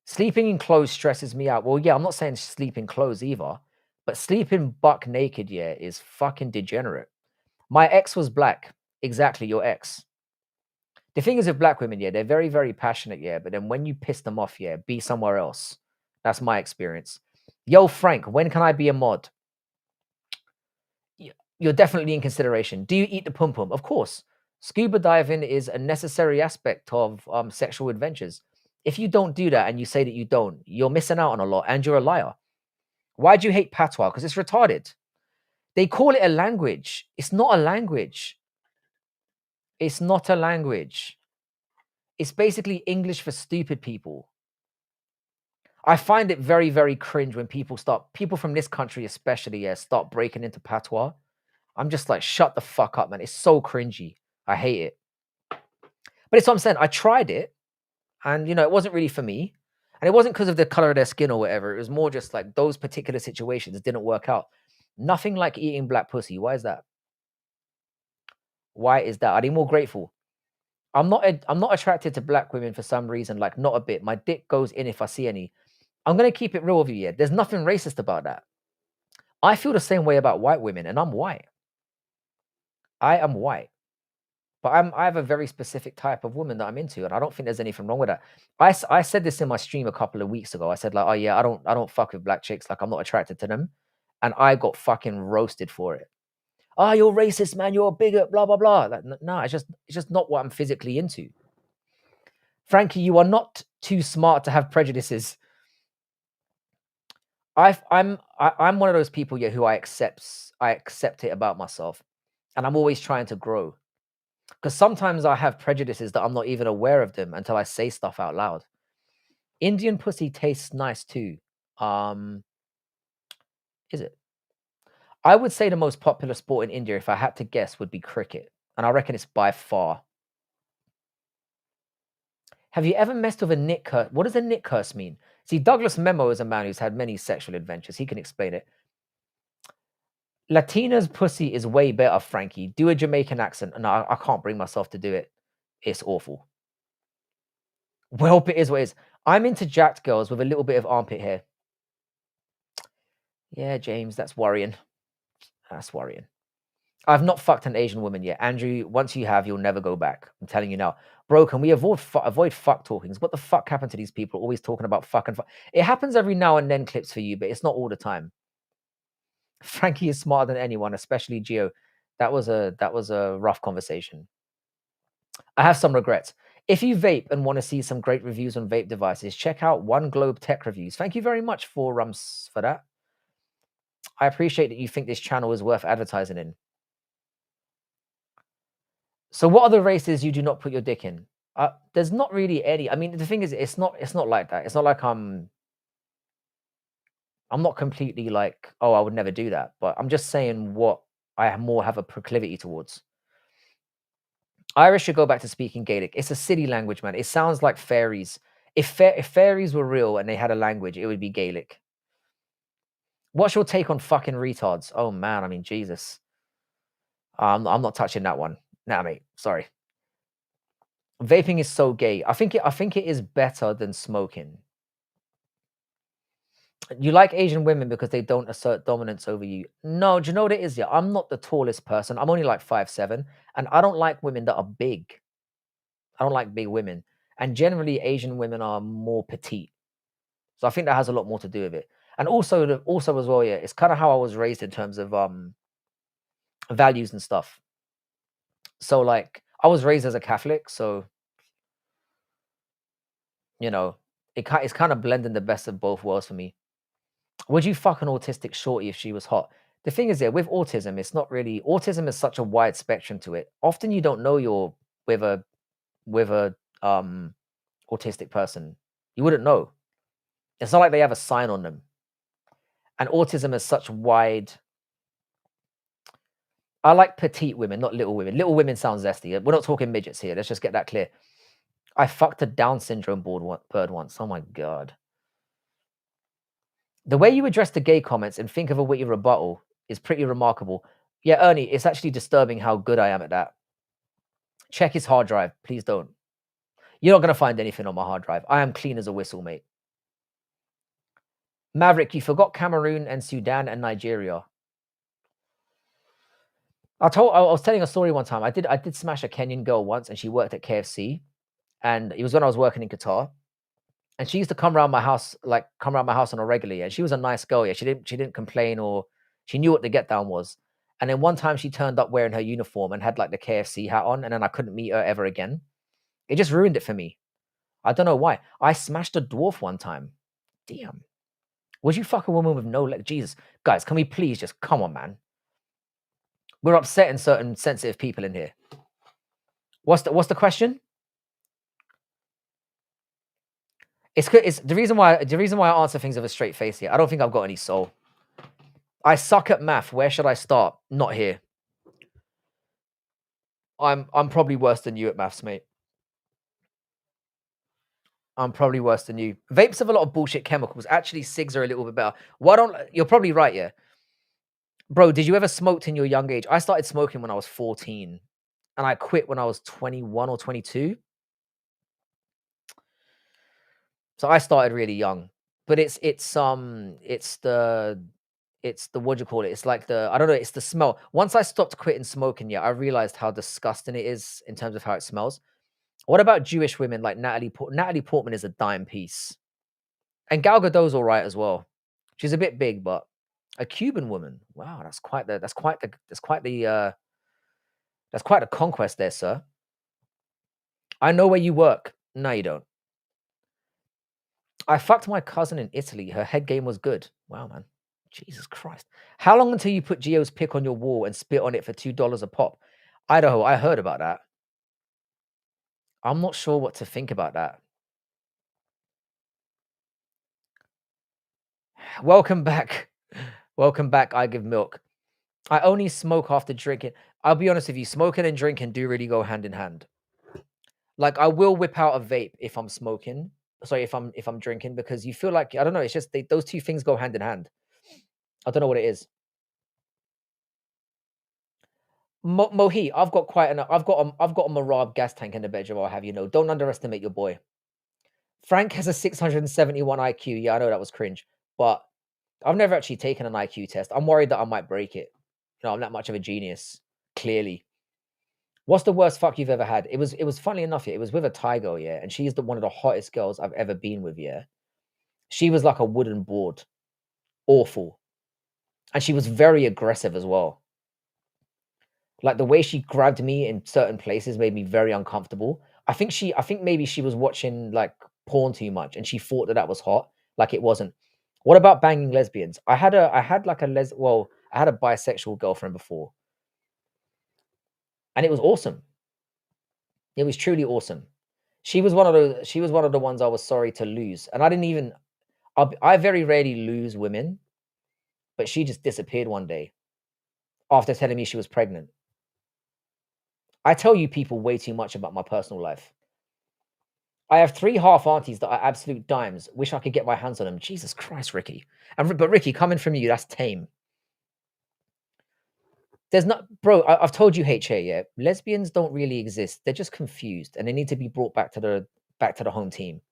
Sleeping in clothes stresses me out. Well, yeah, I'm not saying sleep in clothes either, but sleeping buck naked, yeah, is fucking degenerate. My ex was black. Exactly, your ex. The thing is with black women, yeah, they're very, very passionate, yeah, but then when you piss them off, yeah, be somewhere else. That's my experience. Yo, Frank, when can I be a mod? You're definitely in consideration. Do you eat the pum pum? Of course. Scuba diving is a necessary aspect of sexual adventures. If you don't do that and you say that you don't, you're missing out on a lot, and you're a liar. Why do you hate patois? Because it's retarded. They call it a language. It's not a language. It's not a language. It's basically English for stupid people. I find it very, very cringe when people from this country especially, yeah, start breaking into patois. I'm just like, shut the fuck up, man. It's so cringy. I hate it. But it's what I'm saying. I tried it, and it wasn't really for me. And it wasn't because of the color of their skin or whatever. It was more just like those particular situations didn't work out. Nothing like eating black pussy. Why is that? Why is that? Are they more grateful? I'm not attracted to black women for some reason, like not a bit. My dick goes in if I see any. I'm gonna keep it real with you, yeah. There's nothing racist about that. I feel the same way about white women, and I'm white. I am white. But I have a very specific type of woman that I'm into, and I don't think there's anything wrong with that. I said this in my stream a couple of weeks ago. I said like, oh yeah, I don't fuck with black chicks. Like I'm not attracted to them, and I got fucking roasted for it. Oh, you're racist, man. You're a bigot. Blah blah blah. Like, no, it's just not what I'm physically into. Frankie, you are not too smart to have prejudices. I'm one of those people, yeah, who I accept it about myself, and I'm always trying to grow. Because sometimes I have prejudices that I'm not even aware of them until I say stuff out loud. Indian pussy tastes nice too. Is it? I would say the most popular sport in India, if I had to guess, would be cricket, and I reckon it's by far. Have you ever messed with a Nick curse? What does a Nick curse mean? See, Douglas Memo is a man who's had many sexual adventures. He can explain it. Latina's pussy is way better, Frankie. Do a Jamaican accent. No, I can't bring myself to do it. It's awful. Well, it is what it is. I'm into jacked girls with a little bit of armpit hair. Yeah, James, that's worrying. That's worrying. I've not fucked an Asian woman yet. Andrew, once you have, you'll never go back. I'm telling you now. Bro, can we avoid fuck talkings? What the fuck happened to these people always talking about fucking fuck? It happens every now and then, clips for you, but it's not all the time. Frankie is smarter than anyone, especially Gio. That was a rough conversation. I have some regrets. If you vape and want to see some great reviews on vape devices, check out One Globe Tech Reviews. Thank you very much for that. I appreciate that you think this channel is worth advertising in. So what are the races you do not put your dick in? There's not really any. I mean, the thing is, it's not like that. It's not like I'm not completely like, oh, I would never do that. But I'm just saying what I more have a proclivity towards. Irish should go back to speaking Gaelic. It's a city language, man. It sounds like fairies. If fairies were real and they had a language, it would be Gaelic. What's your take on fucking retards? Oh man, I mean Jesus. I'm not touching that one. Nah, mate. Sorry. Vaping is so gay. I think it is better than smoking. You like Asian women because they don't assert dominance over you. No, do you know what it is? Yeah, I'm not the tallest person. I'm only like 5'7", and I don't like women that are big. I don't like big women. And generally, Asian women are more petite. So I think that has a lot more to do with it. And also as well, yeah, it's kind of how I was raised in terms of values and stuff. So like I was raised as a Catholic, so you know, it's kind of blending the best of both worlds for me. Would you fuck an autistic shorty if she was hot? The thing is, yeah, with autism, it's not really autism is such a wide spectrum to it. Often you don't know you're with a autistic person. You wouldn't know. It's not like they have a sign on them. And autism is such wide. I like petite women, not little women. Little women sound zesty. We're not talking midgets here. Let's just get that clear. I fucked a Down syndrome bird once. Oh my god. The way you address the gay comments and think of a witty rebuttal is pretty remarkable. Yeah, Ernie, it's actually disturbing how good I am at that. Check his hard drive. Please don't. You're not going to find anything on my hard drive. I am clean as a whistle, mate. Maverick, you forgot Cameroon and Sudan and Nigeria. I was telling a story one time. I did smash a Kenyan girl once, and she worked at KFC, and it was when I was working in Qatar. And she used to come around my house, on a regularly. And she was a nice girl. Yeah, she didn't complain, or she knew what the get down was. And then one time she turned up wearing her uniform and had like the KFC hat on, and then I couldn't meet her ever again. It just ruined it for me. I don't know why. I smashed a dwarf one time. Damn. Would you fuck a woman with no leg? Jesus. Guys, can we please just come on, man? We're upsetting certain sensitive people in here. What's the question? It's the reason why I answer things with a straight face here. I don't think I've got any soul. I suck at math. Where should I start? Not here. I'm probably worse than you at maths, mate. I'm probably worse than you. Vapes have a lot of bullshit chemicals. Actually, cigs are a little bit better. Why don't you're probably right, yeah. Bro, did you ever smoke in your young age? I started smoking when I was 14 and I quit when I was 21 or 22. So I started really young. But it's the what do you call it? It's like I don't know, it's the smell. Once I stopped quitting smoking, yeah, I realized how disgusting it is in terms of how it smells. What about Jewish women like Natalie Natalie Portman is a dime piece. And Gal Gadot's all right as well. She's a bit big, but a Cuban woman. Wow, that's quite the conquest there, sir. I know where you work. No, you don't. I fucked my cousin in Italy. Her head game was good. Wow, man. Jesus Christ. How long until you put Gio's pic on your wall and spit on it for $2 a pop? Idaho, I heard about that. I'm not sure what to think about that. Welcome back. Welcome back. I give milk. I only smoke after drinking. I'll be honest with you, smoking and drinking do really go hand in hand. Like I will whip out a vape if I'm smoking. Sorry, if I'm drinking, because you feel like I don't know. It's just those two things go hand in hand. I don't know what it is. Mohi, I've got a Marab gas tank in the bedroom. I'll have you know. Don't underestimate your boy. Frank has a 671 IQ. Yeah, I know that was cringe, but I've never actually taken an IQ test. I'm worried that I might break it. You know, I'm not much of a genius. Clearly. What's the worst fuck you've ever had? It was funny enough, yeah. It was with a Thai girl, yeah, and she's one of the hottest girls I've ever been with, yeah. She was like a wooden board. Awful. And she was very aggressive as well. Like the way she grabbed me in certain places made me very uncomfortable. I think maybe she was watching like porn too much and she thought that that was hot, like it wasn't. What about banging lesbians? I had like I had a bisexual girlfriend before. And it was awesome. It was truly awesome. She was one of the ones I was sorry to lose. And I didn't even I very rarely lose women, but she just disappeared one day after telling me she was pregnant. I tell you people way too much about my personal life. I have 3 half aunties that are absolute dimes. Wish I could get my hands on them. Jesus Christ, Ricky. But Ricky, coming from you, that's tame. There's not, bro. I've told you, HA. Yeah, lesbians don't really exist. They're just confused, and they need to be brought back to the home team.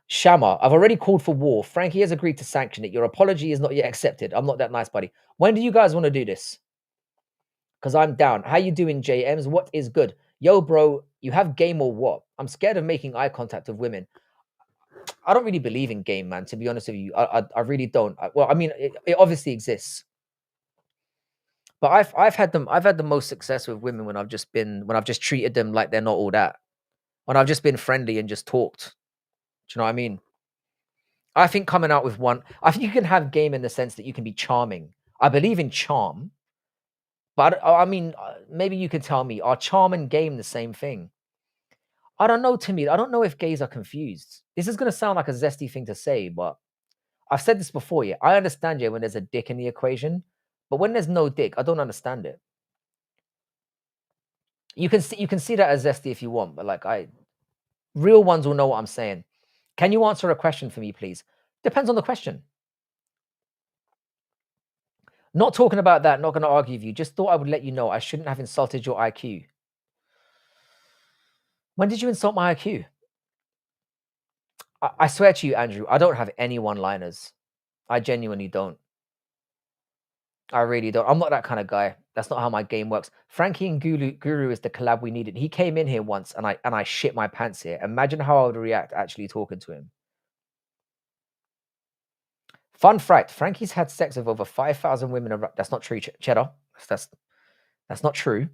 Shama, I've already called for war. Frankie has agreed to sanction it. Your apology is not yet accepted. I'm not that nice, buddy. When do you guys want to do this? Because I'm down. How you doing, JMs? What is good? Yo, bro, you have game or what? I'm scared of making eye contact with women. I don't really believe in game, man. To be honest with you, I really don't. Well, I mean, it obviously exists, but I've had the most success with women when I've just treated them like they're not all that. When I've just been friendly and just talked. Do you know what I mean? I think coming out with one, I think you can have game in the sense that you can be charming. I believe in charm, but I mean, maybe you can tell me, are charm and game the same thing? I don't know, Timmy. I don't know if gays are confused. This is going to sound like a zesty thing to say, but I've said this before. Yeah, I understand when there's a dick in the equation, but when there's no dick, I don't understand it. You can see that as zesty if you want, but like real ones will know what I'm saying. Can you answer a question for me, please? Depends on the question. Not talking about that, not going to argue with you. Just thought I would let you know I shouldn't have insulted your IQ. When did you insult my IQ? I swear to you, Andrew, I don't have any one-liners. I genuinely don't. I really don't. I'm not that kind of guy. That's not how my game works. Frankie and Guru is the collab we needed. He came in here once and I shit my pants here. Imagine how I would react actually talking to him. Fun fact, Frankie's had sex with over 5,000 women. That's not true, Cheddar. That's not true.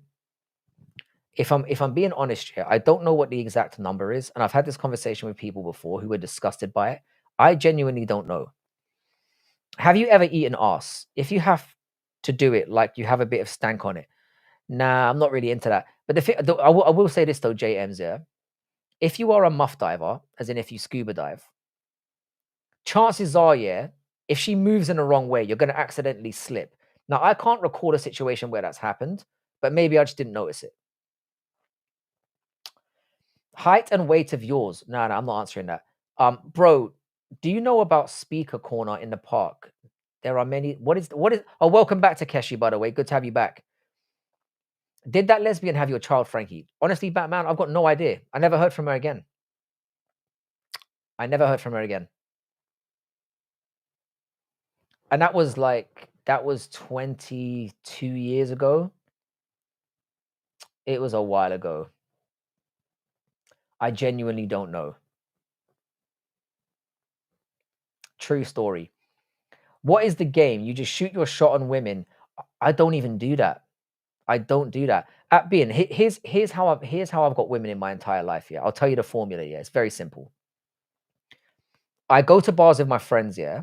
If I'm being honest here, I don't know what the exact number is, and I've had this conversation with people before who were disgusted by it. I genuinely don't know. Have you ever eaten arse? If you have to do it, like you have a bit of stank on it. Nah, I'm not really into that. But I will say this though, JMs, yeah. If you are a muff diver, as in if you scuba dive, chances are, yeah, if she moves in the wrong way, you're going to accidentally slip. Now, I can't record a situation where that's happened, but maybe I just didn't notice it. Height and weight of yours. No, I'm not answering that. Bro, do you know about Speaker Corner in the park? There are many. What is? Oh, welcome back to Keshi, by the way. Good to have you back. Did that lesbian have your child, Frankie? Honestly, Batman, I've got no idea. I never heard from her again. I never heard from her again. And that was 22 years ago. It was a while ago. I genuinely don't know. True story. What is the game? You just shoot your shot on women. I don't even do that. I don't do that. At being here's how I've got women in my entire life. Yeah, I'll tell you the formula. Yeah, it's very simple. I go to bars with my friends. Yeah,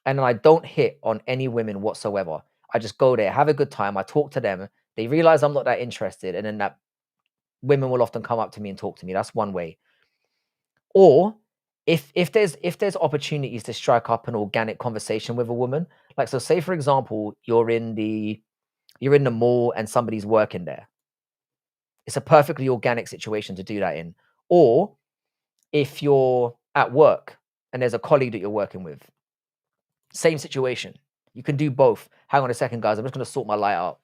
and I don't hit on any women whatsoever. I just go there, have a good time. I talk to them. They realize I'm not that interested, and then that women will often come up to me and talk to me. That's one way. Or if there's opportunities to strike up an organic conversation with a woman, like so, say for example, you're in the mall and somebody's working there. It's a perfectly organic situation to do that in. Or if you're at work and there's a colleague that you're working with, same situation. You can do both. Hang on a second, guys. I'm just going to sort my light out.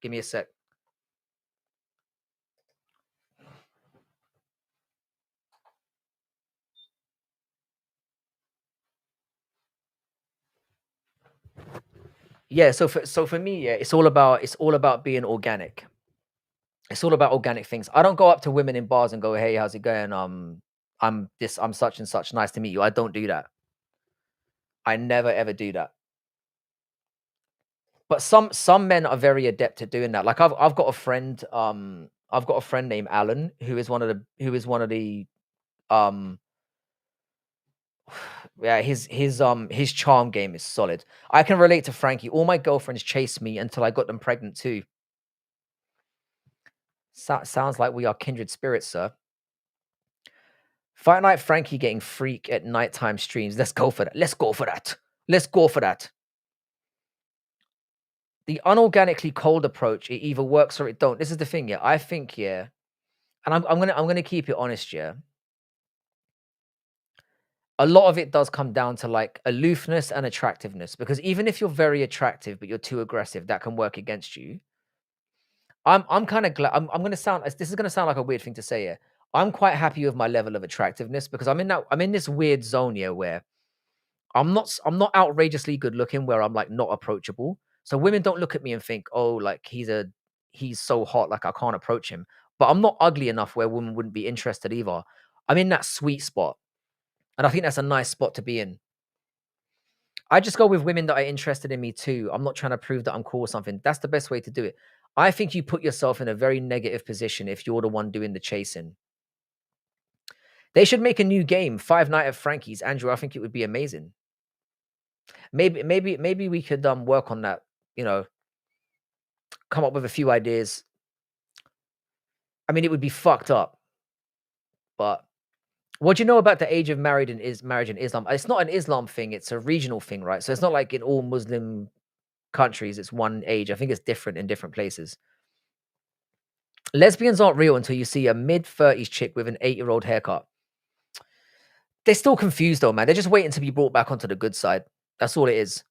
Give me a sec. Yeah. So for me, yeah, it's all about being organic. It's all about organic things. I don't go up to women in bars and go, "Hey, how's it going? I'm such and such. Nice to meet you." I don't do that. I never ever do that. But some men are very adept at doing that. Like I've got a friend named Alan who is one of the um yeah, his charm game is solid. I can relate to Frankie. All my girlfriends chased me until I got them pregnant too. Sounds like we are kindred spirits, sir. Fight Night Frankie getting freak at nighttime streams. Let's go for that. Let's go for that. Let's go for that. the unorganically cold approach, it either works or it don't. This is the thing, yeah. I think, yeah, and I'm gonna keep it honest, yeah. A lot of it does come down to like aloofness and attractiveness because even if you're very attractive but you're too aggressive, that can work against you. I'm kind of glad. I'm gonna sound. This is gonna sound like a weird thing to say here. I'm quite happy with my level of attractiveness because I'm in this weird zone here where I'm not outrageously good looking where I'm like not approachable. So women don't look at me and think, oh, like he's so hot, like I can't approach him. But I'm not ugly enough where women wouldn't be interested either. I'm in that sweet spot. And I think that's a nice spot to be in. I just go with women that are interested in me too. I'm not trying to prove that I'm cool or something. That's the best way to do it. I think you put yourself in a very negative position if you're the one doing the chasing. They should make a new game, Five Nights at Frankie's. Andrew, I think it would be amazing. Maybe we could work on that. You know, come up with a few ideas. I mean, it would be fucked up, but what do you know about the age of marriage in Islam? It's not an Islam thing; it's a regional thing, right? So it's not like in all Muslim countries it's one age. I think it's different in different places. Lesbians aren't real until you see a mid-30s chick with an 8-year-old haircut. They're still confused though, man. They're just waiting to be brought back onto the good side. That's all it is.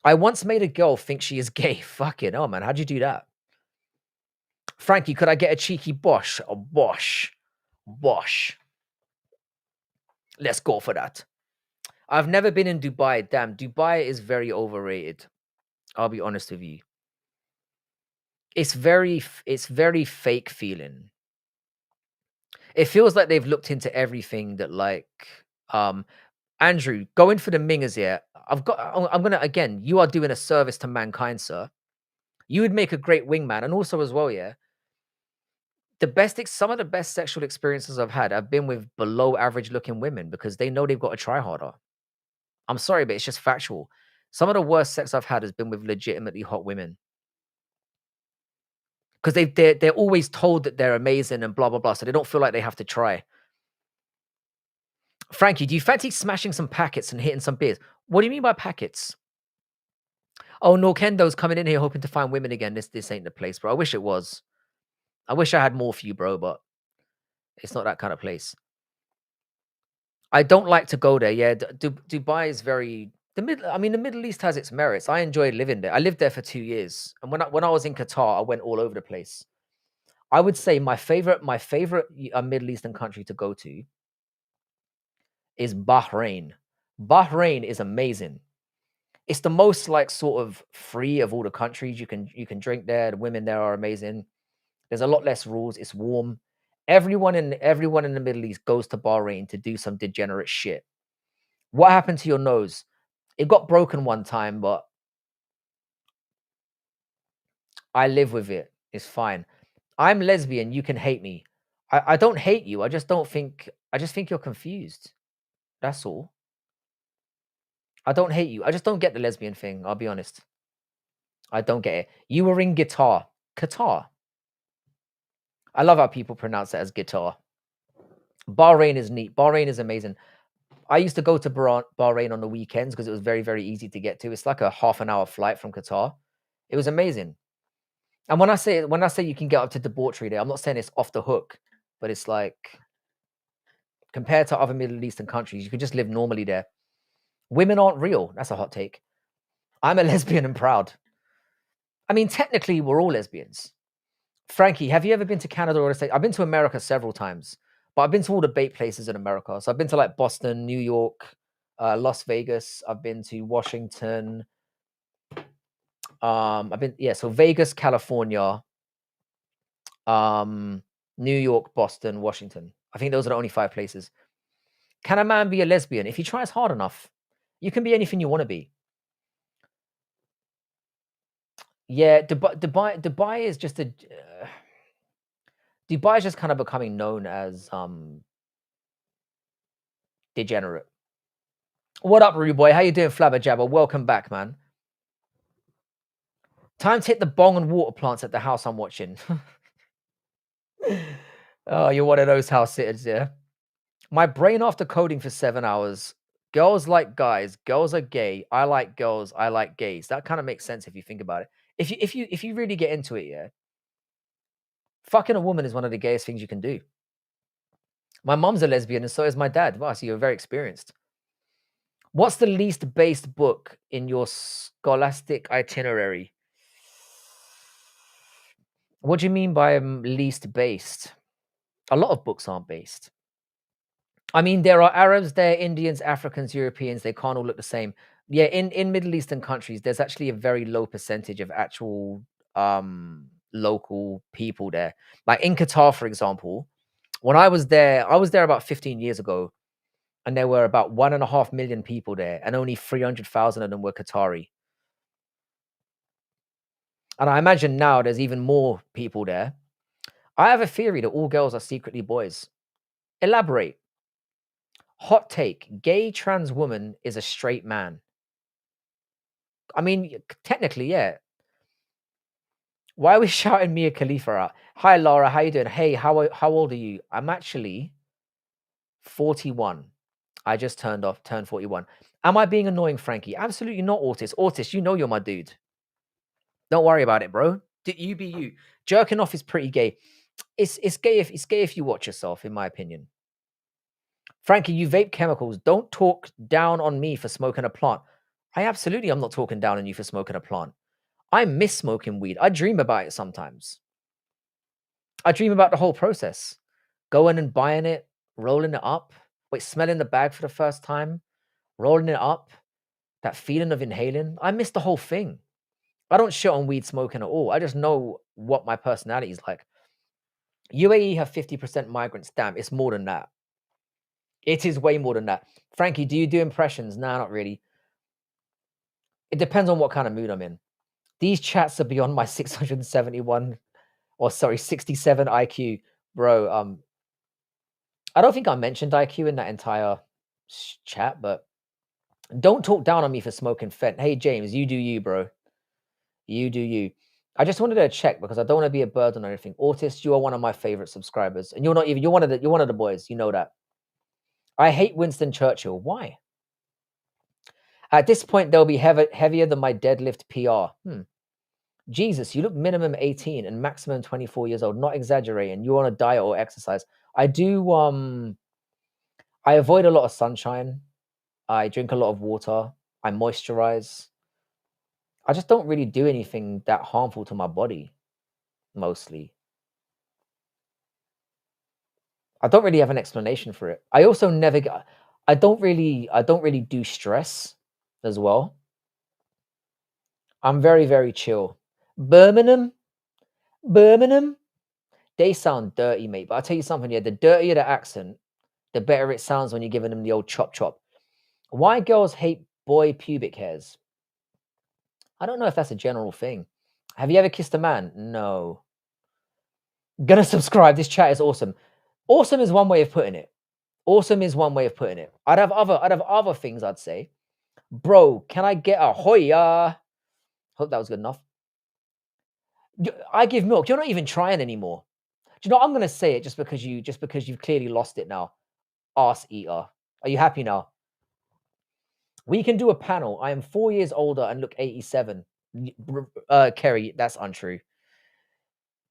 I once made a girl think she is gay. Fucking oh man, how'd you do that? Frankie, could I get a cheeky bosh? A bosh. Bosh. Let's go for that. I've never been in Dubai. Damn, Dubai is very overrated. I'll be honest with you. It's very fake feeling. It feels like they've looked into everything that like um Andrew, going for the mingers here. I'm gonna again, you are doing a service to mankind, sir. You would make a great wingman, and also as well, yeah. Some of the best sexual experiences I've had have been with below average looking women because they know they've got to try harder. I'm sorry, but it's just factual. Some of the worst sex I've had has been with legitimately hot women because they're always told that they're amazing and blah blah blah, so they don't feel like they have to try. Frankie, do you fancy smashing some packets and hitting some beers? What do you mean by packets? Oh, no, Kendo's coming in here hoping to find women again. This ain't the place, bro. I wish it was. I wish I had more for you, bro, but it's not that kind of place. I don't like to go there. Yeah, Dubai is very I mean, the Middle East has its merits. I enjoyed living there. I lived there for 2 years, and when I was in Qatar, I went all over the place. I would say my favorite Middle Eastern country to go to is Bahrain. Bahrain is amazing. It's the most like sort of free of all the countries. You can drink there. The women there are amazing. There's a lot less rules. It's warm. Everyone in the Middle East goes to Bahrain to do some degenerate shit. What happened to your nose? It got broken one time, but I live with it. It's fine. I'm lesbian. You can hate me. I don't hate you. I just think you're confused. That's all. I don't hate you. I just don't get the lesbian thing. I'll be honest. I don't get it. You were in guitar. Qatar. I love how people pronounce it as guitar. Bahrain is neat. Bahrain is amazing. I used to go to Bahrain on the weekends because it was very, very easy to get to. It's like a half an hour flight from Qatar. It was amazing. And when I say you can get up to debauchery there, I'm not saying it's off the hook, but it's like compared to other Middle Eastern countries, you could just live normally there. Women aren't real. That's a hot take. I'm a lesbian and proud. I mean, technically, we're all lesbians. Frankie, have you ever been to Canada or the States? I've been to America several times, but I've been to all the bait places in America. So I've been to like Boston, New York, Las Vegas. I've been to Washington. So Vegas, California, New York, Boston, Washington. I think those are the only 5 places. Can a man be a lesbian? If he tries hard enough, you can be anything you want to be. Yeah, Dubai is just Dubai is just kind of becoming known as degenerate. What up, Rude Boy? How you doing, Flabber Jabber? Welcome back, man. Time to hit the bong and water plants at the house I'm watching. Oh, you're one of those house sitters, yeah. My brain after coding for 7 hours Girls like guys. Girls are gay. I like girls. I like gays. That kind of makes sense if you think about it. If you really get into it, yeah, fucking a woman is one of the gayest things you can do. My mom's a lesbian, and so is my dad. Wow, so you're very experienced. What's the least based book in your scholastic itinerary? What do you mean by least based? A lot of books aren't based. I mean, there are Arabs there, Indians, Africans, Europeans. They can't all look the same. Yeah, in Middle Eastern countries, there's actually a very low percentage of actual local people there. Like in Qatar, for example, when I was there about 15 years ago, and there were about 1.5 million people there, and only 300,000 of them were Qatari. And I imagine now there's even more people there. I have a theory that all girls are secretly boys. Elaborate. Hot take: gay trans woman is a straight man. I mean, technically, yeah. Why are we shouting Mia Khalifa out? Hi, Laura. How you doing? Hey, how old are you? I'm actually 41. I just turned 41. Am I being annoying, Frankie? Absolutely not, Autis. Autis, you know you're my dude. Don't worry about it, bro. You be you. Jerking off is pretty gay. It's gay if you watch yourself, in my opinion. Frankie, you vape chemicals. Don't talk down on me for smoking a plant. I absolutely am not talking down on you for smoking a plant. I miss smoking weed. I dream about it sometimes. I dream about the whole process. Going and buying it, rolling it up, smelling the bag for the first time, rolling it up, that feeling of inhaling. I miss the whole thing. I don't shit on weed smoking at all. I just know what my personality is like. UAE have 50% migrants. Damn, it's more than that. It is way more than that. Frankie, do you do impressions? Nah, not really. It depends on what kind of mood I'm in. These chats are beyond my 671 or sorry, 67 IQ. Bro, I don't think I mentioned IQ in that entire chat, but don't talk down on me for smoking fent. Hey James, you do you, bro. You do you. I just wanted to check because I don't want to be a burden or anything. Autist, you are one of my favorite subscribers, and you're one of the boys. You know that. I hate Winston Churchill. Why? At this point, they'll be heavier than my deadlift PR. Jesus, you look minimum 18 and maximum 24 years old. Not exaggerating. You're on a diet or exercise. I do. I avoid a lot of sunshine. I drink a lot of water. I moisturize. I just don't really do anything that harmful to my body. Mostly, I don't really have an explanation for it. I also never get. I don't really do stress as well. I'm very, very chill. Birmingham, Birmingham, they sound dirty, mate. But I'll tell you something, yeah, the dirtier the accent, the better it sounds when you're giving them the old chop chop. Why girls hate boy pubic hairs? I don't know if that's a general thing. Have you ever kissed a man? No. Gonna subscribe. This chat is awesome. Awesome is one way of putting it. Awesome is one way of putting it. I'd have other things I'd say. Bro, can I get a Hoya? Hope that was good enough. I give milk. You're not even trying anymore. Do you know what? I'm gonna say it just because you've clearly lost it now. Arse eater. Are you happy now? We can do a panel. I am 4 years older and look 87. Kerry, that's untrue.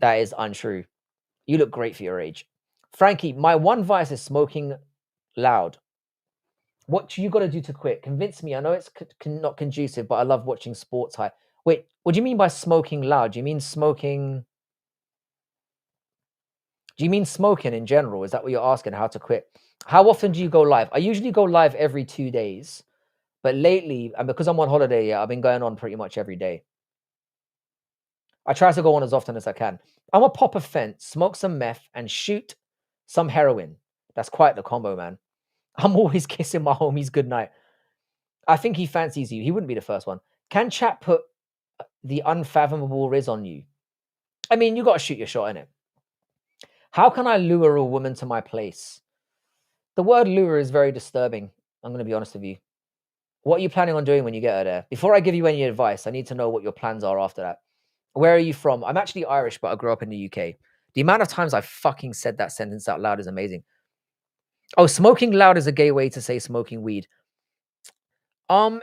That is untrue. You look great for your age. Frankie, my one vice is smoking loud. What you got to do to quit? Convince me. I know it's not conducive, but I love watching sports high. Wait, what do you mean by smoking loud? Do you mean smoking? Do you mean smoking in general? Is that what you're asking? How to quit? How often do you go live? I usually go live every 2 days, but lately, and because I'm on holiday, yeah, I've been going on pretty much every day. I try to go on as often as I can. I'm a pop a fence, smoke some meth, and shoot some heroin. That's quite the combo, man. I'm always kissing my homies goodnight. I think he fancies you. He wouldn't be the first one. Can chat put the unfathomable riz on you? I mean, you got to shoot your shot in it. How can I lure a woman to my place? The word lure is very disturbing. I'm going to be honest with you. What are you planning on doing when you get her there? Before I give you any advice, I need to know what your plans are after that. Where are you from? I'm actually Irish, but I grew up in the UK. The amount of times I fucking said that sentence out loud is amazing. Oh, smoking loud is a gay way to say smoking weed.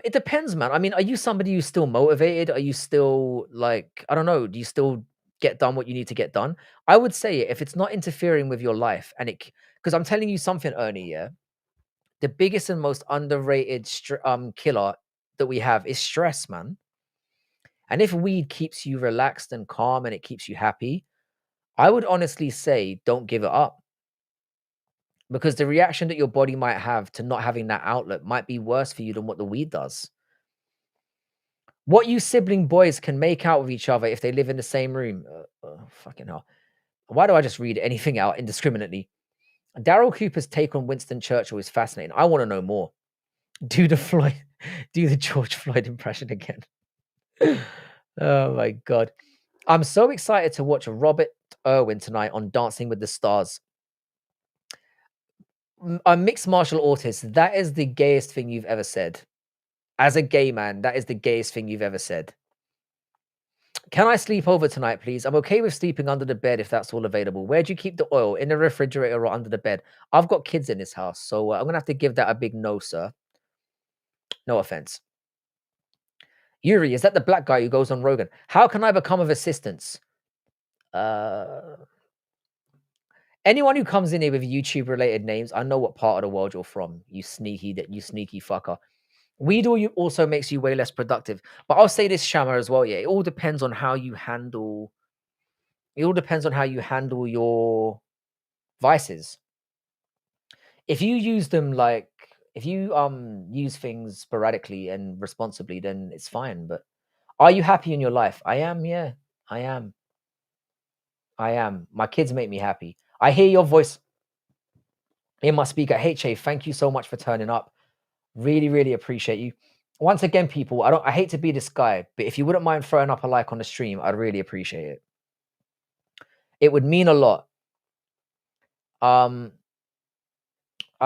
It depends, man. I mean, are you somebody who's still motivated? Are you still like, I don't know, do you still get done what you need to get done? I would say if it's not interfering with your life and because I'm telling you something, Ernie, yeah, the biggest and most underrated killer that we have is stress, man. And if weed keeps you relaxed and calm and it keeps you happy, I would honestly say don't give it up because the reaction that your body might have to not having that outlet might be worse for you than what the weed does. What you sibling boys can make out with each other if they live in the same room. Fucking hell. Why do I just read anything out indiscriminately? Daryl Cooper's take on Winston Churchill is fascinating. I want to know more. Do the Floyd, do the George Floyd impression again. Oh my god. I'm so excited to watch Robert Irwin tonight on Dancing with the Stars. A mixed martial artist. That is the gayest thing you've ever said. As a gay man, that is the gayest thing you've ever said. Can I sleep over tonight, please? I'm okay with sleeping under the bed if that's all available. Where do you keep the oil? In the refrigerator or under the bed? I've got kids in this house, so I'm going to have to give that a big no, sir. No offense. Yuri, is that the black guy who goes on Rogan? How can I become of assistance? Anyone who comes in here with YouTube-related names, I know what part of the world you're from, you sneaky fucker. Weed also makes you way less productive. But I'll say this, Shama, as well, yeah. It all depends on how you handle your vices. If you use them if you use things sporadically and responsibly, then it's fine. But are you happy in your life? I am, yeah. I am. My kids make me happy. I hear your voice in my speaker. HA, thank you so much for turning up. Really, really appreciate you. Once again, people, I hate to be this guy, but if you wouldn't mind throwing up a like on the stream, I'd really appreciate it. It would mean a lot. I've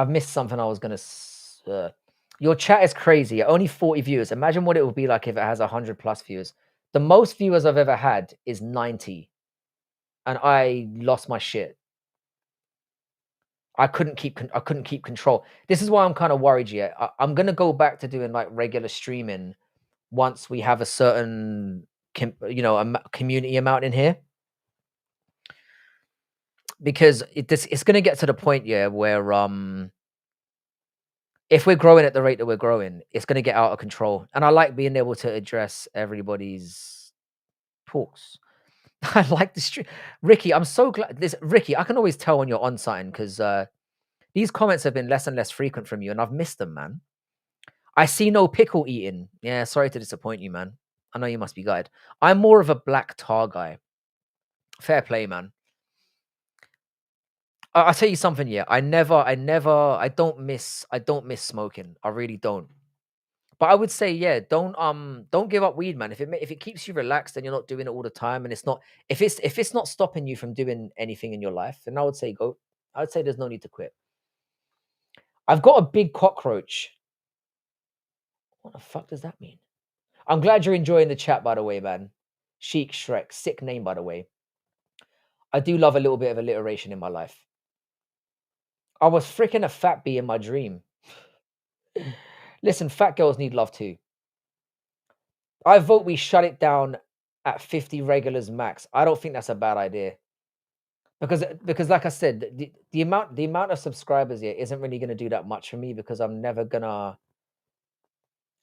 missed something I was gonna. Your chat is crazy. Only 40 viewers. Imagine what it would be like if it has 100+ viewers. The most viewers I've ever had is 90, and I lost my shit. I couldn't keep control. This is why I'm kind of worried. Yeah, I'm gonna go back to doing like regular streaming once we have a certain community amount in here, because it's gonna get to the point, yeah, where if we're growing at the rate that we're growing, it's gonna get out of control. And I like being able to address everybody's talks. I like the stream. Ricky, I'm so glad Ricky, I can always tell when you're on sign because these comments have been less and less frequent from you, and I've missed them, man. I see no pickle eating. Yeah, sorry to disappoint you, man. I know you must be gutted. I'm more of a black tar guy. Fair play, man. I'll tell you something, yeah. I don't miss smoking. I really don't. But I would say, yeah, don't give up weed, man. If it keeps you relaxed and you're not doing it all the time, and it's not if it's not stopping you from doing anything in your life, then I would say go. I would say there's no need to quit. I've got a big cockroach. What the fuck does that mean? I'm glad you're enjoying the chat, by the way, man. Sheik Shrek, sick name, by the way. I do love a little bit of alliteration in my life. I was freaking a fat bee in my dream. Listen, fat girls need love too. I vote we shut it down at 50 regulars max. I don't think that's a bad idea. Because like I said, the amount of subscribers here isn't really gonna do that much for me because I'm never gonna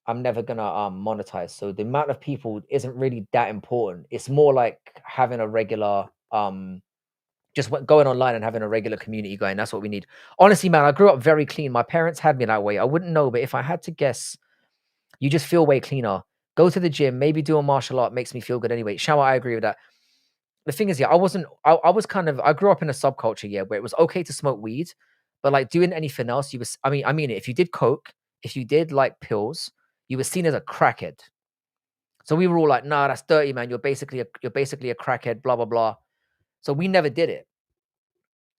monetize. So the amount of people isn't really that important. It's more like having a regular just going online and having a regular community going. That's what we need. Honestly, man, I grew up very clean. My parents had me that way. I wouldn't know, but if I had to guess, you just feel way cleaner. Go to the gym, maybe do a martial art makes me feel good anyway. Shower, I agree with that. The thing is, yeah, I grew up in a subculture, yeah, where it was okay to smoke weed, but like doing anything else, I mean it. If you did coke, if you did like pills, you were seen as a crackhead. So we were all like, nah, that's dirty, man. You're basically a crackhead, blah, blah, blah. So we never did it.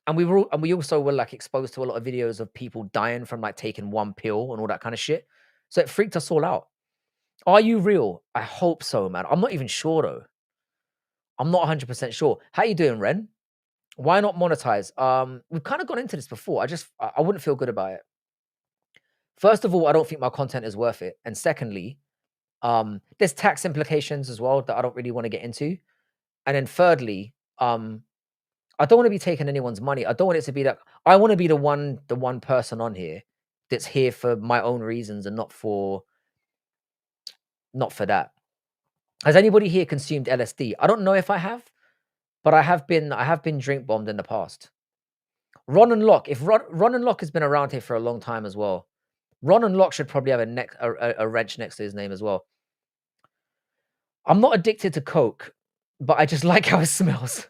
And we also were like exposed to a lot of videos of people dying from like taking one pill and all that kind of shit. So it freaked us all out. Are you real? I hope so, man. I'm not even sure though. I'm not 100% sure. How you doing, Ren? Why not monetize? We've kind of gone into this before. I wouldn't feel good about it. First of all, I don't think my content is worth it. And secondly, there's tax implications as well that I don't really want to get into. And then thirdly, I don't want to be taking anyone's money. I don't want it to be that I want to be the one person on here that's here for my own reasons and not for that. Has anybody here consumed LSD? I don't know if I have, but I have been drink bombed in the past. Ron and Locke, if Ron and Locke has been around here for a long time as well. Ron and Locke should probably have a wrench next to his name as well. I'm not addicted to Coke, but I just like how it smells.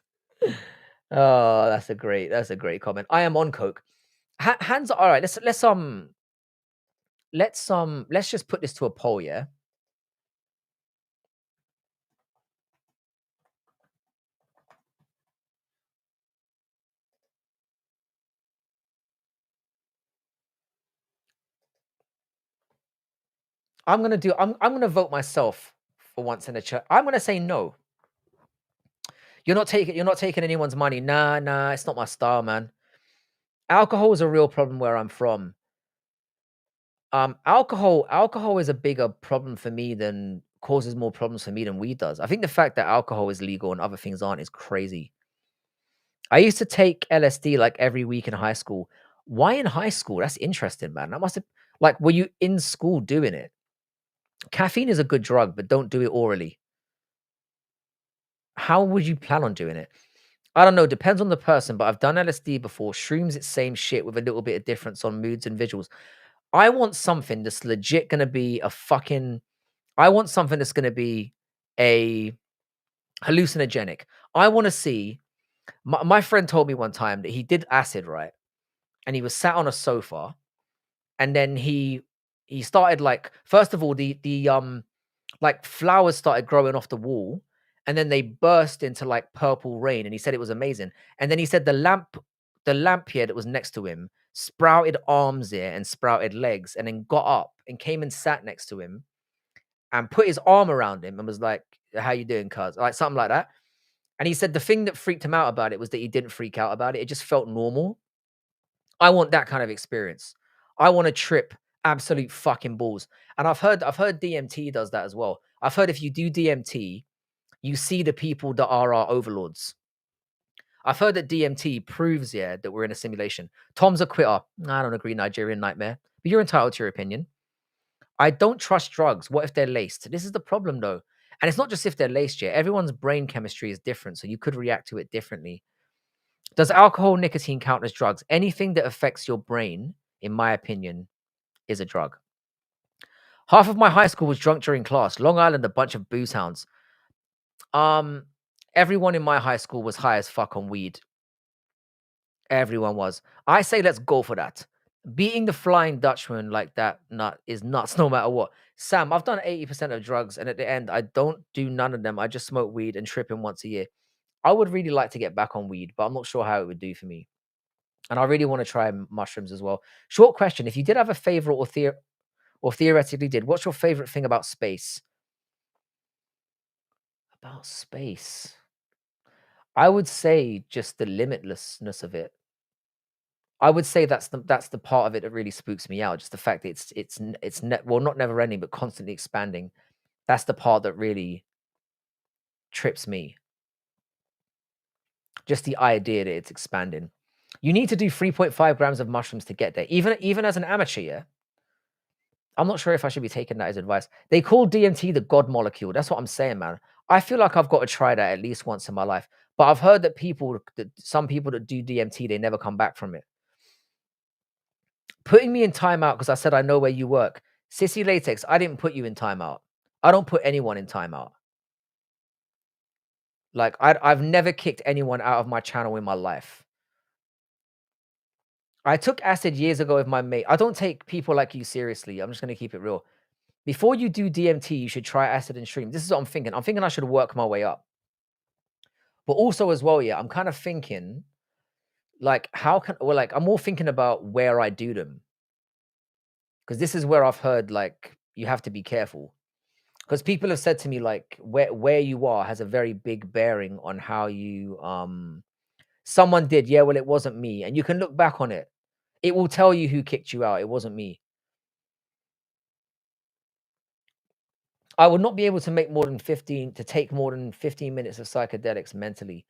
Oh, that's a great comment. I am on Coke. Hands all right. Let's just put this to a poll. Yeah, I'm gonna vote myself for once in a chat. I'm gonna say no. You're not taking anyone's money. Nah, it's not my style, man. Alcohol is a real problem where I'm from. Alcohol is a bigger problem for me than causes more problems for me than weed does. I think the fact that alcohol is legal and other things aren't is crazy. I used to take LSD like every week in high school. Why in high school? That's interesting, man. That must have like were you in school doing it? Caffeine is a good drug, but don't do it orally. How would you plan on doing it? I don't know. Depends on the person, but I've done LSD before. Shrooms, it's same shit with a little bit of difference on moods and visuals. I want something that's legit gonna be a fucking. I want something that's gonna be a hallucinogenic. I want to see. My friend told me one time that he did acid, right? And he was sat on a sofa, and then he started like first of all the like flowers started growing off the wall, and then they burst into like purple rain, and he said it was amazing. And then he said the lamp here that was next to him sprouted arms there and sprouted legs, and then got up and came and sat next to him and put his arm around him and was like, "How you doing, cuz?" Like something like that. And he said the thing that freaked him out about it was that he didn't freak out about it. It just felt normal. I want that kind of experience. I want to trip absolute fucking balls. And I've heard DMT does that as well. I've heard if you do DMT, you see the people that are our overlords. I've heard that DMT proves, yeah, that we're in a simulation. Tom's a quitter. I don't agree, Nigerian nightmare. But you're entitled to your opinion. I don't trust drugs. What if they're laced? This is the problem though. And it's not just if they're laced, yeah. Everyone's brain chemistry is different, so you could react to it differently. Does alcohol, nicotine count as drugs? Anything that affects your brain, in my opinion, is a drug. Half of my high school was drunk during class. Long Island, a bunch of booze hounds. Um, Everyone in my high school was high as fuck on weed. Everyone was. I say let's go for that. Beating the Flying Dutchman like that is nuts no matter what. Sam, I've done 80% of drugs, and at the end, I don't do none of them. I just smoke weed and tripping once a year. I would really like to get back on weed, but I'm not sure how it would do for me. And I really want to try mushrooms as well. Short question: if you did have a favorite or theoretically did, what's your favorite thing about space? About space, I would say just the limitlessness of it. I would say that's the part of it that really spooks me out. Just the fact that well, not never ending, but constantly expanding. That's the part that really trips me. Just the idea that it's expanding. You need to do 3.5 grams of mushrooms to get there. Even as an amateur, yeah. I'm not sure if I should be taking that as advice. They call DMT the God molecule. That's what I'm saying, man. I feel like I've got to try that at least once in my life. But I've heard that some people that do DMT, they never come back from it. Putting me in timeout because I said I know where you work. Sissy Latex, I didn't put you in timeout. I don't put anyone in timeout. Like I've never kicked anyone out of my channel in my life. I took acid years ago with my mate. I don't take people like you seriously. I'm just gonna keep it real. Before you do DMT, you should try acid and stream. This is what I'm thinking. I'm thinking I should work my way up. But also as well, yeah, I'm kind of thinking like I'm more thinking about where I do them. Because this is where I've heard like you have to be careful. Because people have said to me like where you are has a very big bearing on how you someone did, yeah, well, it wasn't me. And you can look back on it. It will tell you who kicked you out. It wasn't me. I would not be able to make more than 15 to take more than 15 minutes of psychedelics mentally.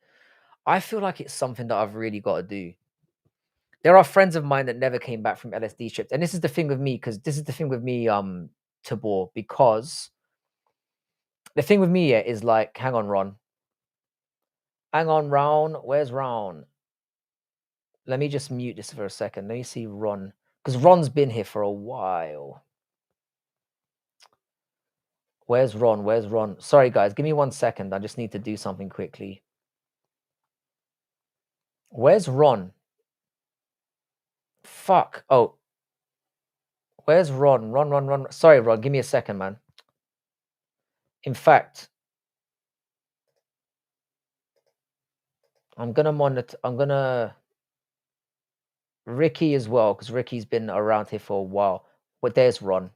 I feel like it's something that I've really got to do. There are friends of mine that never came back from LSD trips, and this is the thing with me, because this is the thing with me, Tabor, because the thing with me yeah, is like, hang on, Ron. Hang on, Ron. Where's Ron? Let me just mute this for a second. Let me see Ron, because Ron's been here for a while. Where's Ron? Where's Ron? Sorry, guys. Give me 1 second. I just need to do something quickly. Where's Ron? Fuck. Oh, where's Ron? Ron. Sorry, Ron. Give me a second, man. In fact, I'm gonna monitor. I'm gonna Ricky as well, because Ricky's been around here for a while. But there's Ron.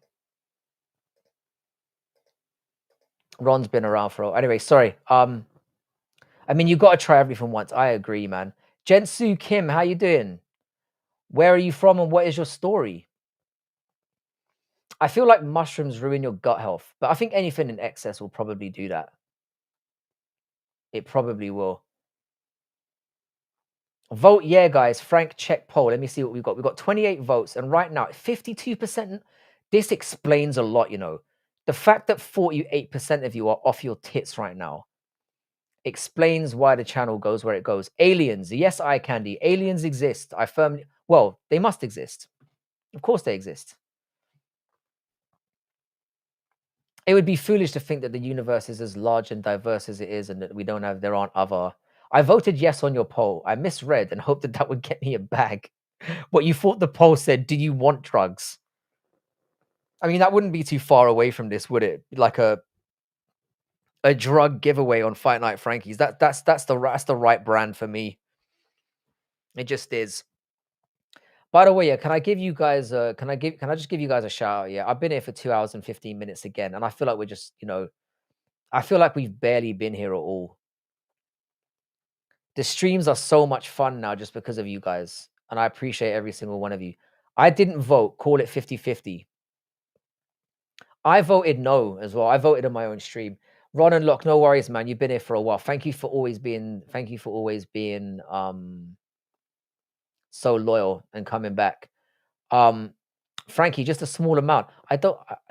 Ron's been around for a while. Anyway, sorry. I mean, you got to try everything once. I agree, man. Jensu Kim, how you doing? Where are you from, and what is your story? I feel like mushrooms ruin your gut health, but I think anything in excess will probably do that. It probably will. Vote yeah, guys. Frank, check poll. Let me see what we've got. We've got 28 votes, and right now, 52%. This explains a lot, you know. The fact that 48% of you are off your tits right now explains why the channel goes where it goes. Aliens, yes, eye candy. Aliens exist. I firmly, well, they must exist. Of course they exist. It would be foolish to think that the universe is as large and diverse as it is, and that there aren't other. I voted yes on your poll. I misread and hoped that that would get me a bag. What you thought the poll said? Do you want drugs? I mean, that wouldn't be too far away from this, would it? Like a drug giveaway on Fight Night Frankie's. That's the right brand for me. It just is. By the way, yeah, can I give you guys can I just give you guys a shout out? Yeah, I've been here for 2 hours and 15 minutes again, and I feel like we're just, I feel like we've barely been here at all. The streams are so much fun now just because of you guys, and I appreciate every single one of you. I didn't vote, call it 50-50. I voted no as well. I voted on my own stream. Ron and Locke, no worries, man. You've been here for a while. Thank you for always being so loyal and coming back. Frankie, just a small amount. I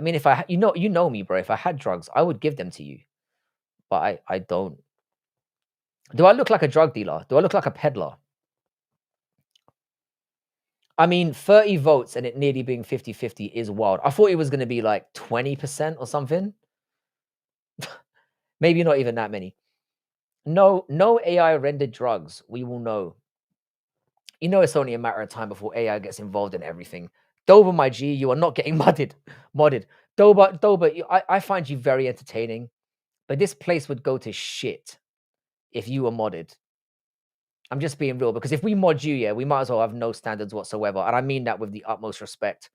mean, if you know me, bro. If I had drugs, I would give them to you. But I don't. Do I look like a drug dealer? Do I look like a peddler? I mean, 30 votes and it nearly being 50-50 is wild. I thought it was going to be like 20% or something. Maybe not even that many. No AI rendered drugs. We will know. You know, it's only a matter of time before AI gets involved in everything. Dober, my G, you are not getting modded. Dober, I find you very entertaining, but this place would go to shit if you were modded. I'm just being real, because if we mod you, yeah, we might as well have no standards whatsoever. And I mean that with the utmost respect.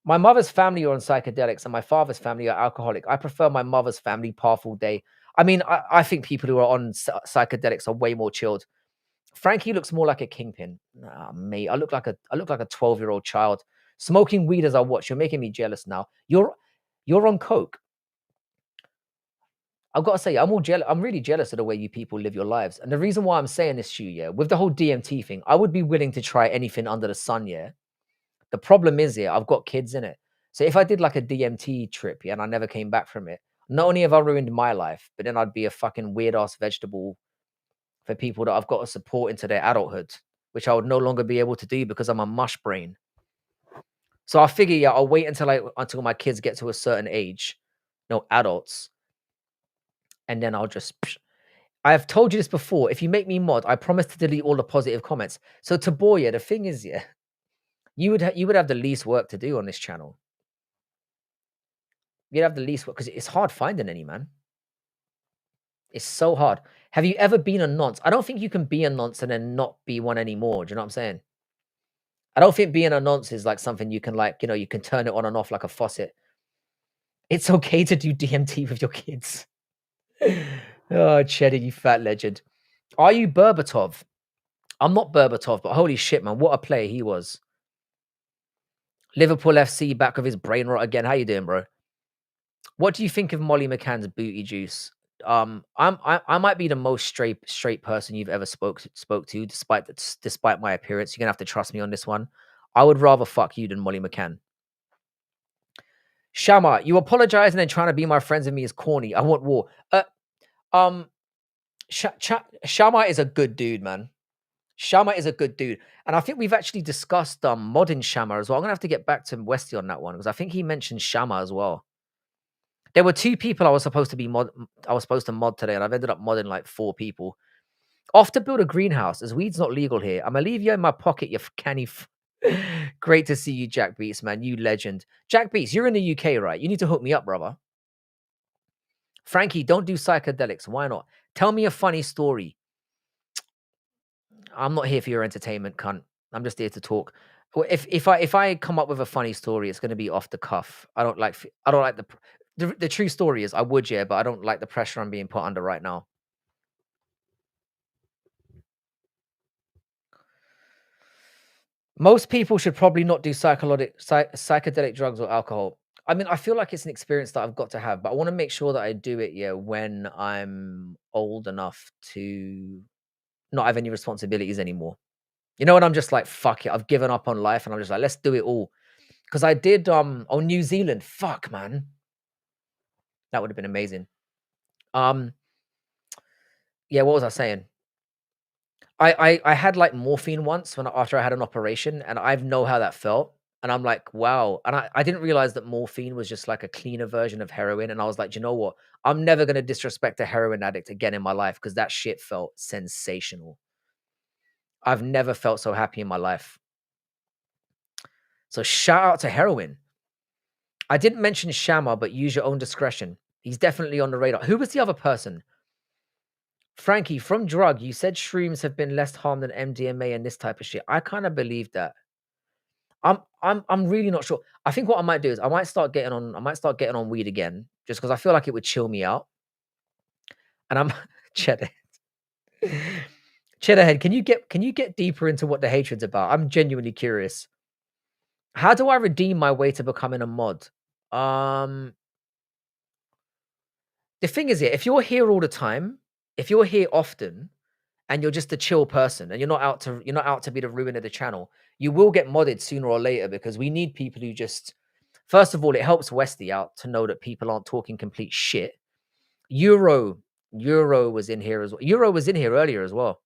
My mother's family are on psychedelics and my father's family are alcoholic. I prefer my mother's family path all day. I mean, I think people who are on psychedelics are way more chilled. Frankie looks more like a kingpin. Nah, mate, I look like a 12-year-old child smoking weed as I watch. You're making me jealous now. You're on coke. I've got to say, I'm really jealous of the way you people live your lives. And the reason why I'm saying this to you, yeah, with the whole DMT thing, I would be willing to try anything under the sun, yeah. The problem is, yeah, I've got kids in it. So if I did like a DMT trip, yeah, and I never came back from it, not only have I ruined my life, but then I'd be a fucking weird ass vegetable for people that I've got to support into their adulthood, which I would no longer be able to do because I'm a mush brain. So I figure, yeah, I'll wait until my kids get to a certain age, no adults, and then I'll just. I have told you this before. If you make me mod, I promise to delete all the positive comments. So Taboya, the thing is, yeah, you would have the least work to do on this channel. You'd have the least work because it's hard finding any, man. It's so hard. Have you ever been a nonce? I don't think you can be a nonce and then not be one anymore. Do you know what I'm saying? I don't think being a nonce is like something you can you can turn it on and off like a faucet. It's okay to do DMT with your kids. Oh, Cheddar, you fat legend. Are you Berbatov? I'm not Berbatov, but holy shit, man, what a player he was. Liverpool FC back with his brain rot again. How you doing, bro? What do you think of Molly McCann's booty juice? I might be the most straight person you've ever spoke to, despite my appearance. You're gonna have to trust me on this one. I would rather fuck you than Molly McCann. Shama, you apologize and then trying to be my friends with me is corny. I want war. Um, Shama is a good dude, man. Shama is a good dude, and I think we've actually discussed modding Shama as well. I'm gonna have to get back to Westy on that one because I think he mentioned Shama as well. There were 2 people I was supposed to mod today, and I've ended up modding like 4 people. Off to build a greenhouse, as weed's not legal here. I'ma leave you in my pocket, you canny Great to see you, Jack Beats, man. You legend. Jack Beats, you're in the UK, right? You need to hook me up, brother. Frankie, don't do psychedelics. Why not? Tell me a funny story. I'm not here for your entertainment, cunt. I'm just here to talk. If I come up with a funny story, it's gonna be off the cuff. I don't like the true story is I would, yeah, but I don't like the pressure I'm being put under right now. Most people should probably not do psychedelic drugs or alcohol. I mean, I feel like it's an experience that I've got to have, but I want to make sure that I do it, yeah, when I'm old enough to not have any responsibilities anymore. You know, and I'm just like, fuck it, I've given up on life, and I'm just like, let's do it all. Because I did on New Zealand, fuck man, that would have been amazing. Um, yeah, what was I saying? I had like morphine once after I had an operation, and I know how that felt. And I'm like, wow. And I didn't realize that morphine was just like a cleaner version of heroin. And I was like, you know what? I'm never gonna disrespect a heroin addict again in my life because that shit felt sensational. I've never felt so happy in my life. So shout out to heroin. I didn't mention Shama, but use your own discretion. He's definitely on the radar. Who was the other person? Frankie, from drug, you said shrooms have been less harm than MDMA and this type of shit. I kind of believe that. I'm really not sure. I think what I might do is I might start getting on weed again just because I feel like it would chill me out. And I'm cheddar. Cheddarhead, can you get deeper into what the hatred's about? I'm genuinely curious. How do I redeem my way to becoming a mod? Um the thing is if you're here all the time, if you're here often, and you're just a chill person and you're not out to be the ruin of the channel, you will get modded sooner or later because we need people who just first of all, it helps Westy out to know that people aren't talking complete shit. Euro Euro was in here as well. Euro was in here earlier as well.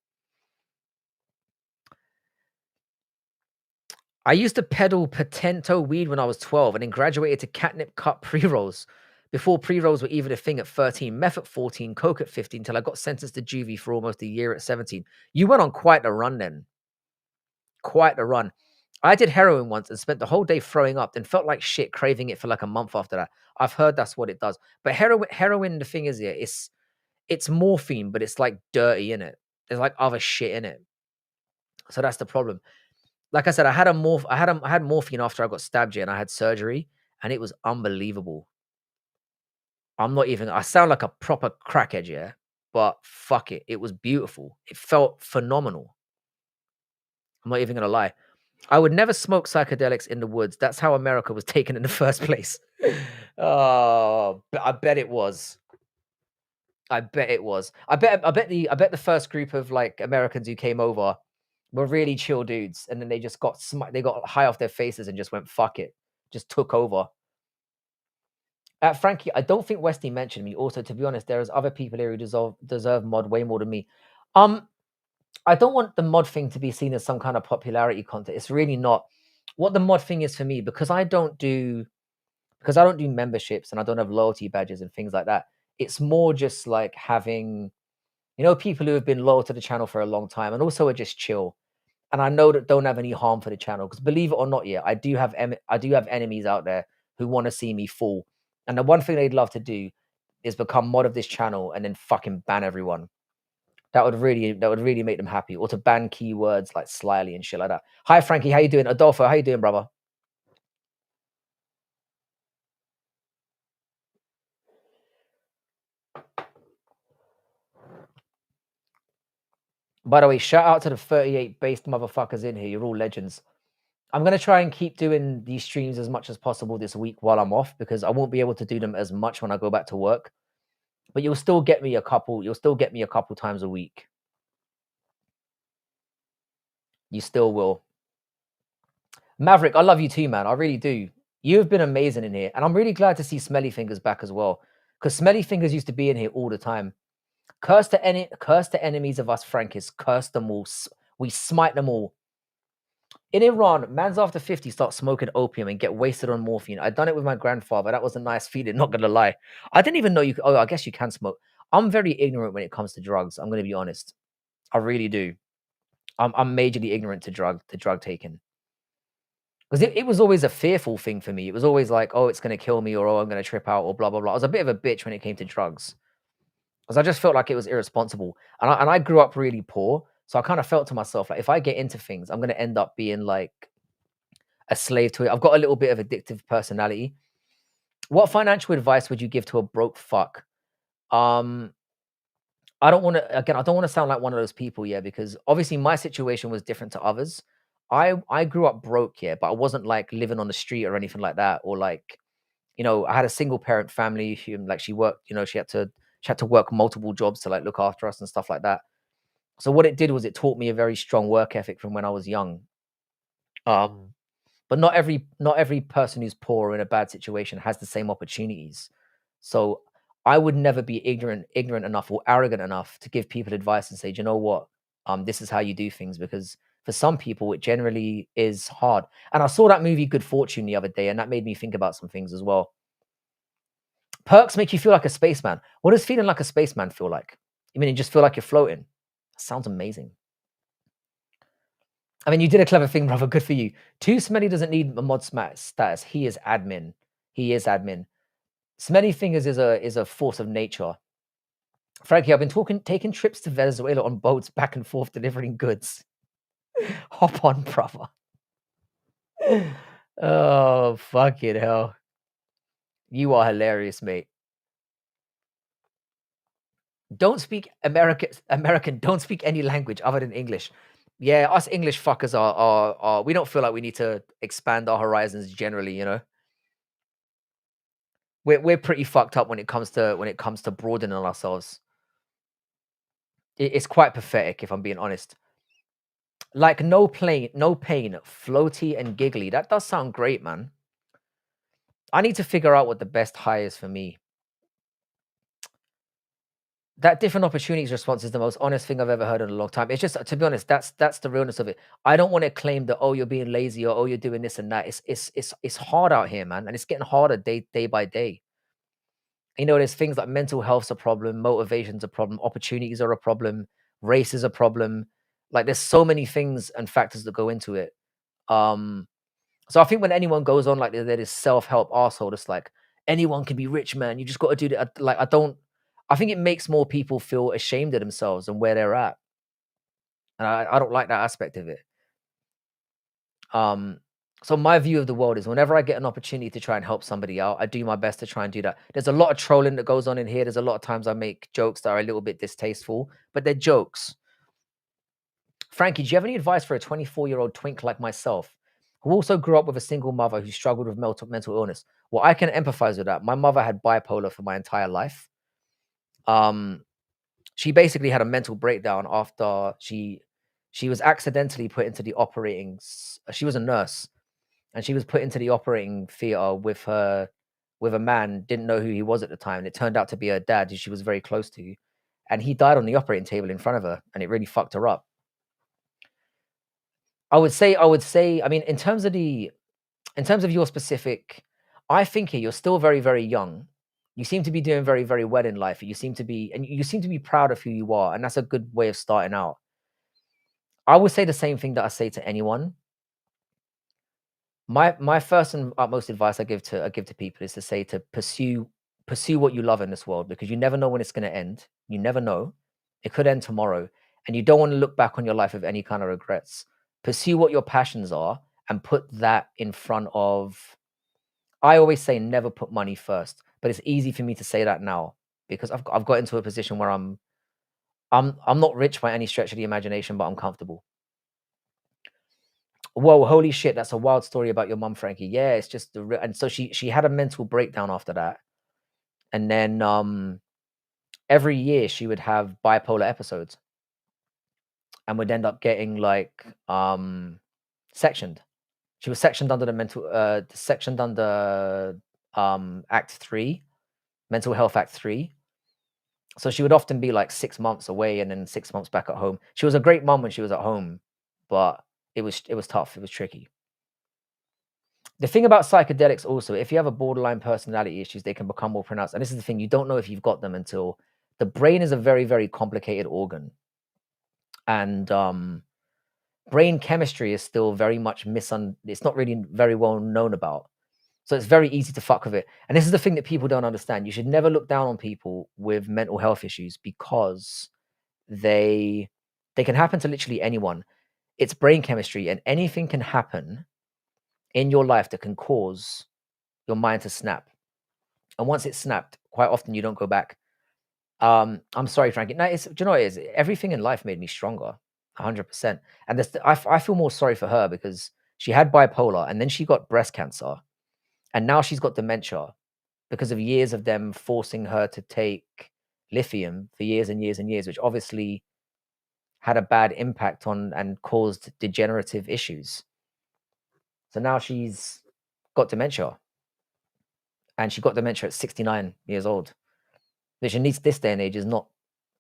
I used to peddle Patento weed when I was 12 and then graduated to catnip cut pre-rolls. Before pre-rolls were even a thing at 13, meth at 14, coke at 15, till I got sentenced to juvie for almost a year at 17. You went on quite a run then. Quite a run. I did heroin once and spent the whole day throwing up, then felt like shit, craving it for like a month after that. I've heard that's what it does. But heroin, the thing is, yeah, it's morphine, but it's like dirty in it. There's like other shit in it. So that's the problem. Like I said, I had morphine after I got stabbed, yeah, and I had surgery, and it was unbelievable. I sound like a proper crackhead, yeah, but fuck it. It was beautiful. It felt phenomenal. I'm not even gonna lie. I would never smoke psychedelics in the woods. That's how America was taken in the first place. Oh, I bet it was. I bet it was. I bet the first group of like Americans who came over were really chill dudes, and then they just they got high off their faces and just went fuck it, just took over. Frankie, I don't think Westy mentioned me. Also, to be honest, there is other people here who deserve mod way more than me. Um, I don't want the mod thing to be seen as some kind of popularity contest. It's really not. What the mod thing is for me, because I don't do memberships and I don't have loyalty badges and things like that. It's more just like having, people who have been loyal to the channel for a long time and also are just chill. And I know that don't have any harm for the channel because believe it or not, yeah, I do have enemies out there who want to see me fall. And the one thing they'd love to do is become mod of this channel and then fucking ban everyone. That would really make them happy. Or to ban keywords like slyly and shit like that. Hi Frankie, how you doing? Adolfo, how you doing, brother? By the way, shout out to the 38 based motherfuckers in here. You're all legends. I'm gonna try and keep doing these streams as much as possible this week while I'm off, because I won't be able to do them as much when I go back to work. But you'll still get me a couple. You'll still get me a couple times a week. You still will. Maverick, I love you too, man. I really do. You have been amazing in here, and I'm really glad to see Smelly Fingers back as well, because Smelly Fingers used to be in here all the time. Curse the enemies of us Frankists. Curse them all. We smite them all. In Iran, man's after 50 start smoking opium and get wasted on morphine. I'd done it with my grandfather. That was a nice feeling, not gonna lie. I didn't even know you. Oh, I guess you can smoke. I'm very ignorant when it comes to drugs. I'm gonna be honest. I really do. I'm majorly ignorant to drug taking. Because it was always a fearful thing for me. It was always like, oh, it's gonna kill me, or oh, I'm gonna trip out, or blah blah blah. I was a bit of a bitch when it came to drugs, because I just felt like it was irresponsible. And I grew up really poor, so I kind of felt to myself like, if I get into things, I'm gonna end up being like a slave to it. I've got a little bit of addictive personality. What financial advice would you give to a broke fuck? Um, I don't want to, again, I don't want to sound like one of those people, yeah, because obviously my situation was different to others. I grew up broke, yeah, but I wasn't like living on the street or anything like that, or like, I had a single parent family who, like, she worked, she had to work multiple jobs to like look after us and stuff like that. So what it did was it taught me a very strong work ethic from when I was young. Um, but not every person who's poor or in a bad situation has the same opportunities. So I would never be ignorant enough or arrogant enough to give people advice and say, "Do you know what, this is how you do things," because for some people it generally is hard. And I saw that movie Good Fortune the other day, and that made me think about some things as well. Perks make you feel like a spaceman. What does feeling like a spaceman feel like? I mean, you just feel like you're floating. Sounds amazing. I mean, you did a clever thing, brother. Good for you. Too Smelly doesn't need a mod status. He is admin. He is admin. Smelly Fingers is a force of nature. Frankie, I've been taking trips to Venezuela on boats back and forth delivering goods. Hop on, brother. Oh, fucking hell. You are hilarious, mate. Don't speak American, don't speak any language other than English. Yeah, us English fuckers are we don't feel like we need to expand our horizons generally, you know. We're pretty fucked up when it comes to broadening ourselves. It's quite pathetic, if I'm being honest. Like no pain, floaty and giggly. That does sound great, man. I need to figure out what the best high is for me. That different opportunities response is the most honest thing I've ever heard in a long time. It's just, to be honest, that's the realness of it. I don't want to claim that, oh, you're being lazy, or oh, you're doing this and that. It's hard out here, man, and it's getting harder day by day. There's things like mental health's a problem, motivation's a problem, opportunities are a problem, race is a problem. Like, there's so many things and factors that go into it. Um, so I think when anyone goes on like they're this self-help arsehole, it's like, anyone can be rich, man. You just got to do that. Like, I think it makes more people feel ashamed of themselves and where they're at. And I don't like that aspect of it. Um, so my view of the world is, whenever I get an opportunity to try and help somebody out, I do my best to try and do that. There's a lot of trolling that goes on in here. There's a lot of times I make jokes that are a little bit distasteful, but they're jokes. Frankie, do you have any advice for a 24-year-old twink like myself, who also grew up with a single mother who struggled with mental illness? Well, I can empathize with that. My mother had bipolar for my entire life. She basically had a mental breakdown after she was accidentally put into the she was a nurse, and she was put into the operating theater with a man, didn't know who he was at the time, and it turned out to be her dad, who she was very close to, and he died on the operating table in front of her, and it really fucked her up. I would say, I mean, in terms of your specific, I think here you're still very, very young. You seem to be doing very, very well in life. You seem to be proud of who you are, and that's a good way of starting out. I would say the same thing that I say to anyone. My first and utmost advice I give to people is to say to pursue what you love in this world, because you never know when it's going to end. You never know. It could end tomorrow, and you don't want to look back on your life with any kind of regrets. Pursue what your passions are and put that in front of. I always say never put money first, but it's easy for me to say that now, because I've got into a position where I'm not rich by any stretch of the imagination, but I'm comfortable. Whoa, holy shit, that's a wild story about your mum, Frankie. Yeah, it's just and so she had a mental breakdown after that. And then every year she would have bipolar episodes and would end up getting like sectioned. She was sectioned under the sectioned under Act 3, Mental Health Act 3. So she would often be like 6 months away and then 6 months back at home. She was a great mom when she was at home, but it was tough. It was tricky. The thing about psychedelics also, if you have a borderline personality issues, they can become more pronounced. And this is the thing, you don't know if you've got them until the brain is a very, very complicated organ. And brain chemistry is still very much it's not really very well known about. So it's very easy to fuck with it. And this is the thing that people don't understand. You should never look down on people with mental health issues because they can happen to literally anyone. It's brain chemistry, and anything can happen in your life that can cause your mind to snap. And once it's snapped, quite often you don't go back. I'm sorry, Frankie. No, do you know what it is? Everything in life made me stronger, 100%. And I feel more sorry for her because she had bipolar and then she got breast cancer, and now she's got dementia because of years of them forcing her to take lithium for years and years and years, which obviously had a bad impact on and caused degenerative issues. So now she's got dementia, and she got dementia at 69 years old, which in this day and age is not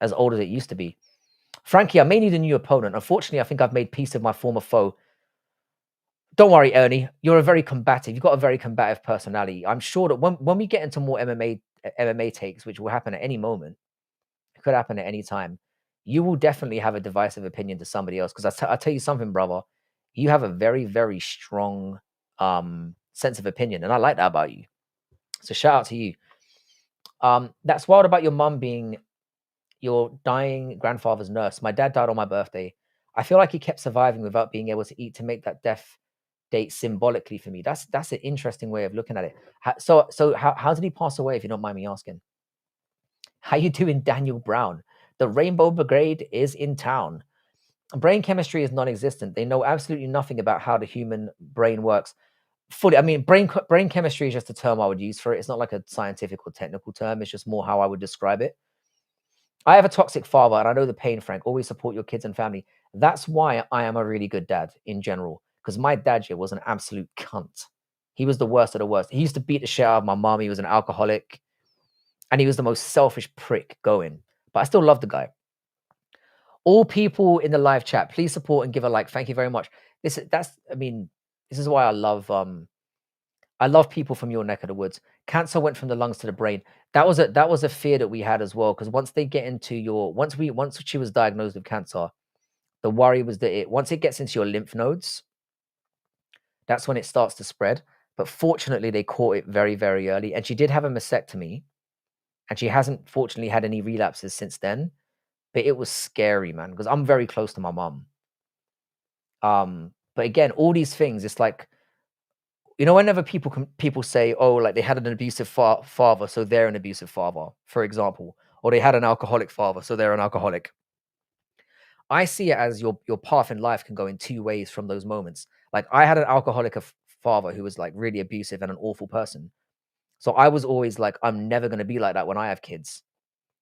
as old as it used to be. Frankie, I may need a new opponent. Unfortunately, I think I've made peace with my former foe. Don't worry, Ernie. You're a very combative. You've got a very combative personality. I'm sure that when we get into more MMA takes, which will happen at any moment, it could happen at any time, you will definitely have a divisive opinion to somebody else. Because I'll tell you something, brother. You have a very, very strong sense of opinion, and I like that about you. So shout out to you. That's wild about your mum being your dying grandfather's nurse. My dad died on my birthday. I feel like he kept surviving without being able to eat to make that death date symbolically for me. That's an interesting way of looking at it. How did he pass away, if you don't mind me asking? How you doing, Daniel Brown? The Rainbow Brigade is in town. Brain chemistry is non-existent. They know absolutely nothing about how the human brain works. Fully, I mean, brain chemistry is just a term I would use for it. It's not like a scientific or technical term. It's just more how I would describe it. I have a toxic father, and I know the pain, Frank. Always support your kids and family. That's why I am a really good dad in general, because my dad here was an absolute cunt. He was the worst of the worst. He used to beat the shit out of my mom. He was an alcoholic, and he was the most selfish prick going. But I still love the guy. All people in the live chat, please support and give a like. Thank you very much. This is why I love people from your neck of the woods. Cancer went from the lungs to the brain. That was a fear that we had as well, because once they get into once she was diagnosed with cancer, the worry was that once it gets into your lymph nodes, that's when it starts to spread. But fortunately, they caught it very, very early, and she did have a mastectomy, and she hasn't fortunately had any relapses since then. But it was scary, man, because I'm very close to my mom. But again, all these things, it's like, whenever people say, oh, like they had an abusive father, so they're an abusive father, for example, or they had an alcoholic father, so they're an alcoholic. I see it as your path in life can go in two ways from those moments. Like I had an alcoholic father who was like really abusive and an awful person. So I was always like, I'm never going to be like that when I have kids.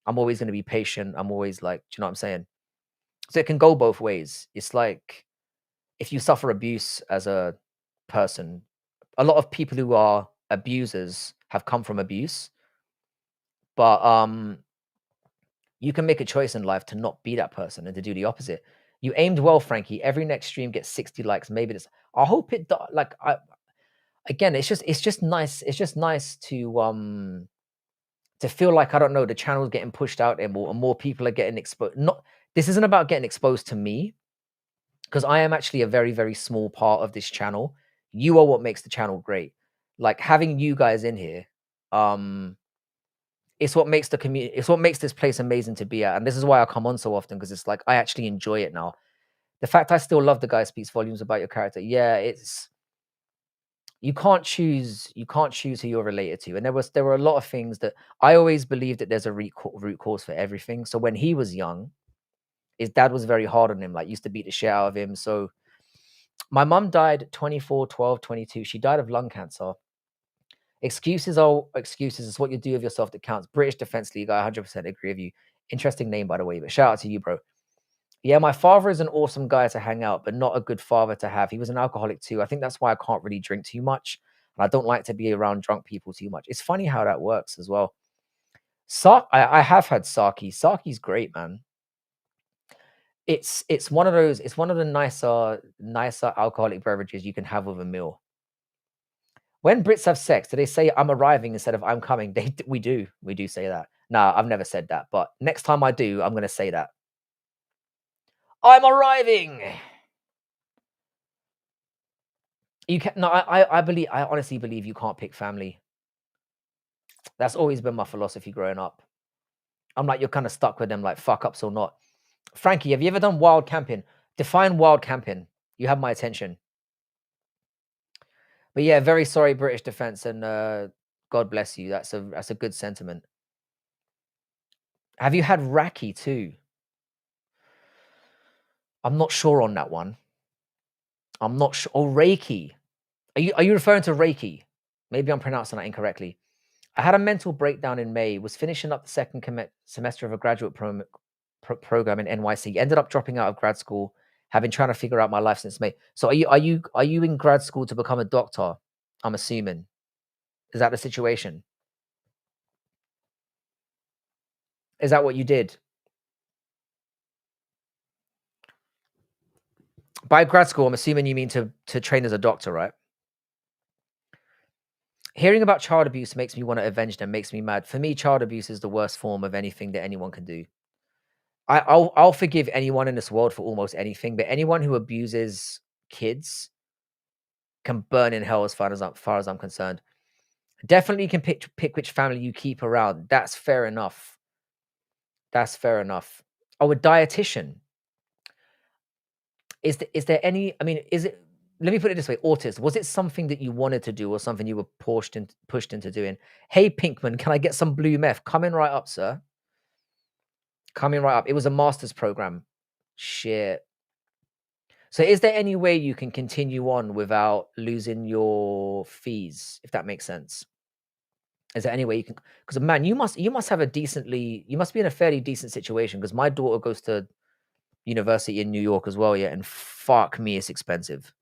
I'm always going to be patient. I'm always like, do you know what I'm saying? So it can go both ways. It's like if you suffer abuse as a person, a lot of people who are abusers have come from abuse, but you can make a choice in life to not be that person and to do the opposite. You aimed well, Frankie. Every next stream gets 60 likes. Maybe this. I hope it like again, it's just nice. It's just nice to feel like, I don't know, the channel's getting pushed out there more and more people are getting exposed. This isn't about getting exposed to me, because I am actually a very, very small part of this channel. You are what makes the channel great. Like having you guys in here, it's what makes the community, it's what makes this place amazing to be at. And this is why I come on so often, because it's like I actually enjoy it now. The fact I still love the guy speaks volumes about your character. Yeah, it's you can't choose who you're related to. And there were a lot of things that I always believed that there's a root cause for everything. So when he was young, his dad was very hard on him, like used to beat the shit out of him. So My mum died 24/12/22. She died of lung cancer. Excuses are excuses. It's what you do of yourself that counts. British Defense League. I 100% agree with you. Interesting name, by the way, but shout out to you, bro. Yeah, my father is an awesome guy to hang out, but not a good father to have. He was an alcoholic too. I think that's why I can't really drink too much. And I don't like to be around drunk people too much. It's funny how that works as well. I have had sake. Sake's great, man. It's one of those. It's one of the nicer alcoholic beverages you can have with a meal. When Brits have sex, do they say "I'm arriving" instead of "I'm coming"? We do say that. Nah, I've never said that, but next time I do, I'm gonna say that. I'm arriving. You can no, I honestly believe you can't pick family. That's always been my philosophy growing up. I'm like, you're kind of stuck with them, like fuck ups or not. Frankie, have you ever done wild camping? Define wild camping. You have my attention. But yeah, very sorry, British Defence, and God bless you. That's a good sentiment. Have you had Raki too? I'm not sure on that one. I'm not sure. Oh, Reiki. Are you referring to Reiki? Maybe I'm pronouncing that incorrectly. I had a mental breakdown in May. Was finishing up the second semester of a graduate program in NYC. Ended up dropping out of grad school. Have been trying to figure out my life since May. So are you in grad school to become a doctor? I'm assuming. Is that the situation? Is that what you did? By grad school, I'm assuming you mean to train as a doctor, right? Hearing about child abuse makes me want to avenge them, makes me mad. For me, child abuse is the worst form of anything that anyone can do. I'll forgive anyone in this world for almost anything, but anyone who abuses kids can burn in hell as far as I'm concerned. Definitely can pick which family you keep around. That's fair enough. That's fair enough. Oh, a dietitian. Is there any? I mean, is it? Let me put it this way: autism. Was it something that you wanted to do, or something you were pushed into doing? Hey, Pinkman, can I get some blue meth? Coming right up, sir. Coming right up. It was a master's program. Shit. So, is there any way you can continue on without losing your fees, if that makes sense? Is there any way you can? Because man, you must have a decently, you must be in a fairly decent situation. Because my daughter goes to university in New York as well, yeah, and fuck me, it's expensive.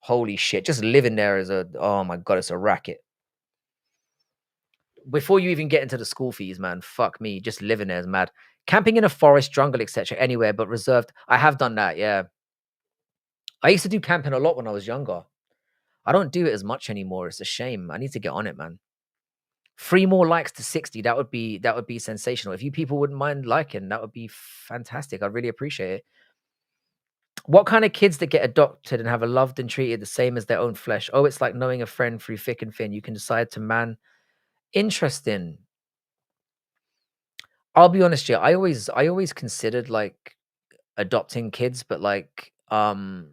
Holy shit! Just living there is oh my god, it's a racket. Before you even get into the school fees, man, fuck me, just living there is mad. Camping in a forest, jungle, etc., anywhere but reserved. I have done that, yeah. I used to do camping a lot when I was younger. I don't do it as much anymore. It's a shame. I need to get on it, man. 3 more likes to 60. That would be sensational. If you people wouldn't mind liking, that would be fantastic. I'd really appreciate it. What kind of kids that get adopted and have a loved and treated the same as their own flesh? Oh, it's like knowing a friend through thick and thin. You can decide to man. Interesting. I'll be honest, yeah. I always considered like adopting kids, but like my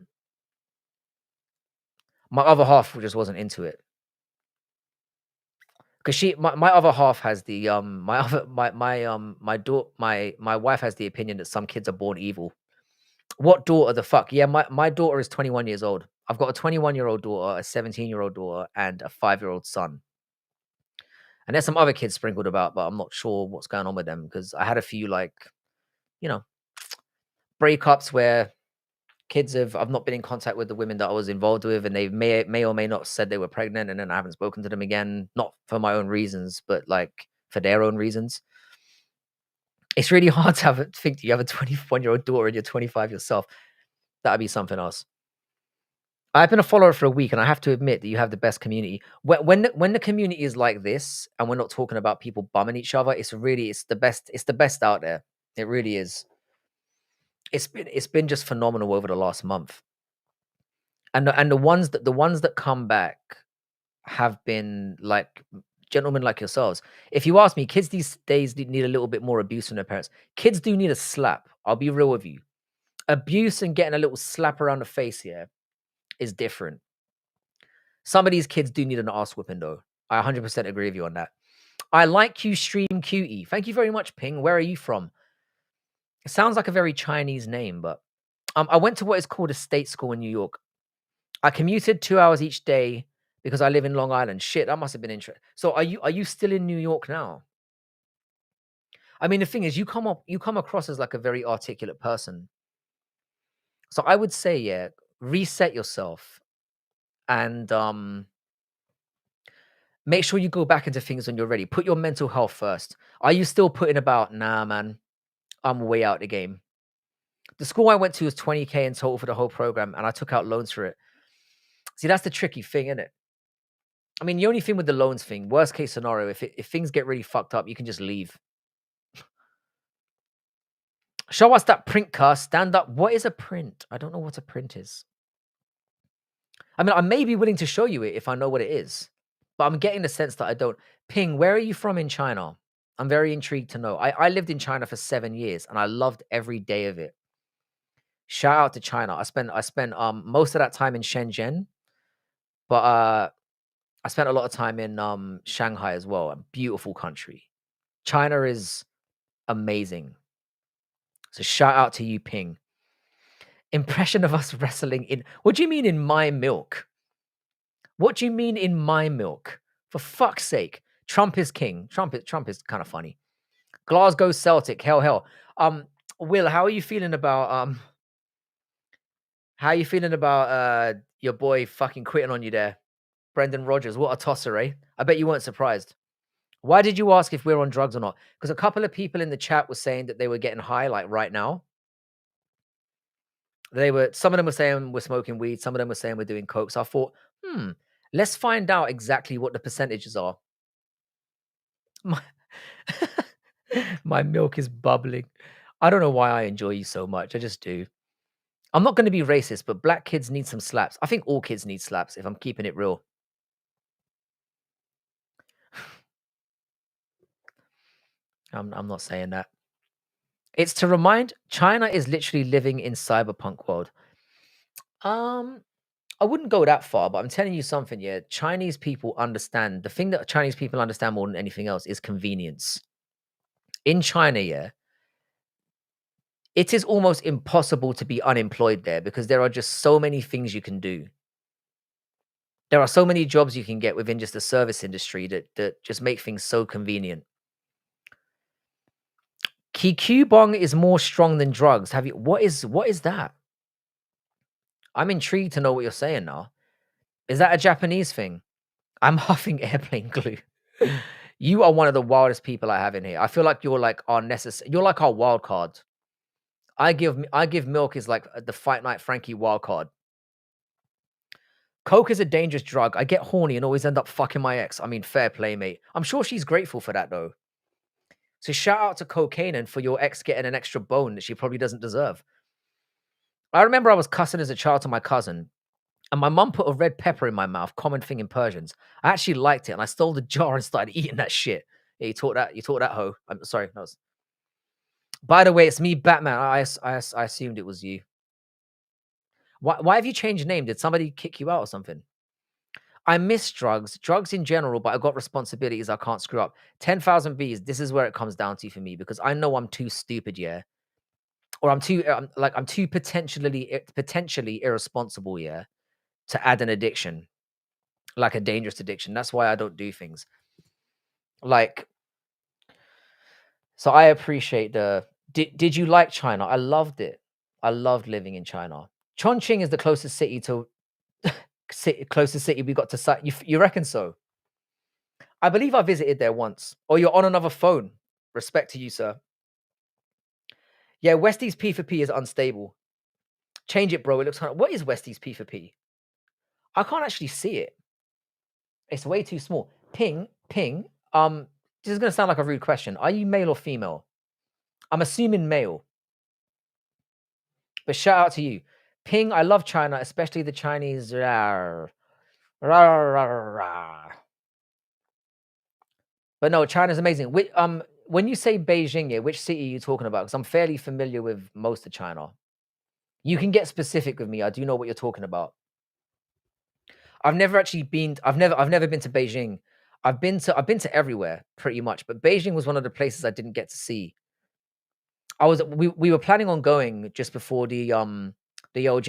other half just wasn't into it. Because my other half has the my other my wife has the opinion that some kids are born evil. What daughter the fuck? Yeah, my daughter is 21 years old. I've got a 21-year-old daughter, a 17-year-old daughter, and a 5-year-old son. And there's some other kids sprinkled about, but I'm not sure what's going on with them because I had a few like, you know, breakups where I've not been in contact with the women that I was involved with, and they may or may not said they were pregnant, and then I haven't spoken to them again, not for my own reasons, but like for their own reasons. It's really hard to think that you have a 21-year-old daughter and you're 25 yourself. That'd be something else. I've been a follower for a week, and I have to admit that you have the best community. When the community is like this, and we're not talking about people bumming each other, it's the best. It's the best out there. It really is. It's been just phenomenal over the last month, and the ones that come back have been like gentlemen like yourselves. If you ask me, kids these days need a little bit more abuse from their parents. Kids do need a slap. I'll be real with you. Abuse and getting a little slap around the face here is different. Some of these kids do need an arse whipping, though. I 100% agree with you on that. I like you, Stream Cutie. Thank you very much, Ping. Where are you from? It sounds like a very Chinese name, but I went to what is called a state school in New York. I commuted 2 hours each day because I live in Long Island. Shit, that must have been interesting. So are you still in New York now? I mean, the thing is, you come across as like a very articulate person. So I would say, yeah, reset yourself and make sure you go back into things when you're ready. Put your mental health first. Are you still putting about, nah, man, I'm way out the game. The school I went to was 20K in total for the whole program, and I took out loans for it. See, that's the tricky thing, isn't it? I mean, the only thing with the loans thing, worst case scenario, if things get really fucked up, you can just leave. Show us that print cast. Stand up. What is a print? I don't know what a print is. I mean, I may be willing to show you it if I know what it is, but I'm getting the sense that I don't. Ping, where are you from in China? I'm very intrigued to know. I lived in China for 7 years and I loved every day of it. Shout out to China. I spent most of that time in Shenzhen, but I spent a lot of time in Shanghai as well. A beautiful country. China is amazing. So shout out to you, Ping. Impression of us wrestling in. What do you mean in my milk? What do you mean in my milk? For fuck's sake. Trump is king. Trump is kind of funny. Glasgow Celtic. Hell. Will, how are you feeling about your boy fucking quitting on you there? Brendan Rodgers. What a tosser, eh? I bet you weren't surprised. Why did you ask if we're on drugs or not? Because a couple of people in the chat were saying that they were getting high, like right now. Some of them were saying we're smoking weed, some of them were saying we're doing coke. So I thought, let's find out exactly what the percentages are. My, my milk is bubbling. I don't know why I enjoy you so much. I just do. I'm not going to be racist, but black kids need some slaps. I think all kids need slaps, if I'm keeping it real. I'm not saying that. It's to remind China is literally living in cyberpunk world. Um, I wouldn't go that far, but I'm telling you something, yeah. Chinese people understand the thing that Chinese people understand more than anything else is convenience. In China, yeah, it is almost impossible to be unemployed there because there are just so many things you can do. There are so many jobs you can get within just the service industry that just make things so convenient. Kikubong is more strong than drugs. What is that? I'm intrigued to know what you're saying now. Is that a Japanese thing? I'm huffing airplane glue. You are one of the wildest people I have in here. I feel like you're like our necessary. You're like our wild card. I give milk is like the fight night Frankie wild card. Coke is a dangerous drug. I get horny and always end up fucking my ex. I mean, fair play, mate. I'm sure she's grateful for that though. So shout out to cocaine and for your ex getting an extra bone that she probably doesn't deserve. I remember I was cussing as a child to my cousin, and my mum put a red pepper in my mouth, common thing in Persians. I actually liked it, and I stole the jar and started eating that shit. Yeah, you taught that hoe. I'm sorry. By the way, it's me, Batman. I assumed it was you. Why have you changed name? Did somebody kick you out or something? I miss drugs in general, but I've got responsibilities I can't screw up. 10,000 Bs, this is where it comes down to for me because I know I'm too stupid, yeah. Or I'm too potentially irresponsible, yeah, to add an addiction, like a dangerous addiction. That's why I don't do things. Like, so I appreciate did you like China? I loved it. I loved living in China. Chongqing is the closest city to closest city we got to sight. You reckon so? I believe I visited there once. Or you're on another phone. Respect to you, sir. Yeah, Westies P for P is unstable. Change it, bro. It looks what is Westies P for P? I can't actually see it. It's way too small. Ping. This is gonna sound like a rude question. Are you male or female? I'm assuming male. But shout out to you. Ping, I love China, especially the Chinese. Rawr, rawr, rawr, rawr. But no, China's amazing. When you say Beijing, yeah, which city are you talking about? Because I'm fairly familiar with most of China. You can get specific with me. I do know what you're talking about. I've never actually been. I've never been to Beijing. I've been to everywhere pretty much, but Beijing was one of the places I didn't get to see. We were planning on going just before the old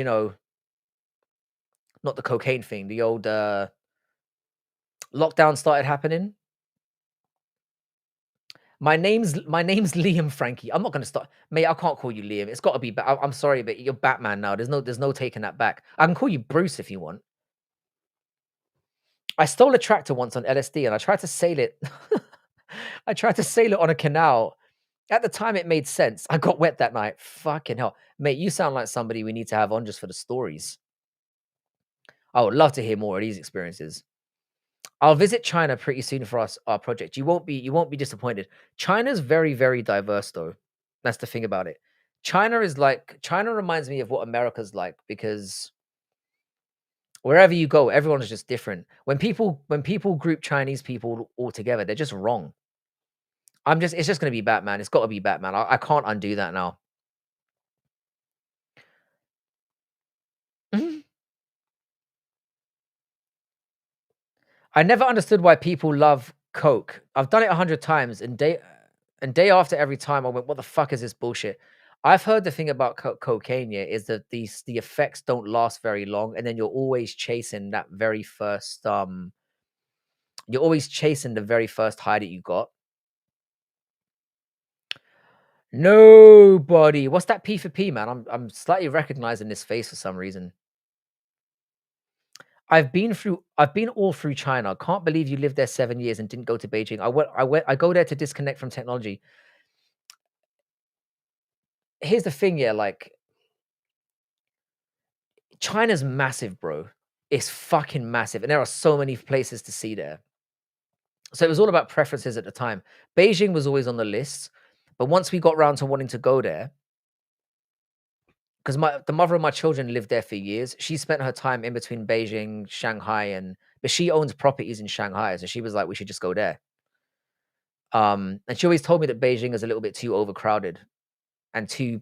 not the cocaine thing. The old lockdown started happening. My name's Liam Frankie. I'm not gonna start, mate. I can't call you Liam. It's got to be. I'm sorry, but you're Batman now. There's no taking that back. I can call you Bruce if you want. I stole a tractor once on LSD, and I tried to sail it. I tried to sail it on a canal. At the time, it made sense. I got wet that night. Fucking hell, mate. You sound like somebody we need to have on just for the stories. I would love to hear more of these experiences. I'll visit China pretty soon for our project. You won't be disappointed. China's very, very diverse though. That's the thing about it. China reminds me of what America's like because wherever you go, everyone's just different. When people group Chinese people all together, they're just wrong. It's just gonna be Batman. It's gotta be Batman. I can't undo that now. Mhm. I never understood why people love Coke. I've done it 100 times, and day after every time I went, "What the fuck is this bullshit?" I've heard the thing about cocaine, yeah, is that the effects don't last very long, and then you're always chasing the very first high that you got. Nobody. What's that P for P, man? I'm slightly recognizing this face for some reason. I've been all through China. Can't believe you lived there 7 years and didn't go to Beijing. I go there to disconnect from technology. Here's the thing, yeah, like China's massive, bro. It's fucking massive, and there are so many places to see there. So it was all about preferences at the time. Beijing was always on the list, but once we got round to wanting to go there, because the mother of my children lived there for years, she spent her time in between Beijing, Shanghai, but she owns properties in Shanghai, so she was like, we should just go there. And she always told me that Beijing is a little bit too overcrowded and there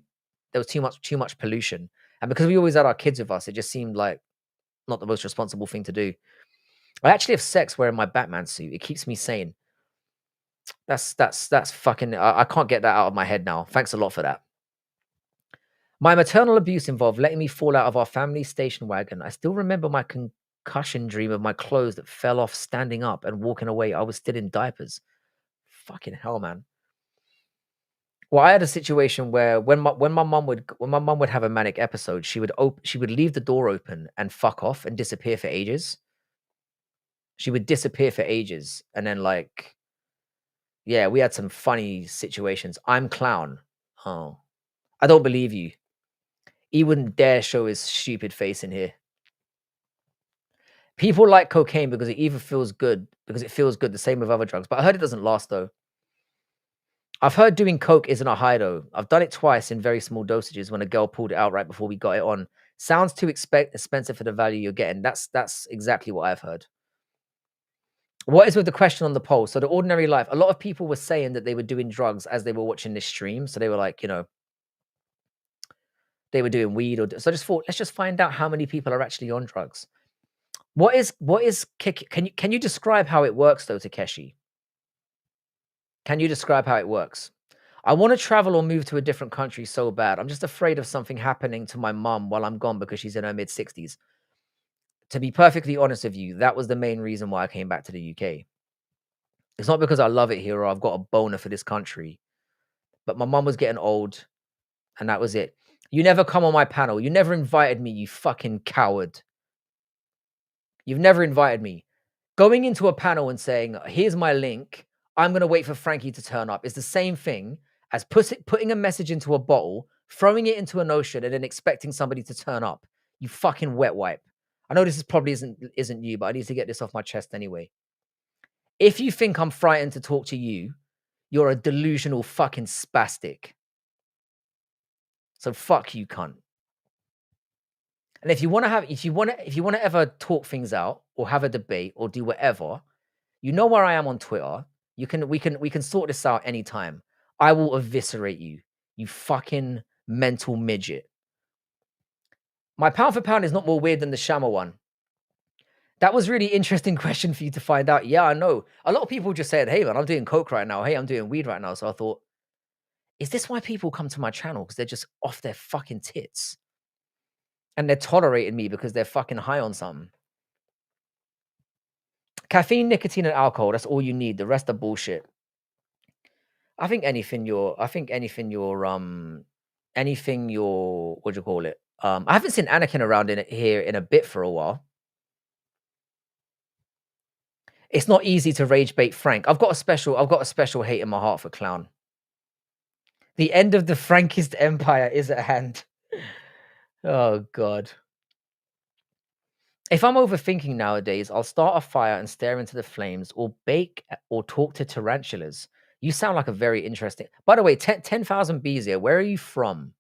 was too much pollution. And because we always had our kids with us, it just seemed like not the most responsible thing to do. I actually have sex wearing my Batman suit. It keeps me sane. That's fucking. I can't get that out of my head now. Thanks a lot for that. My maternal abuse involved letting me fall out of our family station wagon. I still remember my concussion dream of my clothes that fell off standing up and walking away. I was still in diapers. Fucking hell, man. Well, I had a situation where when my mum would have a manic episode, she would leave the door open and fuck off and disappear for ages. She would disappear for ages, and then like, yeah, we had some funny situations. I'm clown. Oh, I don't believe you. He wouldn't dare show his stupid face in here. People like cocaine because it feels good. The same with other drugs, but I heard it doesn't last though. I've heard doing coke isn't a high though. I've done it twice in very small dosages when a girl pulled it out right before we got it on. Sounds too expensive for the value you're getting. That's exactly what I've heard. What is with the question on the poll? So the ordinary life. A lot of people were saying that they were doing drugs as they were watching this stream. So they were like, they were doing weed so I just thought, let's just find out how many people are actually on drugs. Can you describe how it works though, Takeshi? Can you describe how it works? I want to travel or move to a different country so bad. I'm just afraid of something happening to my mum while I'm gone because she's in her mid 60s. To be perfectly honest with you, that was the main reason why I came back to the UK. It's not because I love it here or I've got a boner for this country, but my mum was getting old and that was it. You never come on my panel. You never invited me, you fucking coward. You've never invited me. Going into a panel and saying, here's my link, I'm going to wait for Frankie to turn up is the same thing as putting a message into a bottle, throwing it into an ocean, and then expecting somebody to turn up. You fucking wet wipe. I know this is probably isn't you, but I need to get this off my chest anyway. If you think I'm frightened to talk to you, you're a delusional fucking spastic. So fuck you, cunt. And if you want to ever talk things out or have a debate or do whatever, you know where I am on Twitter. We can sort this out anytime. I will eviscerate you, you fucking mental midget. My pound for pound is not more weird than the Shama one. That was really interesting question for you to find out. Yeah, I know. A lot of people just said, hey man, I'm doing coke right now. Hey, I'm doing weed right now. So I thought, is this why people come to my channel? Because they're just off their fucking tits. and they're tolerating me because they're fucking high on something. Caffeine, nicotine, and alcohol, that's all you need. The rest are bullshit. Anything you're what do you call it? I haven't seen Anakin around here in a bit for a while. It's not easy to rage bait Frank. I've got a special hate in my heart for Clown. The end of the Frankist Empire is at hand. Oh God. If I'm overthinking nowadays, I'll start a fire and stare into the flames, or bake or talk to tarantulas. You sound like a very interesting. By the way, 10,000 bees here. Where are you from?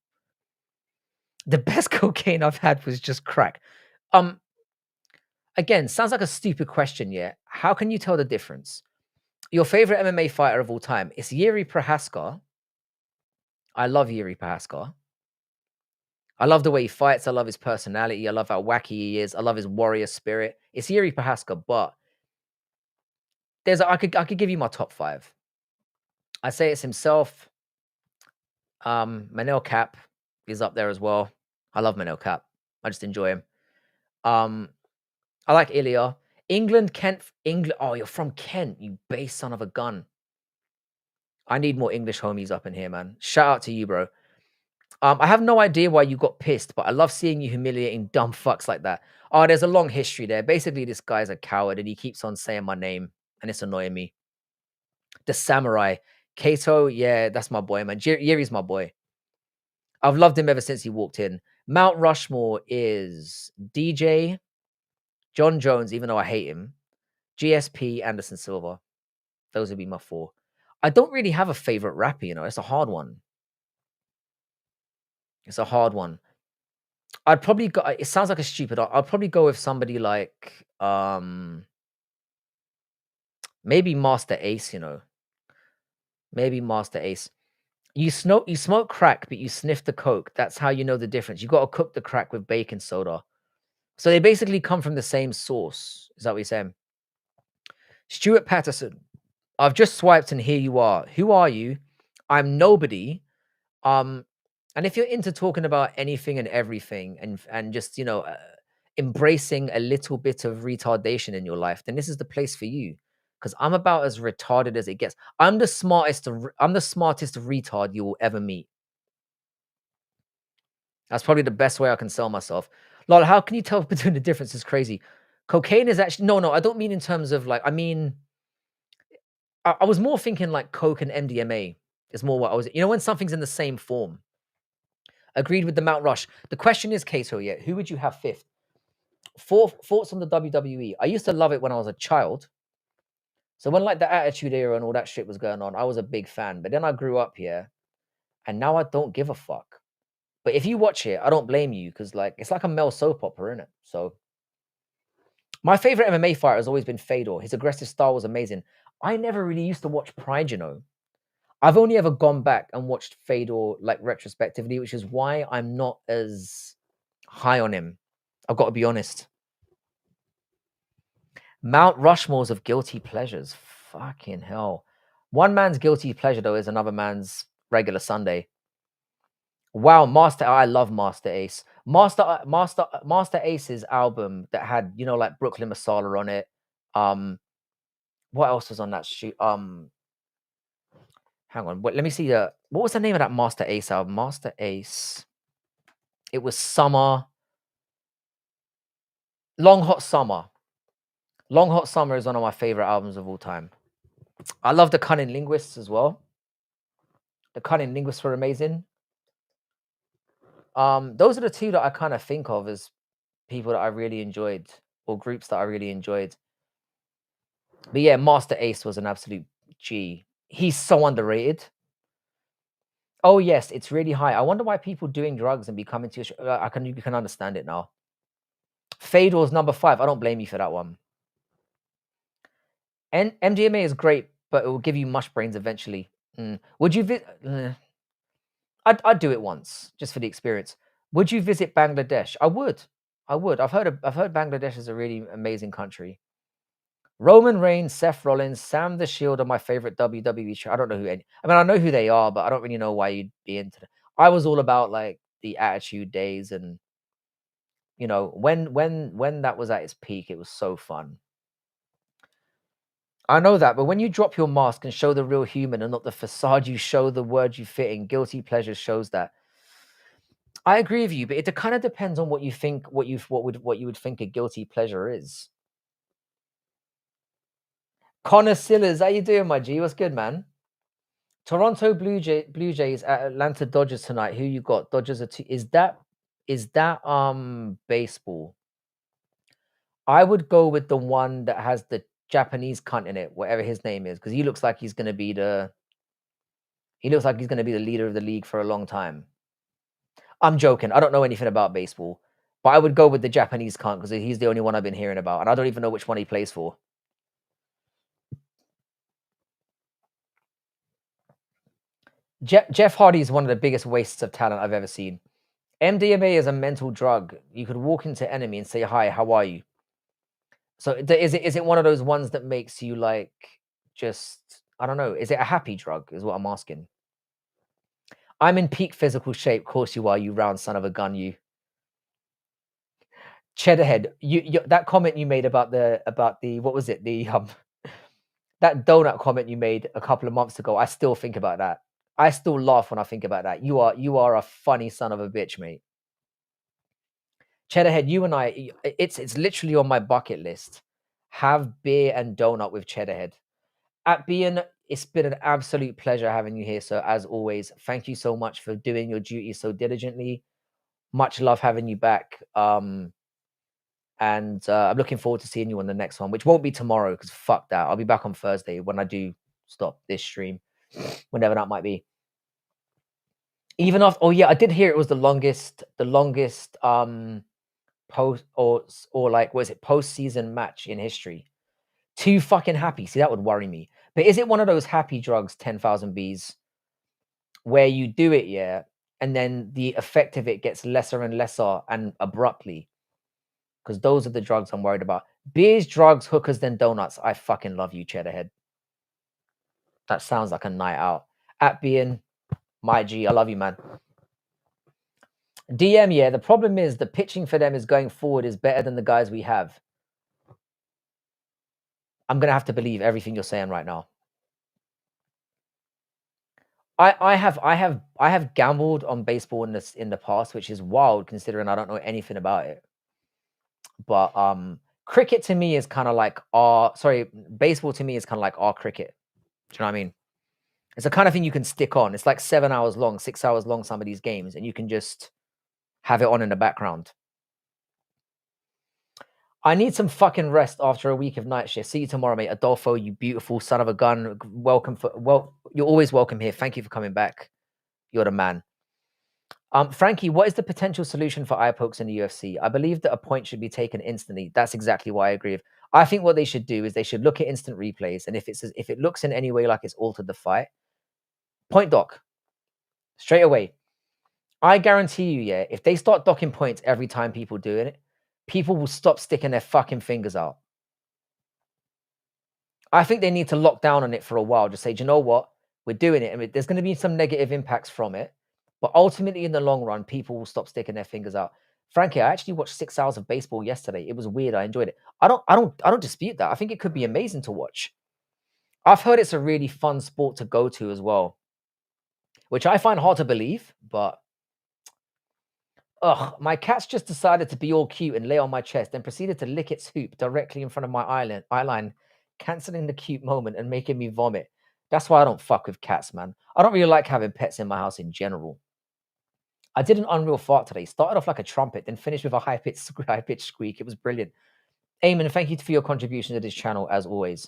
The best cocaine I've had was just crack. Again, sounds like a stupid question, yeah. How can you tell the difference? Your favorite MMA fighter of all time? It's Yuri Prohaska. I love Yuri Prohaska. I love the way he fights. I love his personality. I love how wacky he is. I love his warrior spirit. It's Yuri Prohaska, but I could give you my top 5. I say it's himself. Manel Cap is up there as well. I love Manel Cap. I just enjoy him. I like Ilya. England, Kent, England. Oh, you're from Kent, you base son of a gun. I need more English homies up in here, man. Shout out to you, bro. I have no idea why you got pissed, but I love seeing you humiliating dumb fucks like that. Oh, there's a long history there. Basically, this guy's a coward and he keeps on saying my name and it's annoying me. The Samurai. Kato, yeah, that's my boy, man. Yuri's my boy. I've loved him ever since he walked in. Mount Rushmore is DJ, John Jones, even though I hate him, GSP, Anderson Silva. Those would be my 4. I don't really have a favorite rapper, it's a hard one. It's a hard one. I'd probably go. It sounds like a stupid. I'd probably go with somebody like maybe Master Ace. Maybe Master Ace. You smoke crack, but you sniff the coke. That's how you know the difference. You got to cook the crack with baking soda. So they basically come from the same source. Is that what you're saying? Stuart Patterson. I've just swiped and here you are. Who are you? I'm nobody. And if you're into talking about anything and everything and just, embracing a little bit of retardation in your life, then this is the place for you. Because I'm about as retarded as it gets. I'm the smartest retard you will ever meet. That's probably the best way I can sell myself. Lol, how can you tell between the difference? It's crazy. Cocaine is actually no, I don't mean in terms of like, I mean, I was more thinking like Coke and MDMA is more what I was, when something's in the same form. Agreed with the Mount Rush. The question is, Kato, yeah, who would you have 5th? Thoughts on the WWE. I used to love it when I was a child. So when like the Attitude Era and all that shit was going on, I was a big fan. But then I grew up here, and now I don't give a fuck. But if you watch it, I don't blame you because like it's like a male soap opera, isn't it? So my favorite MMA fighter has always been Fedor. His aggressive style was amazing. I never really used to watch Pride, I've only ever gone back and watched Fedor like retrospectively, which is why I'm not as high on him. I've got to be honest. Mount Rushmores of guilty pleasures. Fucking hell. One man's guilty pleasure, though, is another man's regular Sunday. Wow, I love Master Ace. Master Ace's album that had, like Brooklyn Masala on it. What else was on that shoot? Hang on. Let me see. What was the name of that Master Ace album? Master Ace. It was Summer. Long Hot Summer. Long Hot Summer is one of my favorite albums of all time. I love the Cunning Linguists as well. The Cunning Linguists were amazing. Those are the 2 that I kind of think of as people that I really enjoyed or groups that I really enjoyed. But yeah, Master Ace was an absolute G. He's so underrated. Oh yes, it's really high. I wonder why people doing drugs and becoming too. You can understand it now. Fedor's number 5. I don't blame you for that one. And MDMA is great, but it will give you mush brains eventually. Would you visit? I'd do it once just for the experience. Would you visit Bangladesh? I would. I've heard Bangladesh is a really amazing country. Roman Reigns, Seth Rollins, Sam the Shield are my favorite WWE. I don't know who any. I mean, I know who they are, but I don't really know why you'd be into them. I was all about like the Attitude Days and You know, when that was at its peak, it was so fun. I know that, but when you drop your mask and show the real human and not the facade you show, the word you fit in, guilty pleasure shows that. I agree with you, but it kind of depends on what you think, what you would think a guilty pleasure is. Connor Sillers, how you doing, my G? What's good, man? Toronto Blue Jays at Atlanta Dodgers tonight. Who you got? Dodgers are two. Is that baseball? I would go with the one that has the Japanese cunt in it, whatever his name is, because he looks like he's gonna be the leader of the league for a long time. I'm joking. I don't know anything about baseball, but I would go with the Japanese cunt because he's the only one I've been hearing about, and I don't even know which one he plays for. Jeff Hardy is one of the biggest wastes of talent I've ever seen. MDMA is a mental drug. You could walk into enemy and say, "Hi, how are you?" So is it one of those ones that makes you like just I don't know? Is it a happy drug? Is what I'm asking. I'm in peak physical shape. Of course you are, you round son of a gun. You Cheddarhead. You that comment you made about the what was it that donut comment you made a couple of months ago. I still think about that. I still laugh when I think about that. You are a funny son of a bitch, mate. Cheddarhead, you and I, it's literally on my bucket list. Have beer and donut with Cheddarhead. At Bean, it's been an absolute pleasure having you here, sir. As always, thank you so much for doing your duty so diligently. Much love having you back. And I'm looking forward to seeing you on the next one, which won't be tomorrow because fuck that. I'll be back on Thursday when I do stop this stream, whenever that might be. Even after, oh yeah, I did hear it was the longest post or like was it postseason match in history. Too fucking happy. See, that would worry me. But is it one of those happy drugs, 10,000 Bs, where you do it, yeah, and then the effect of it gets lesser and lesser and abruptly? Because those are the drugs I'm worried about. Beers, drugs, hookers, then donuts. I fucking love you, Cheddarhead. That sounds like a night out. At being my G, I love you, man. DM, yeah, the problem is the pitching for them is going forward is better than the guys we have. I'm gonna have to believe everything you're saying right now. I have gambled on baseball in the past, which is wild considering I don't know anything about it. But cricket to me is kind of like baseball to me is kind of like our cricket. Do you know what I mean? It's the kind of thing you can stick on. It's like 7 hours long, 6 hours long, some of these games, and you can just have it on in the background. I need some fucking rest after a week of night shift. See you tomorrow, mate. Adolfo, you beautiful son of a gun. You're always welcome here. Thank you for coming back. You're the man. Frankie, what is the potential solution for eye pokes in the UFC? I believe that a point should be taken instantly. That's exactly what I agree with. I think what they should do is they should look at instant replays, and if it looks in any way like it's altered the fight, point dock straight away. I guarantee you, yeah, if they start docking points every time people do it, people will stop sticking their fucking fingers out. I think they need to lock down on it for a while. Just say, do you know what? We're doing it. I mean, there's going to be some negative impacts from it, but ultimately, in the long run, people will stop sticking their fingers out. Frankly, I actually watched 6 hours of baseball yesterday. It was weird. I enjoyed it. I don't dispute that. I think it could be amazing to watch. I've heard it's a really fun sport to go to as well, which I find hard to believe, but ugh, my cat's just decided to be all cute and lay on my chest, then proceeded to lick its hoop directly in front of my eyeline, canceling the cute moment and making me vomit. That's why I don't fuck with cats, man. I don't really like having pets in my house in general. I did an unreal fart today. Started off like a trumpet, then finished with a high-pitched squeak. It was brilliant. Eamon, thank you for your contribution to this channel, as always.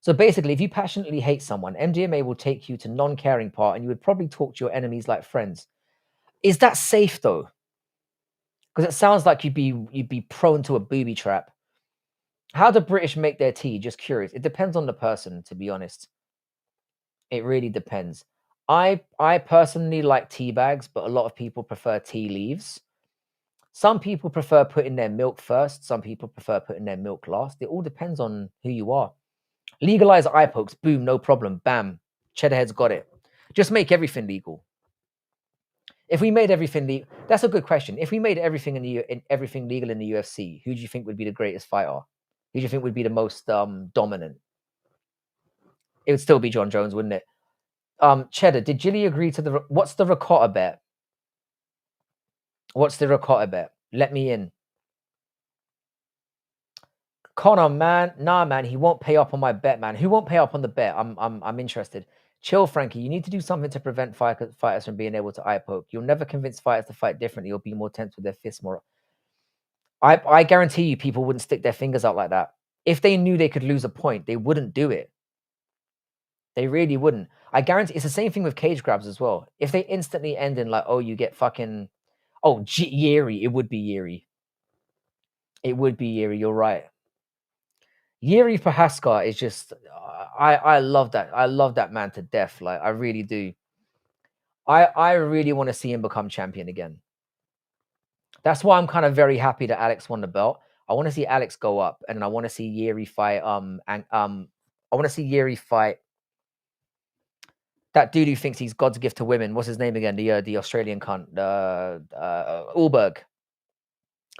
So basically, if you passionately hate someone, MDMA will take you to non-caring part, and you would probably talk to your enemies like friends. Is that safe, though? Because it sounds like you'd be prone to a booby trap. How do British make their tea? Just curious. It depends on the person, to be honest. It really depends. I personally like tea bags, but a lot of people prefer tea leaves. Some people prefer putting their milk first. Some people prefer putting their milk last. It all depends on who you are. Legalize eye pokes. Boom, no problem. Bam. Cheddarhead's got it. Just make everything legal. If we made everything legal, That's a good question. If we made everything everything legal in the UFC, who do you think would be the greatest fighter? Who do you think would be the most dominant? It would still be John Jones, wouldn't it? Cheddar, did Jilly agree to what's the ricotta bet? What's the ricotta bet? Let me in. Connor, man, nah, man, he won't pay up on my bet, man. Who won't pay up on the bet? I'm interested. Chill, Frankie. You need to do something to prevent fighters from being able to eye poke. You'll never convince fighters to fight differently or be more tense with their fists more. I guarantee you, people wouldn't stick their fingers out like that. If they knew they could lose a point, they wouldn't do it. They really wouldn't. I guarantee it's the same thing with cage grabs as well. If they instantly end in like, oh, you get fucking, oh, Yeri, it would be Yeri. It would be Yeri. You're right. Yuri Prohaska is just I love that. I love that man to death. Like I really do. I really want to see him become champion again. That's why I'm kind of very happy that Alex won the belt. I want to see Alex go up, and I want to see Yuri fight. I want to see Yuri fight that dude who thinks he's God's gift to women. What's his name again? The Australian cunt, Ulberg.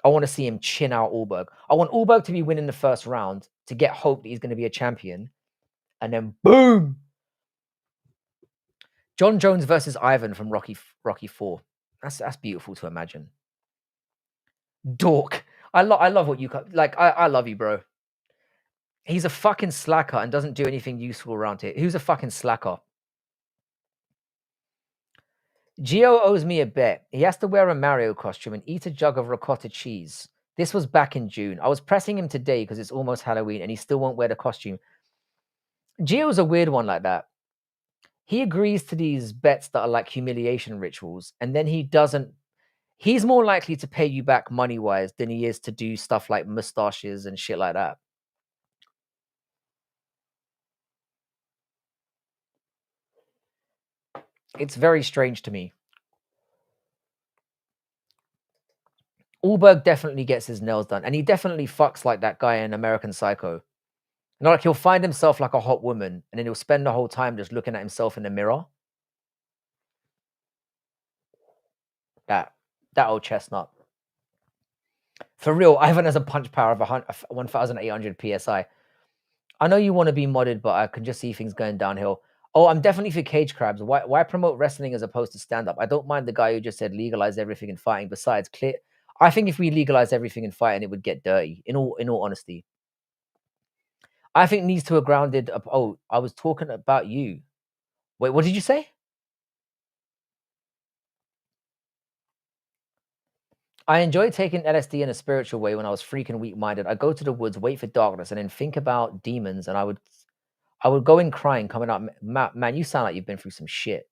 I want to see him chin out Ulberg. I want Ulberg to be winning the first round to get hope that he's going to be a champion. And then boom, John Jones versus Ivan from Rocky 4. That's beautiful to imagine. Dork. I love what you like. I love you, bro. He's a fucking slacker and doesn't do anything useful around here. Who's a fucking slacker? Gio owes me a bet. He has to wear a Mario costume and eat a jug of ricotta cheese. This was back in June. I was pressing him today because it's almost Halloween and he still won't wear the costume. Gio's a weird one like that. He agrees to these bets that are like humiliation rituals, and then he doesn't. He's more likely to pay you back money wise than he is to do stuff like mustaches and shit like that. It's very strange to me. Ulberg definitely gets his nails done, and he definitely fucks like that guy in American Psycho. Not like he'll find himself like a hot woman, and then he'll spend the whole time just looking at himself in the mirror. That old chestnut. For real, Ivan has a punch power of 1,800 psi. I know you want to be modded, but I can just see things going downhill. Oh, I'm definitely for cage crabs. Why promote wrestling as opposed to stand up? I don't mind the guy who just said legalize everything in fighting. Besides, clear. I think if we legalize everything in fighting, it would get dirty. In all honesty, I think needs to a grounded. Oh, I was talking about you. Wait, what did you say? I enjoy taking LSD in a spiritual way when I was freaking weak-minded. I go to the woods, wait for darkness, and then think about demons. And I would go in crying, coming up. Man, you sound like you've been through some shit.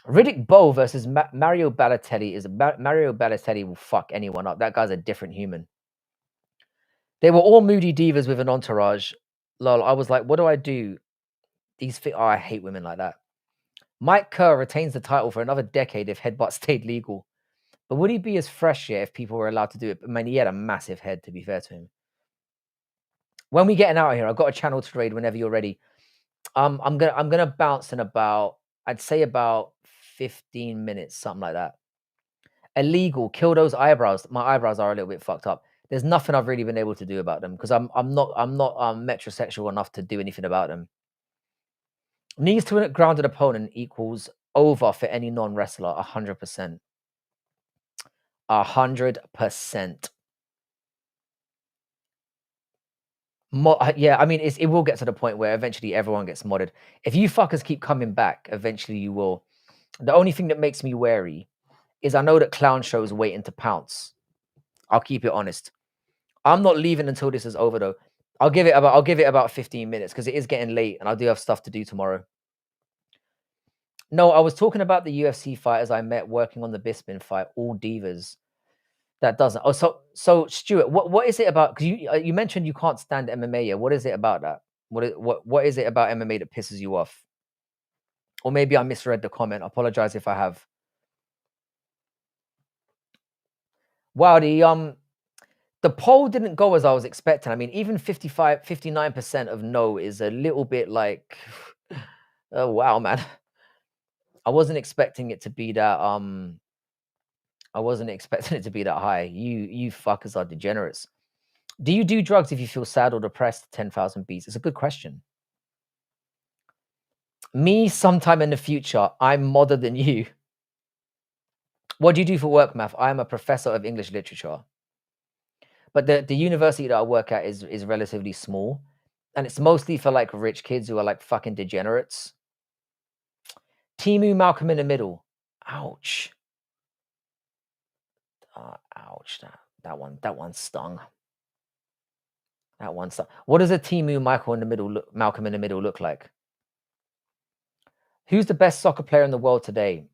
Riddick Bowe versus Mario Balotelli Mario Balotelli will fuck anyone up. That guy's a different human. They were all moody divas with an entourage. Lol, I was like, what do I do? Oh, I hate women like that. Mike Kerr retains the title for another decade if headbutt stayed legal. But would he be as fresh yet if people were allowed to do it? I mean, he had a massive head, to be fair to him. When we getting out of here, I've got a channel to raid whenever you're ready. I'm gonna bounce in about, I'd say about 15 minutes, something like that. Illegal, kill those eyebrows. My eyebrows are a little bit fucked up. There's nothing I've really been able to do about them because I'm not metrosexual enough to do anything about them. Knees to a grounded opponent equals over for any non-wrestler, 100%. 100%. Yeah, I mean, it will get to the point where eventually everyone gets modded. If you fuckers keep coming back, eventually you will. The only thing that makes me wary is I know that clown shows waiting to pounce. I'll keep it honest. I'm not leaving until this is over, though. I'll give it about 15 minutes because it is getting late and I do have stuff to do tomorrow. No, I was talking about the UFC fighters I met working on the Bisping fight, all divas. That doesn't. Oh, so Stuart, what is it about? Because you mentioned you can't stand MMA. Yeah, what is it about that? What is it about MMA that pisses you off? Or maybe I misread the comment. I apologize if I have. Wow, the poll didn't go as I was expecting. I mean, even 59% of no is a little bit like, oh wow, man. I wasn't expecting it to be that I wasn't expecting it to be that high. You fuckers are degenerates. Do you do drugs if you feel sad or depressed? 10,000 beats. It's a good question. Me, sometime in the future, I'm modder than you. What do you do for work, Math? I am a professor of English literature. But the university that I work at is relatively small. And it's mostly for like rich kids who are like fucking degenerates. Timu Malcolm in the Middle. Ouch. Ouch. That one stung. That one stung. What does a Timu Malcolm in the Middle look like? Who's the best soccer player in the world today?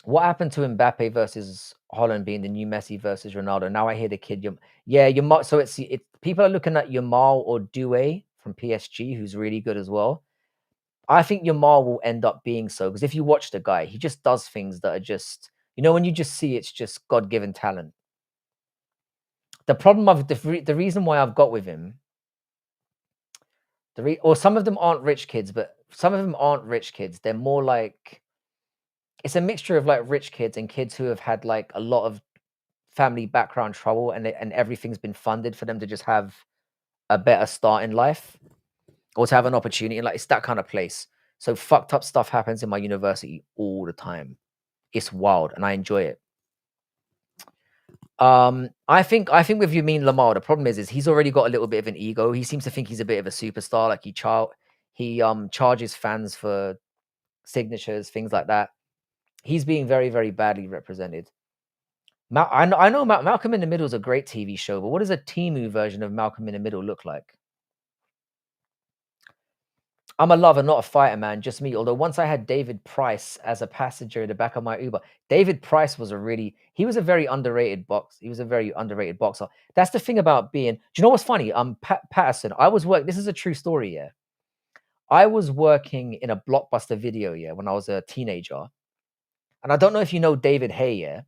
What happened to Mbappe versus Holland being the new Messi versus Ronaldo? Now I hear the kid. Yamal. So it's people are looking at Yamal or Doué from PSG, who's really good as well. I think Yamal will end up being so because if you watch the guy, he just does things that are just when you just see it's just God-given talent. The problem of the reason why I've got with him, or some of them aren't rich kids, but some of them aren't rich kids. They're more like it's a mixture of like rich kids and kids who have had like a lot of family background trouble and everything's been funded for them to just have a better start in life or to have an opportunity. Like it's that kind of place. So fucked up stuff happens in my university all the time. It's wild and I enjoy it. I think with you mean Lamar, the problem is he's already got a little bit of an ego. He seems to think he's a bit of a superstar. Like he charges fans for signatures, things like that. He's being very, very badly represented. I know Malcolm in the Middle is a great TV show, but what does a Timu version of Malcolm in the Middle look like? I'm a lover, not a fighter, man. Just me. Although once I had David Price as a passenger in the back of my Uber. David Price was he was a very underrated He was a very underrated boxer. That's the thing about being. Do you know what's funny? Patterson. This is a true story. Yeah, I was working in a Blockbuster video. Yeah, when I was a teenager, and I don't know if you know David Hay. Yeah,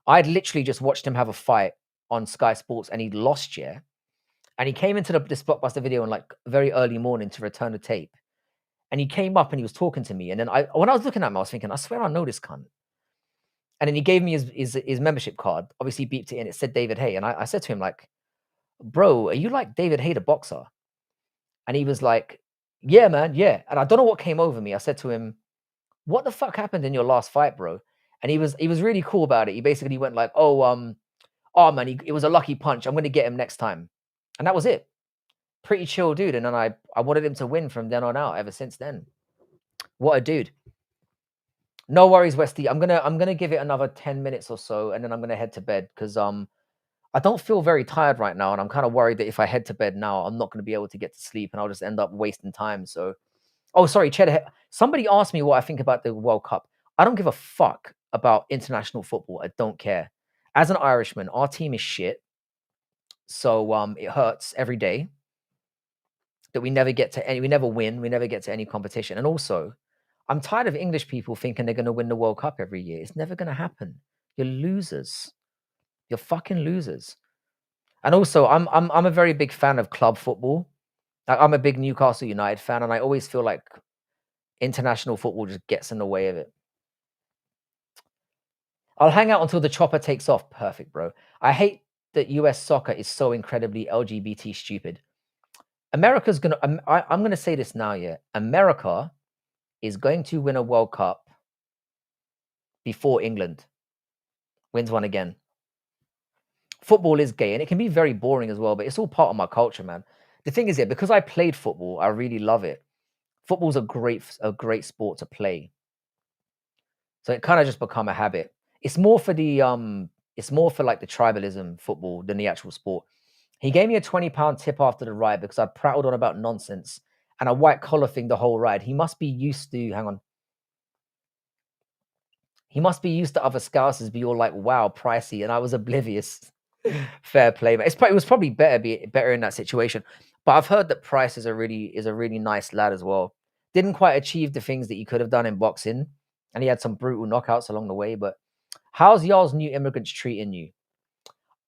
I'd literally just watched him have a fight on Sky Sports, and he'd lost. Yeah, and he came into this Blockbuster video in like very early morning to return the tape. And he came up and he was talking to me. And then when I was looking at him, I was thinking, I swear I know this cunt. And then he gave me his membership card. Obviously, beeped it in. It said David Hay. And I said to him, like, bro, are you like David Hay, the boxer? And he was like, yeah, man, yeah. And I don't know what came over me. I said to him, what the fuck happened in your last fight, bro? And he was really cool about it. He basically went like, oh man, it was a lucky punch. I'm going to get him next time. And that was it. Pretty chill dude. And then I wanted him to win from then on out ever since then. What a dude. No worries, Westy. I'm gonna give it another 10 minutes or so, and then I'm gonna head to bed because I don't feel very tired right now, and I'm kind of worried that if I head to bed now, I'm not gonna be able to get to sleep, and I'll just end up wasting time. So, oh, sorry, Cheddar. Somebody asked me what I think about the World Cup. I don't give a fuck about international football. I don't care. As an Irishman, our team is shit, so it hurts every day that we never win, we never get to any competition, and also. I'm tired of English people thinking they're going to win the World Cup every year. It's never going to happen. You're losers. You're fucking losers. And also, I'm a very big fan of club football. I'm a big Newcastle United fan, and I always feel like international football just gets in the way of it. I'll hang out until the chopper takes off. Perfect, bro. I hate that US soccer is so incredibly LGBT stupid. America's gonna. I'm gonna say this now. Yeah, America is going to win a World Cup before England wins one again. Football is gay and it can be very boring as well, but it's all part of my culture, man. The thing is, yeah, because I played football, I really love it. Football's a great sport to play. So it kind of just become a habit. It's more for like the tribalism football than the actual sport. He gave me a £20 tip after the ride because I prattled on about nonsense and a white collar thing the whole ride. He must be used to He must be used to other scousers be all like, wow, pricey. And I was oblivious. Fair play. But it was probably better in that situation. But I've heard that Price is a really nice lad as well. Didn't quite achieve the things that he could have done in boxing. And he had some brutal knockouts along the way. But how's y'all's new immigrants treating you?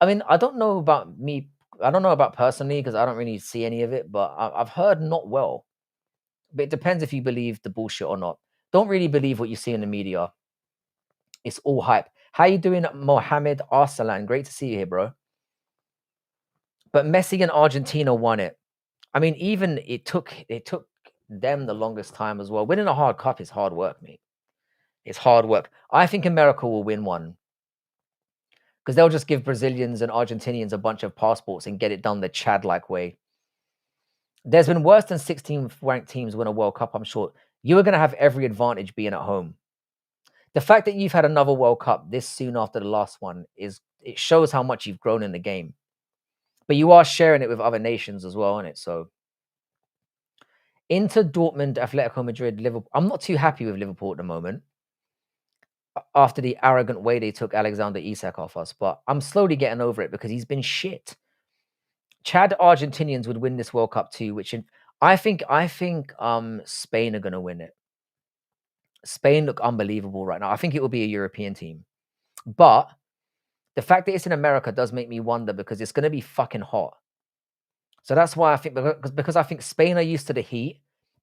I mean, I don't know about me. I don't know about personally because I don't really see any of it. But I've heard not well. But it depends if you believe the bullshit or not. Don't really believe what you see in the media. It's all hype. How you doing, Mohammed Arsalan? Great to see you here, bro. But Messi and Argentina won it. I mean, even it took them the longest time as well. Winning a hard cup is hard work, mate. It's hard work. I think America will win one because they'll just give Brazilians and Argentinians a bunch of passports and get it done the Chad-like way. There's been worse than 16th ranked teams win a World Cup, I'm sure. You are going to have every advantage being at home. The fact that you've had another World Cup this soon after the last one it shows how much you've grown in the game. But you are sharing it with other nations as well, isn't it? So Inter, Dortmund, Atletico Madrid, Liverpool. I'm not too happy with Liverpool at the moment after the arrogant way they took Alexander Isak off us, but I'm slowly getting over it because he's been shit. Chad Argentinians would win this World Cup too, I think Spain are going to win it. Spain look unbelievable right now. I think it will be a European team. But the fact that it's in America does make me wonder because it's going to be fucking hot. So that's why I think, because I think Spain are used to the heat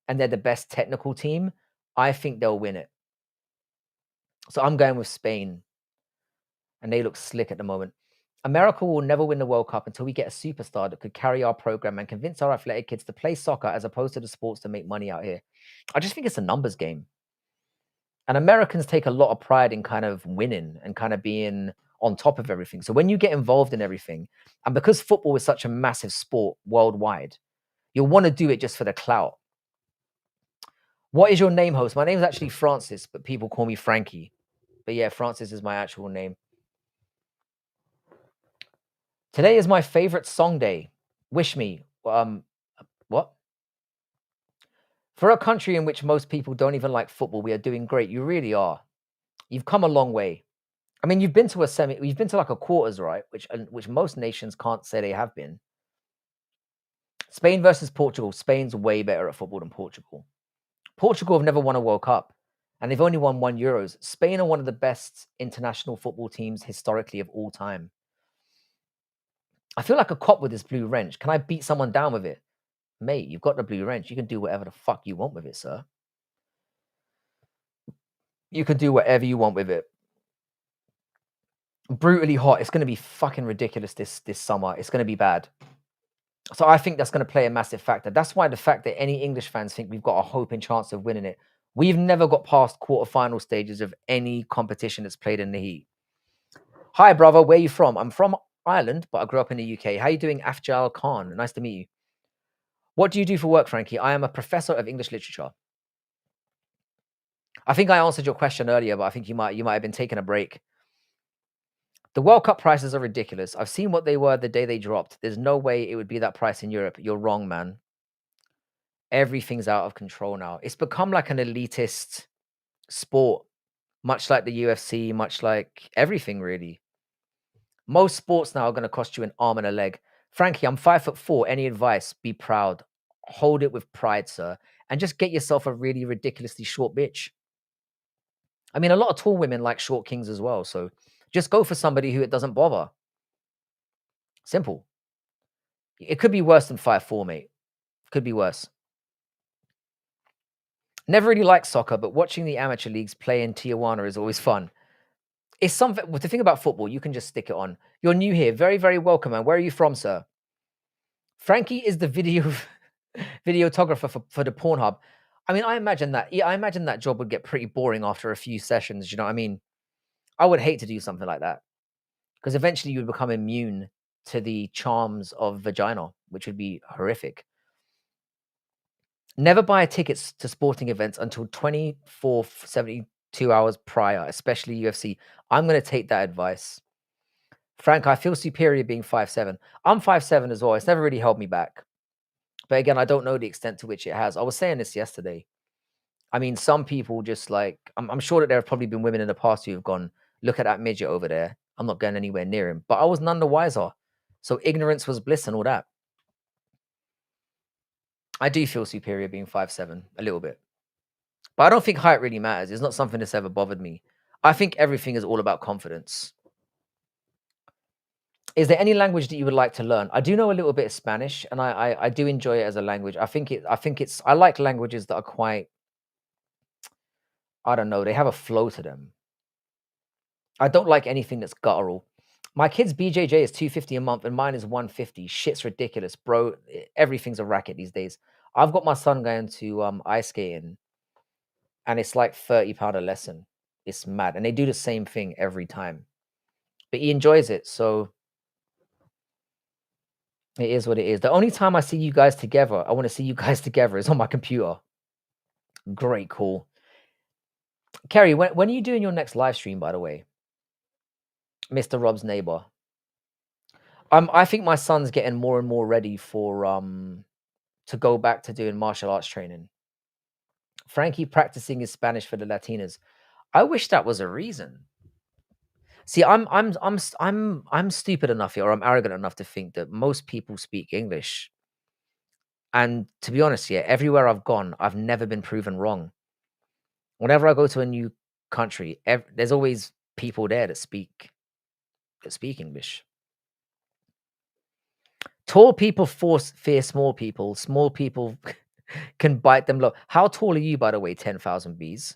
and they're the best technical team, I think they'll win it. So I'm going with Spain. And they look slick at the moment. America will never win the World Cup until we get a superstar that could carry our program and convince our athletic kids to play soccer as opposed to the sports to make money out here. I just think it's a numbers game. And Americans take a lot of pride in kind of winning and kind of being on top of everything. So when you get involved in everything, and because football is such a massive sport worldwide, you'll want to do it just for the clout. What is your name, host? My name is actually Francis, but people call me Frankie. But yeah, Francis is my actual name. Today is my favorite song day. Wish me. What? For a country in which most people don't even like football, we are doing great. You really are. You've come a long way. I mean, you've been to like a quarters, right? Which most nations can't say they have been. Spain versus Portugal. Spain's way better at football than Portugal. Portugal have never won a World Cup, and they've only won 1 Euros. Spain are one of the best international football teams historically of all time. I feel like a cop with this blue wrench. Can I beat someone down with it? Mate, you've got the blue wrench. You can do whatever the fuck you want with it, sir. You can do whatever you want with it. Brutally hot. It's going to be fucking ridiculous this summer. It's going to be bad. So I think that's going to play a massive factor. That's why the fact that any English fans think we've got a hope and chance of winning it. We've never got past quarterfinal stages of any competition that's played in the heat. Hi, brother. Where are you from? I'm from Ireland, but I grew up in the UK. How are you doing, Afjal Khan? Nice to meet you. What do you do for work, Frankie? I am a professor of English literature. I think I answered your question earlier, but I think you might have been taking a break. The World Cup prices are ridiculous. I've seen what they were the day they dropped. There's no way it would be that price in Europe. You're wrong, man. Everything's out of control now. It's become like an elitist sport, much like the UFC, much like everything, really. Most sports now are going to cost you an arm and a leg. Frankie, I'm 5'4". Any advice? Be proud. Hold it with pride, sir. And just get yourself a really ridiculously short bitch. I mean, a lot of tall women like short kings as well. So just go for somebody who it doesn't bother. Simple. It could be worse than 5'4", mate. Could be worse. Never really liked soccer, but watching the amateur leagues play in Tijuana is always fun. It's something. The thing about football, you can just stick it on. You're new here. Very, very welcome, man. Where are you from, sir? Frankie is the videographer for the Pornhub. I mean, I imagine that job would get pretty boring after a few sessions. You know what I mean? I would hate to do something like that because eventually you would become immune to the charms of vagina, which would be horrific. Never buy tickets to sporting events until 72 hours prior, especially UFC. I'm going to take that advice. Frank, I feel superior being 5'7". I'm 5'7" as well. It's never really held me back. But again, I don't know the extent to which it has. I was saying this yesterday. I mean, some people just like, I'm sure that there have probably been women in the past who have gone, look at that midget over there. I'm not going anywhere near him. But I was none the wiser. So ignorance was bliss and all that. I do feel superior being 5'7", a little bit. But I don't think height really matters. It's not something that's ever bothered me. I think everything is all about confidence. Is there any language that you would like to learn? I do know a little bit of Spanish, and I do enjoy it as a language. I like languages that are quite, I don't know, they have a flow to them. I don't like anything that's guttural. My kid's BJJ is 250 a month and mine is 150. Shit's ridiculous, bro. Everything's a racket these days. I've got my son going to ice skating and it's like £30 a lesson. It's mad. And they do the same thing every time. But he enjoys it, so it is what it is. The only time I see you guys together, I want to see you guys together is on my computer. Great call. Kerry, when are you doing your next live stream, by the way? Mr. Rob's neighbor. I think my son's getting more and more ready for to go back to doing martial arts training. Frankie practicing his Spanish for the Latinas. I wish that was a reason. See, I'm stupid enough here, or I'm arrogant enough to think that most people speak English. And to be honest, yeah, everywhere I've gone, I've never been proven wrong. Whenever I go to a new country, there's always people there that speak English. Tall people fear small people. Small people can bite them low. How tall are you, by the way, 10,000 Bs?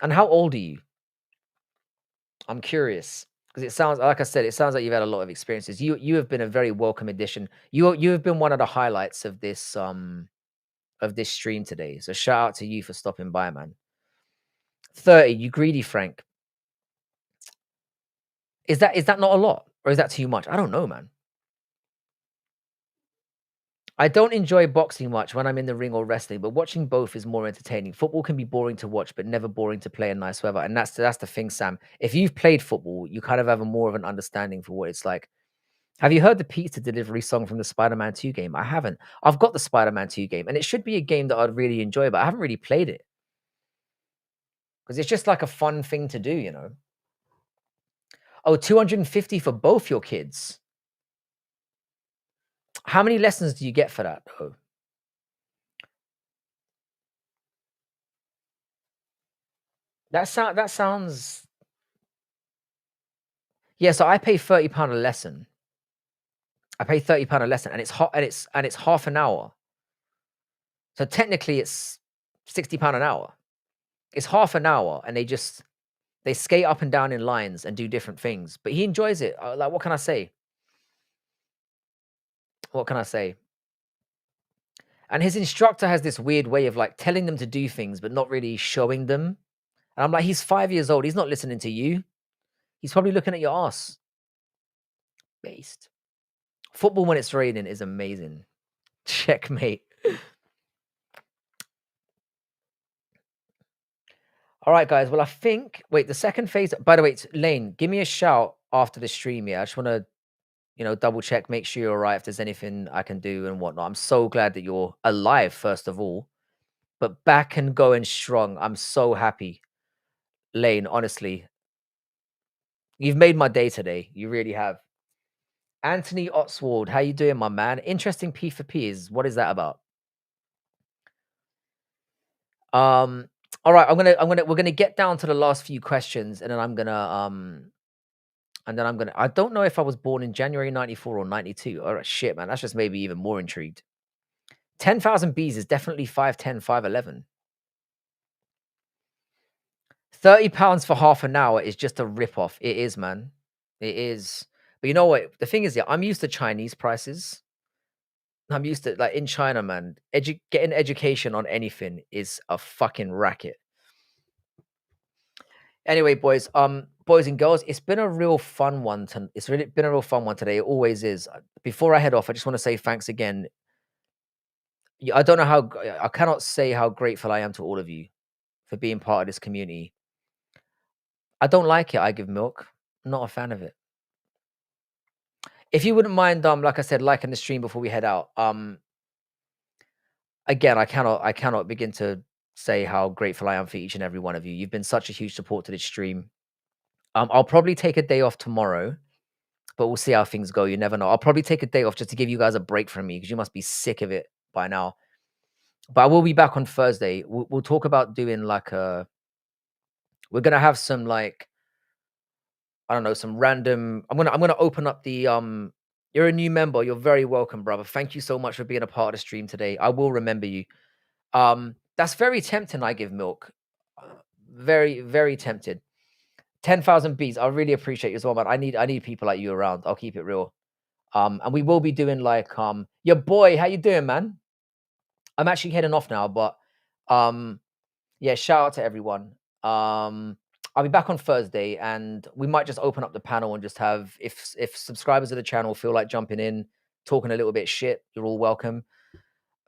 And how old are you? I'm curious because it sounds like I said, it sounds like you've had a lot of experiences. You have been a very welcome addition. You have been one of the highlights of this stream today. So shout out to you for stopping by, man. 30, you greedy Frank. Is that not a lot? Or is that too much? I don't know, man. I don't enjoy boxing much when I'm in the ring or wrestling, but watching both is more entertaining. Football can be boring to watch, but never boring to play in nice weather. And that's the thing, Sam. If you've played football, you kind of have a more of an understanding for what it's like. Have you heard the pizza delivery song from the Spider-Man 2 game? I haven't. I've got the Spider-Man 2 game, and it should be a game that I'd really enjoy, but I haven't really played it. Because it's just like a fun thing to do, you know? Oh, 250 for both your kids. How many lessons do you get for that, though? That sounds. Yeah, so I pay £30 a lesson. I pay £30 a lesson, and it's hot, and it's half an hour. So technically, it's £60 an hour. It's half an hour, and they skate up and down in lines and do different things. But he enjoys it. Like, what can I say? What can I say? And his instructor has this weird way of like telling them to do things, but not really showing them. And I'm like, he's 5 years old. He's not listening to you. He's probably looking at your ass. Based. Football when it's raining is amazing. Checkmate. All right, guys. Well, I think. Wait, the second phase. By the way, Lane, give me a shout after the stream. Yeah, I just want to, double check, make sure you're all right. If there's anything I can do and whatnot. I'm so glad that you're alive, first of all, but back and going strong. I'm so happy, Lane. Honestly, you've made my day today. You really have. Anthony Otswald, how you doing, my man? Interesting P for P is what is that about? All right, we're gonna get down to the last few questions, and then I don't know if I was born in January 94 or 92. All right, shit, man, that's just maybe even more intrigued. 10,000 Bs is definitely 5'10, 5'11. £30 for half an hour is just a rip-off. It is, man. It is. But you know what? The thing is, yeah, I'm used to Chinese prices. I'm used to, like, in China, man, getting education on anything is a fucking racket. Anyway, boys and girls, it's been a real fun one. It's really been a real fun one today. It always is. Before I head off, I just want to say thanks again. I don't know I cannot say how grateful I am to all of you for being part of this community. I don't like it. I give milk. I'm not a fan of it. If you wouldn't mind, like I said, liking the stream before we head out. Again, I cannot begin to say how grateful I am for each and every one of you. You've been such a huge support to this stream. I'll probably take a day off tomorrow, but we'll see how things go. You never know. I'll probably take a day off just to give you guys a break from me because you must be sick of it by now. But I will be back on Thursday. We'll talk about doing like we're gonna have some like I don't know, some random. I'm gonna open up the You're a new member. You're very welcome, brother. Thank you so much for being a part of the stream today. I will remember you. That's very tempting. I give milk. Very, very tempted. 10,000 beats. I really appreciate you as well, man. I need people like you around. I'll keep it real. And we will be doing like your boy, how you doing, man? I'm actually heading off now, but yeah, shout out to everyone. I'll be back on Thursday, and we might just open up the panel and just have if subscribers of the channel feel like jumping in, talking a little bit shit, you're all welcome.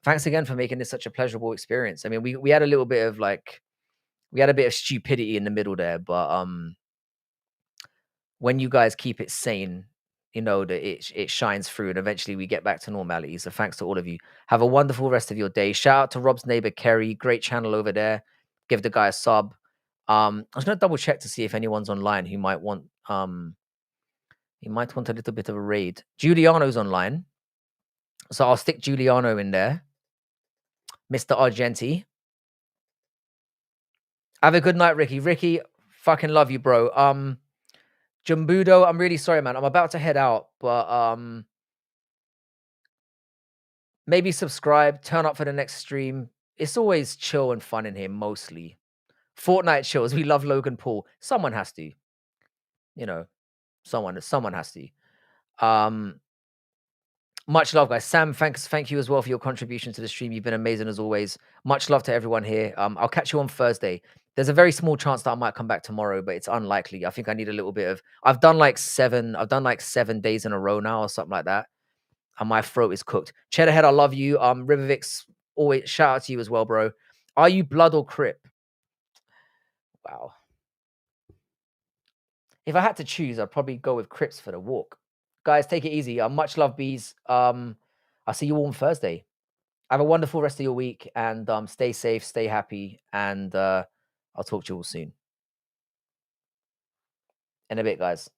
Thanks again for making this such a pleasurable experience. I mean, we had a little bit of like we had a bit of stupidity in the middle there, but when you guys keep it sane, you know that it shines through, and eventually we get back to normality. So thanks to all of you. Have a wonderful rest of your day. Shout out to Rob's neighbor Kerry, great channel over there. Give the guy a sub. I was gonna double check to see if anyone's online who might want a little bit of a raid. Giuliano's online, so I'll stick Giuliano in there. Mr. Argenti. Have a good night, Ricky. Ricky, fucking love you, bro. Jumbudo, I'm really sorry, man. I'm about to head out, but maybe subscribe, turn up for the next stream. It's always chill and fun in here, mostly. Fortnite chills. We love Logan Paul. Someone has to. You know, someone has to. Much love, guys. Sam, thank you as well for your contribution to the stream. You've been amazing as always. Much love to everyone here. I'll catch you on Thursday. There's a very small chance that I might come back tomorrow, but it's unlikely. I think I need a little bit of I've done like 7 days in a row now or something like that. And my throat is cooked. Cheddarhead, I love you. Rivervix, always shout out to you as well, bro. Are you blood or crip? Wow. If I had to choose, I'd probably go with Crips for the walk. Guys, take it easy. Much love, bees. I'll see you all on Thursday. Have a wonderful rest of your week, and stay safe, stay happy, and I'll talk to you all soon. In a bit, guys.